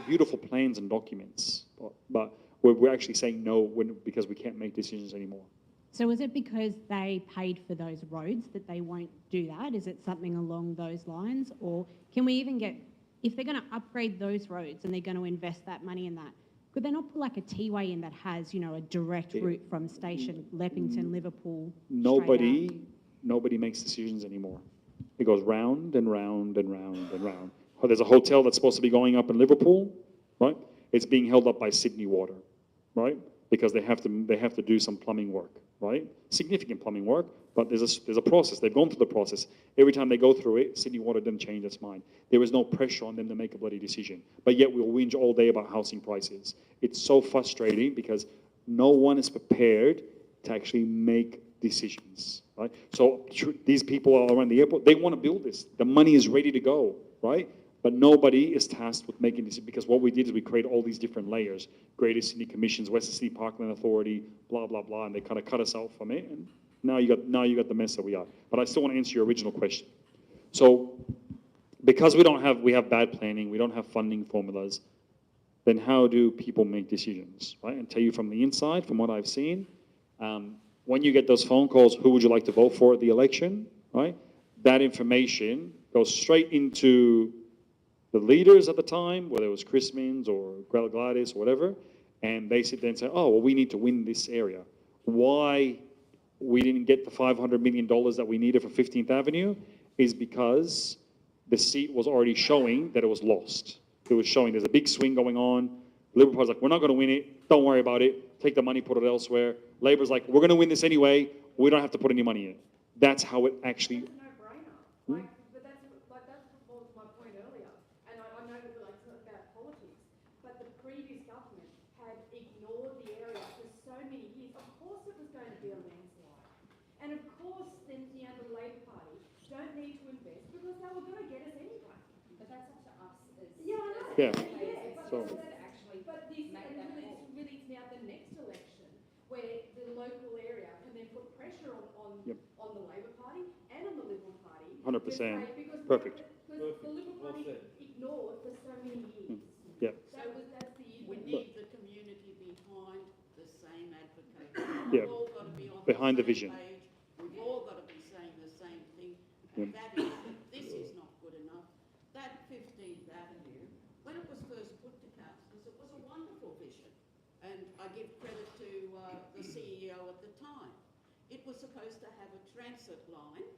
beautiful plans and documents, but we're actually saying no because we can't make decisions anymore. So is it because they paid for those roads that they won't do that? Is it something along those lines? Or can we even get, if they're going to upgrade those roads and they're going to invest that money in that, could they not put like a T-way in that has, you know, a direct route from station Leppington, Liverpool? Nobody makes decisions anymore. It goes round and round and round and round. There's a hotel that's supposed to be going up in Liverpool, right? It's being held up by Sydney Water, right? Because they have to do some plumbing work, right? Significant plumbing work, but there's a process. They've gone through the process. Every time they go through it, Sydney Water didn't change its mind. There was no pressure on them to make a bloody decision. But yet we'll whinge all day about housing prices. It's so frustrating because no one is prepared to actually make decisions, right? So these people all around the airport, they want to build this. The money is ready to go, right? But nobody is tasked with making this, because what we did is we created all these different layers. Greater Sydney Commissions, Western Sydney Parkland Authority, blah, blah, blah, and they kind of cut us out from it. And now you got the mess that we are. But I still want to answer your original question. So because we have bad planning, we don't have funding formulas, then how do people make decisions, right? And tell you from the inside, from what I've seen, when you get those phone calls, who would you like to vote for at the election, right? That information goes straight into the leaders at the time, whether it was Chris Minns or Gladys or whatever, and they sit there and say, oh, well, we need to win this area. Why we didn't get the $500 million that we needed for 15th Avenue is because the seat was already showing that it was lost. It was showing there's a big swing going on. Liberal Party's like, we're not going to win it. Don't worry about it. Take the money, put it elsewhere. Labor's like, we're going to win this anyway. We don't have to put any money in it. That's how it actually... And of course, then, you know, the Labor Party don't need to invest because they were going to get us anyway. But that's up to us as... Yeah, I know. Yeah. But this, and really it's now the next election where the local area can then put pressure on the Labor Party and on the Liberal Party. 100%. Because Perfect. Because the Liberal Party ignored for so many years. Yeah. That's the issue. We need the community behind the same advocacy. Yeah. We've all got to be on Behind the same vision. page. We've all got to be saying the same thing. And that is that this is not good enough. That 15th Avenue, when it was first put to councillors, it was a wonderful vision. And I give credit to the CEO at the time. It was supposed to have a transit line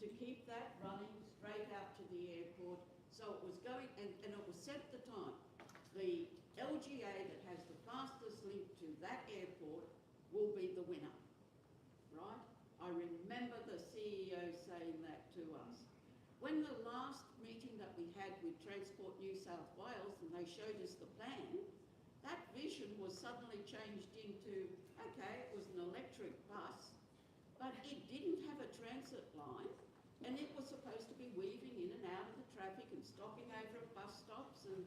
to keep that running straight out to the airport. So it was going, and it was said at the time, the LGA that has the fastest link to that airport will be the winner, right? I remember the CEO saying that to us. When the last meeting that we had with Transport New South Wales and they showed us the plan, that vision was suddenly changed into, okay, it was an electric bus, but it didn't have a transit line, and it was supposed to be weaving in and out of the traffic and stopping over at bus stops, and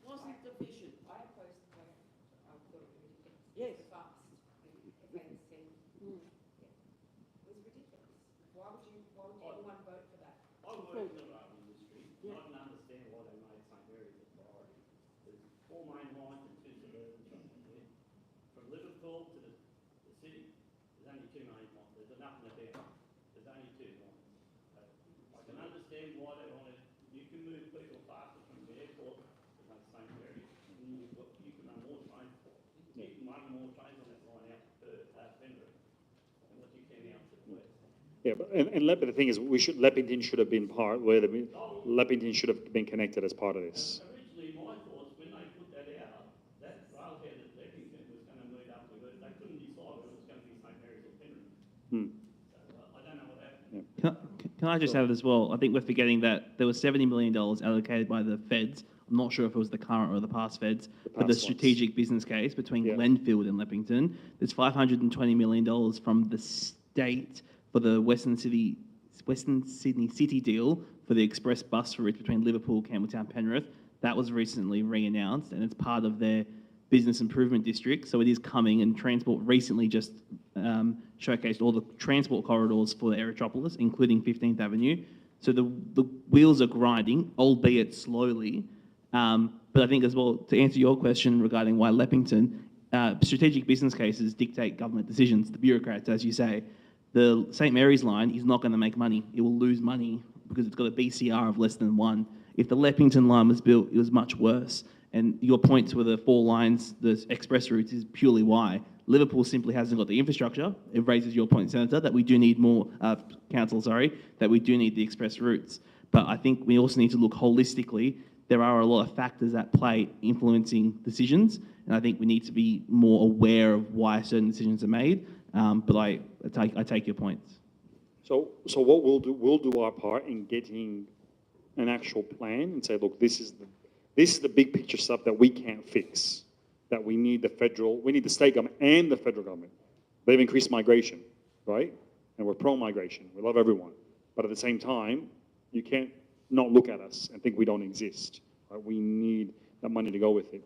wasn't the vision. I opposed the vote. I thought it was ridiculous. Yes. It's fast. It was ridiculous. Why would anyone vote for that? I work in the rail industry, and I can understand why they made St Mary's a priority. There's 4 main lines and 2 suburban trams there. From Liverpool to the city, there's only 2 main lines. There's nothing about. There's only 2 lines. I can understand why they wanted. You can move people faster from the airport to St Mary's, and you can run more trains. You can run more trains on that line out to Penrith than what you can out to the west. Yeah, but the thing is, Leppington should have been Leppington should have been connected as part of this. Originally, my thoughts, when they Can I just add as well? I think we're forgetting that there was $70 million allocated by the feds. I'm not sure if it was the current or the past feds for the strategic business case between Glenfield and Leppington. There's $520 million from the state for the Western Sydney City deal for the express bus route between Liverpool, Campbelltown, Penrith. That was recently re-announced, and it's part of their business improvement district. So it is coming, and Transport recently just showcased all the transport corridors for the Aerotropolis, including 15th Avenue. So the wheels are grinding, albeit slowly. But I think as well, to answer your question regarding why Leppington, strategic business cases dictate government decisions, the bureaucrats, as you say. The St Mary's line is not going to make money. It will lose money because it's got a BCR of less than 1. If the Leppington line was built, it was much worse. And your points with the 4 lines, the express routes, is purely why. Liverpool simply hasn't got the infrastructure. It raises your point, Senator, that we do need more, Council, sorry, that we do need the express routes. But I think we also need to look holistically. There are a lot of factors at play influencing decisions, and I think we need to be more aware of why certain decisions are made. But I take your points. So what we'll do our part in getting an actual plan and say, look, this is the big picture stuff that we can't fix, that we need the state government and the federal government. They've increased migration, right? And we're pro-migration. We love everyone. But at the same time, you can't not look at us and think we don't exist. Right? We need that money to go with it.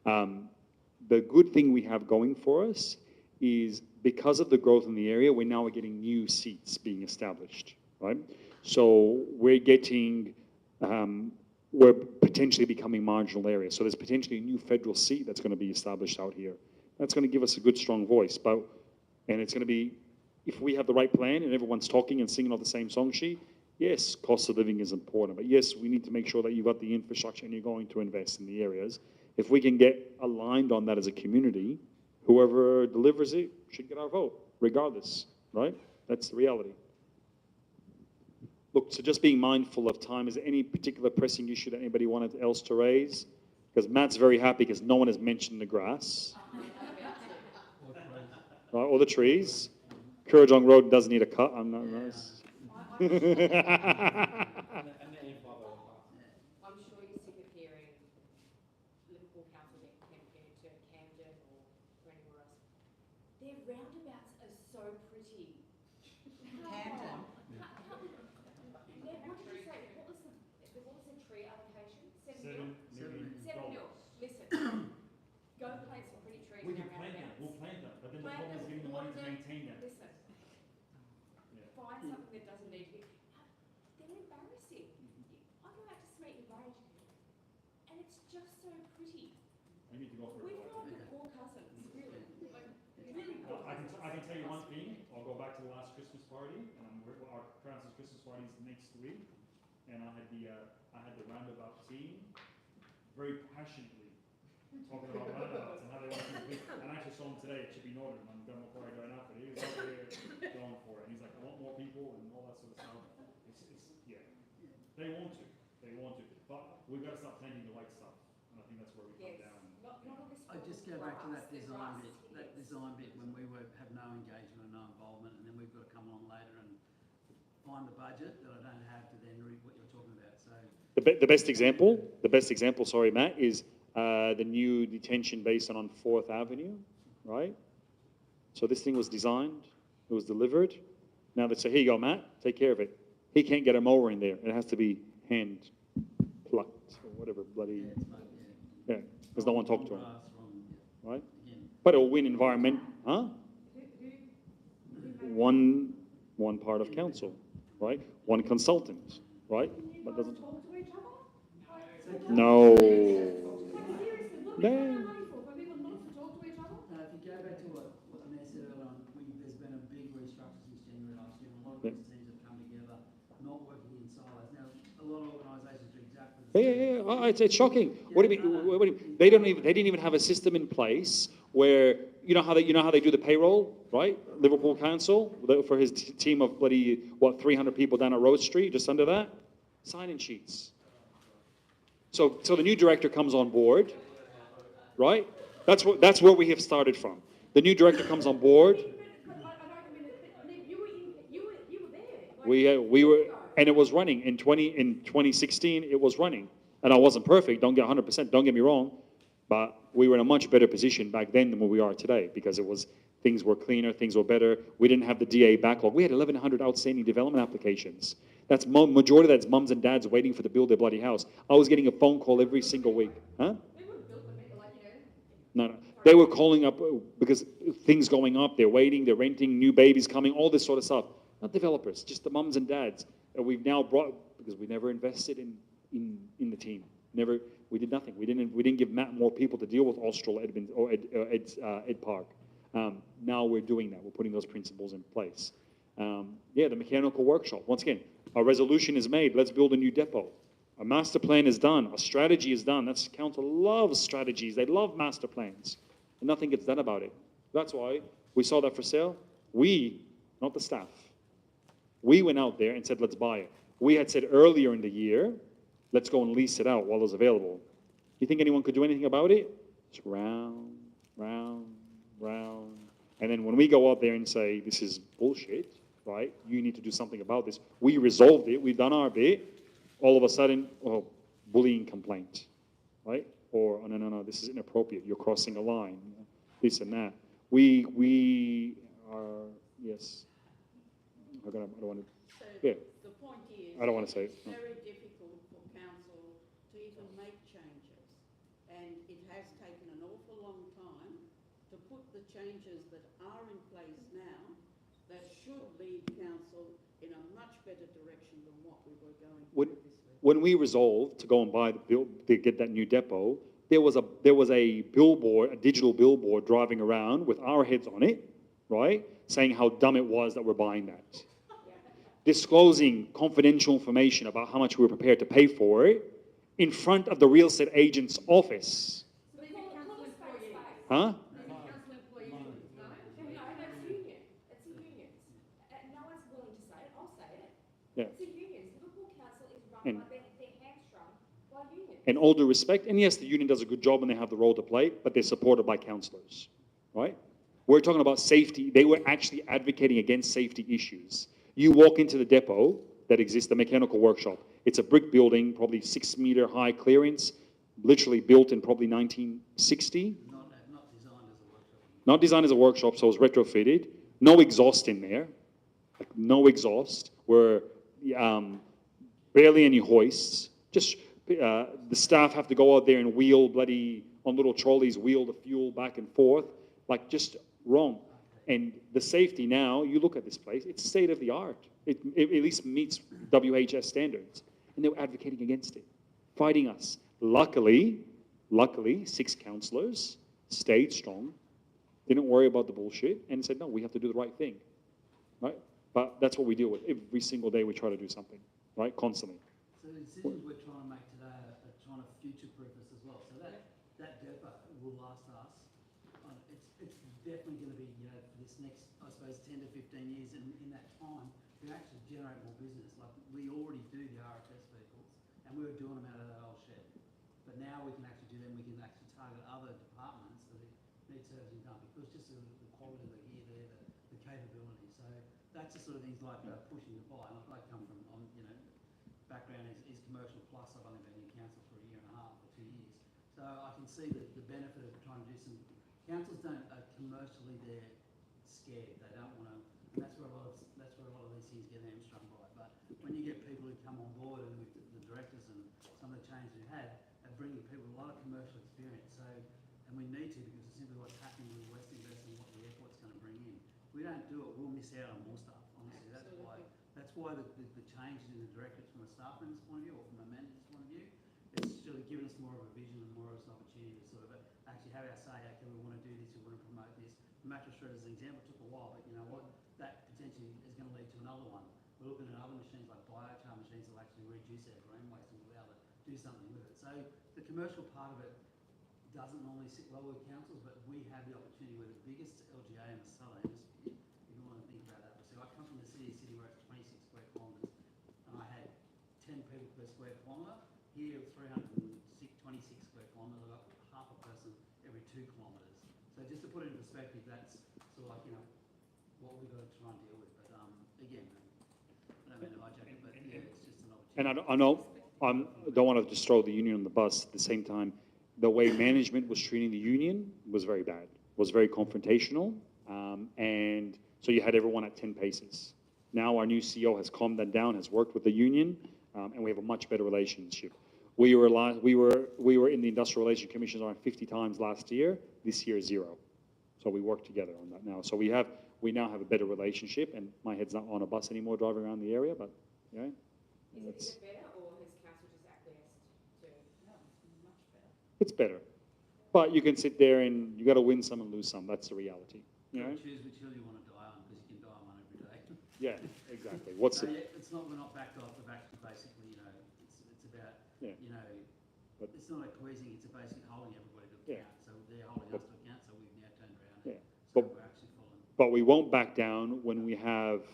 The good thing we have going for us is because of the growth in the area, we're now getting new seats being established, right? So we're getting, we're potentially becoming marginal areas. So there's potentially a new federal seat that's going to be established out here. That's going to give us a good, strong voice. And it's going to be, if we have the right plan and everyone's talking and singing off the same song sheet, yes, cost of living is important. But yes, we need to make sure that you've got the infrastructure and you're going to invest in the areas. If we can get aligned on that as a community, whoever delivers it should get our vote, regardless, right? That's the reality. Look, so just being mindful of time, is there any particular pressing issue that anybody wanted else to raise? Because Matt's very happy because no one has mentioned the grass. Right, or the trees. Kurrajong Road does need a cut, I'm not nice. I'm sure you're sick of hearing Liverpool Council being compared to Camden or anywhere else. Their roundabouts are so pretty. Camden. What did you say? What was the tree allocation? 7 mil? 7 mil. Listen, go plant some pretty trees. We can plant them, we'll plant them, but then the problem is getting the money to maintain them. Listen, find something that doesn't need to be. They're embarrassing. I go out to Smeaton Grange, and it's just so pretty. You need to go for We it. feel like the poor cousins, really. Like, really poor I can cousins. tell you one thing. I'll go back to the last Christmas party, and our Francis Christmas party is next week, and I had the roundabout team very passionately talking about roundabouts and how they want to do it. And I actually saw him today at Chippy Northern on Gunma Quarry going out there. He was out there going for it. And he's like, I want more people and all that sort of stuff. Yeah. They want to. But we've got to start planting the right stuff. And I think that's where we come down. I just go back to that design bit when we have no engagement and no involvement, and then we've got to come along later and find the budget that I don't have to then read what you're talking about. So The best example, sorry, Matt, is the new detention basin on 4th Avenue, right? So this thing was designed, it was delivered. Now they say, here you go, Matt, take care of it. He can't get a mower in there. It has to be hand plucked or whatever bloody. Yeah, there's no one talking to him, right? But it'll win environment, huh? One part of council, right? One consultant, right? But doesn't. No. if you go back to what the Mayor said earlier on, there's been a big restructure since January last year, and a lot of these teams have come together, not working in silos. Now, a lot of organisations do exactly the same. Oh, it's shocking. What do you mean? They didn't even have a system in place where you know how they do the payroll, right? Liverpool Council for his team of 300 people down a road street, just under that, sign-in sheets. So the new director comes on board, right? That's where we have started from. The new director comes on board. You We were, and it was running in 2016. It was running, and I wasn't perfect. Don't get 100%. Don't get me wrong, but we were in a much better position back then than where we are today because things were cleaner, things were better. We didn't have the DA backlog. We had 1,100 outstanding development applications. That's majority of that's mums and dads waiting for to build their bloody house. I was getting a phone call every single week. Huh? No. They were calling up because things going up. They're waiting. They're renting. New babies coming. All this sort of stuff. Not developers, just the mums and dads. And we've now brought because we never invested in the team. Never. We did nothing. We didn't give Matt more people to deal with Austral, Edmund, or Ed Park. Now we're doing that. We're putting those principles in place. Yeah, the mechanical workshop. Once again, a resolution is made. Let's build a new depot. A master plan is done. A strategy is done. That's council loves strategies. They love master plans, and nothing gets done about it. That's why we saw that for sale. We, not the staff, we went out there and said, let's buy it. We had said earlier in the year, let's go and lease it out while it's available. You think anyone could do anything about it? It's round, round, round. And then when we go out there and say, this is bullshit, right? You need to do something about this. We resolved it. We've done our bit. All of a sudden, oh, bullying complaint, right? Or, oh, no, this is inappropriate. You're crossing a line, this and that. We are, yes. I don't want to, yeah. The point is, I don't want to say it. It's very difficult for council to even make changes. And it has taken an awful long time to put the changes that are in place now that should lead council in a much better direction than what we were going previously. When we resolved to go and buy to get that new depot, there was a billboard, a digital billboard driving around with our heads on it, right? Saying how dumb it was that we're buying that. Disclosing confidential information about how much we were prepared to pay for it in front of the real estate agent's office. Huh? Yeah. And all due respect, and yes, the union does a good job and they have the role to play, but they're supported by councillors, right? We're talking about safety. They were actually advocating against safety issues. You walk into the depot that exists, the mechanical workshop. It's a brick building, probably 6 meter high clearance, literally built in probably 1960. Not designed as a workshop, so it was retrofitted. No exhaust in there, like no exhaust. We're barely any hoists. Just the staff have to go out there and wheel bloody, on little trolleys, wheel the fuel back and forth, like just wrong. And the safety now, you look at this place, it's state of the art. It at least meets WHS standards. And they were advocating against it, fighting us. Luckily, 6 councillors stayed strong, didn't worry about the bullshit, and said, no, we have to do the right thing, right? But that's what we deal with. Every single day we try to do something, right? Constantly. So the decisions we're trying to make today are trying to future-proof us as well. So that depot will last us. It's definitely going to be, you know, for this next, I suppose, 10 to 15 years. And in that time, we actually generate more business. Like we already do the RFS vehicles, and we were doing them out of that old shed. But now we can actually do them. We can actually target other departments that need servicing done because just the quality of the gear there, the capability. So that's the sort of things like pushing the buy. And I come from, you know, background is commercial plus. I've only been in council for a year and a half or 2 years. So I can see the benefit of trying to do some. Councils don't commercially, they're scared. They don't want to, and that's where a lot of these things get hamstrung by. But when you get people who come on board and with the directors and some of the changes we had, are bringing people a lot of commercial experience. So, and we need to because it's simply what's happening with West Invest and what the airport's going to bring in. If we don't do it, we'll miss out on more stuff. Honestly, that's why the changes in the directors from a staff member's point of view or from a manager's point of view, it's sort of given us more of a vision and more of an opportunity to sort of actually have our say, okay, we want to do this, we want to promote this. The mattress shredder as an example took a while, but you know what? That potentially is going to lead to another one. We're looking at other machines like biochar machines that will actually reduce our grain waste and we'll be able to do something with it. So the commercial part of it doesn't normally sit well with councils, but we have the opportunity. We're the biggest LGA in the southern hemisphere, if you want to think about that. So I come from the city where it's 26 square kilometres, and I had 10 people per square kilometre. Here, 26 square kilometres, I've got half a person every 2 kilometres. So just to put it in perspective, that's sort of like, you know, what we've got to try and deal with. But again, And I know I don't want to just throw the union on the bus. At the same time, the way management was treating the union was very bad, was very confrontational. And so you had everyone at 10 paces. Now our new CEO has calmed that down, has worked with the union, and we have a much better relationship. We were in the Industrial Relations Commission around 50 times last year. This year, 0. So we work together on that now. So we now have a better relationship, and my head's not on a bus anymore driving around the area, but yeah. Is it better, or has council just acquiesced to? No, it's much better. It's better. But you can sit there and you got to win some and lose some. That's the reality. You know? Choose which hill you want to die on, because you can die on one every day. Yeah, exactly. What's so, it? Yeah, it's not, we're not backed off the back, basically, you know, it's about, Yeah. you know, But, it's not acquiescing, it's basically holding everybody to Yeah. account. So they're holding us to account, so we've now turned around and Yeah. so But- we're actually following. But we won't back down when we have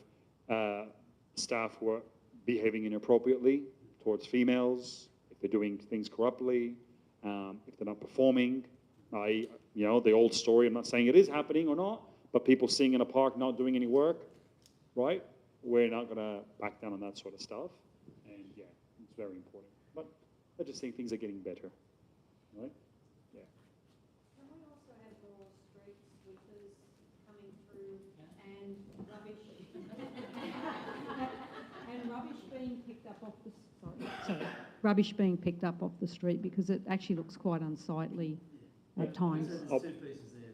staff who are behaving inappropriately towards females, if they're doing things corruptly, if they're not performing. The old story, I'm not saying it is happening or not, but people sitting in a park not doing any work, right? We're not going to back down on that sort of stuff. And yeah, it's very important. But I just think things are getting better, right? Yeah. Can we also have more street sweepers coming through and rubbish and rubbish being picked up off the rubbish being picked up off the street, because it actually looks quite unsightly at times. There's 2 pieces there.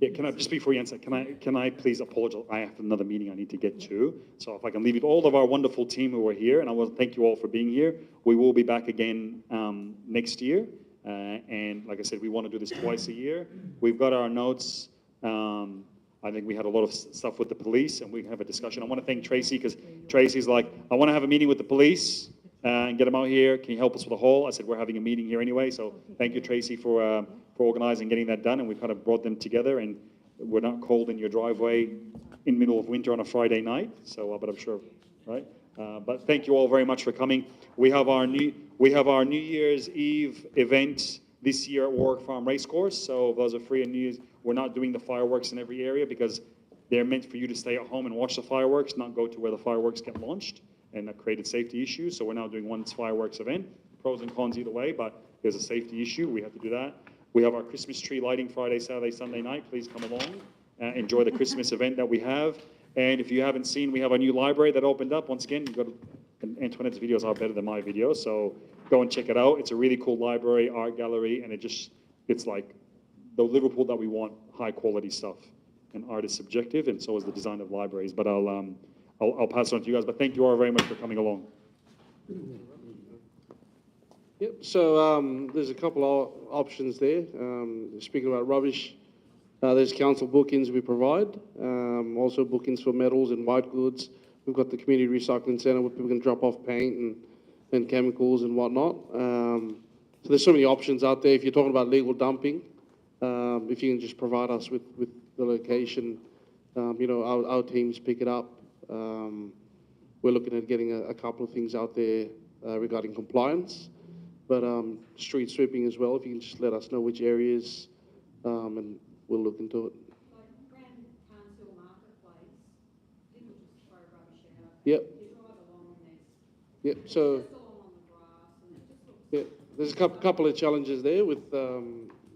Yeah, can I, just before you answer, can I please apologize? I have another meeting I need to get to. So if I can leave it, all of our wonderful team who are here, and I want to thank you all for being here. We will be back again next year. And like I said, we want to do this twice a year. We've got our notes. I think we had a lot of stuff with the police, and we can have a discussion. I want to thank Tracy, because Tracy's like, I want to have a meeting with the police and get them out here. Can you help us with the hall? I said, we're having a meeting here anyway. So thank you, Tracy, for organizing getting that done. And we've kind of brought them together, and we're not cold in your driveway in the middle of winter on a Friday night. So, but I'm sure, right? But thank you all very much for coming. We have our New Year's Eve event this year at Warwick Farm Racecourse. So those are free and New Year's. We're not doing the fireworks in every area because they're meant for you to stay at home and watch the fireworks, not go to where the fireworks get launched, and that created safety issues. So we're now doing one fireworks event. Pros and cons either way, but there's a safety issue. We have to do that. We have our Christmas tree lighting Friday, Saturday, Sunday night. Please come along. Enjoy the Christmas event that we have. And if you haven't seen, we have a new library that opened up. Once again, you've got Antoinette's videos are better than my videos, so go and check it out. It's a really cool library, art gallery, and it's like the Liverpool that we want, high quality stuff. And art is subjective, and so is the design of libraries. But I'll pass it on to you guys. But thank you all very much for coming along. Yep, so there's a couple of options there. Speaking about rubbish, there's council bookings we provide, also bookings for metals and white goods. We've got the community recycling centre where people can drop off paint and chemicals and whatnot. So there's so many options out there. If you're talking about legal dumping, if you can just provide us with the location, our teams pick it up. We're looking at getting a couple of things out there regarding compliance. But street sweeping as well, if you can just let us know which areas, and we'll look into it. Like around Carnes Marketplace, people just throw rubbish out. Yep. You drive along and Yep, so, just along on the grass, and it just looks... yeah, there's a couple of challenges there with,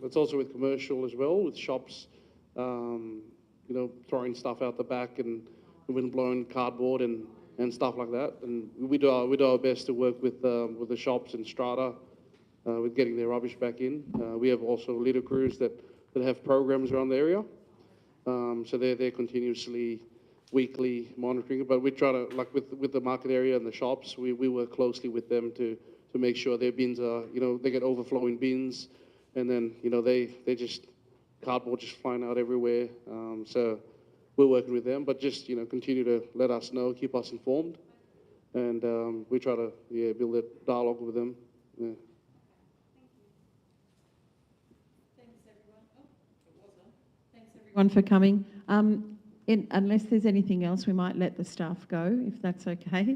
it's also with commercial as well, with shops, throwing stuff out the back and wind-blown cardboard and stuff like that. And we do our best to work with the shops and strata with getting their rubbish back in. We have also litter crews that have programs around the area. So they're continuously, weekly monitoring it. But we try to, like with the market area and the shops, we work closely with them to make sure their bins are, they get overflowing bins, and then, they just, cardboard just flying out everywhere. So we're working with them, but just, continue to let us know, keep us informed. And we try to, build a dialogue with them. Yeah. Everyone for coming. Unless there's anything else, we might let the staff go, if that's okay.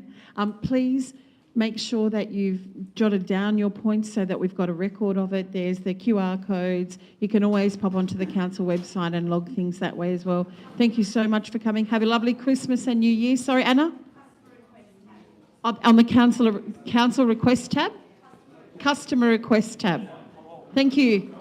Please make sure that you've jotted down your points so that we've got a record of it. There's the QR codes. You can always pop onto the council website and log things that way as well. Thank you so much for coming. Have a lovely Christmas and New Year. Sorry, Anna? On the council request tab? Customer request tab. Thank you.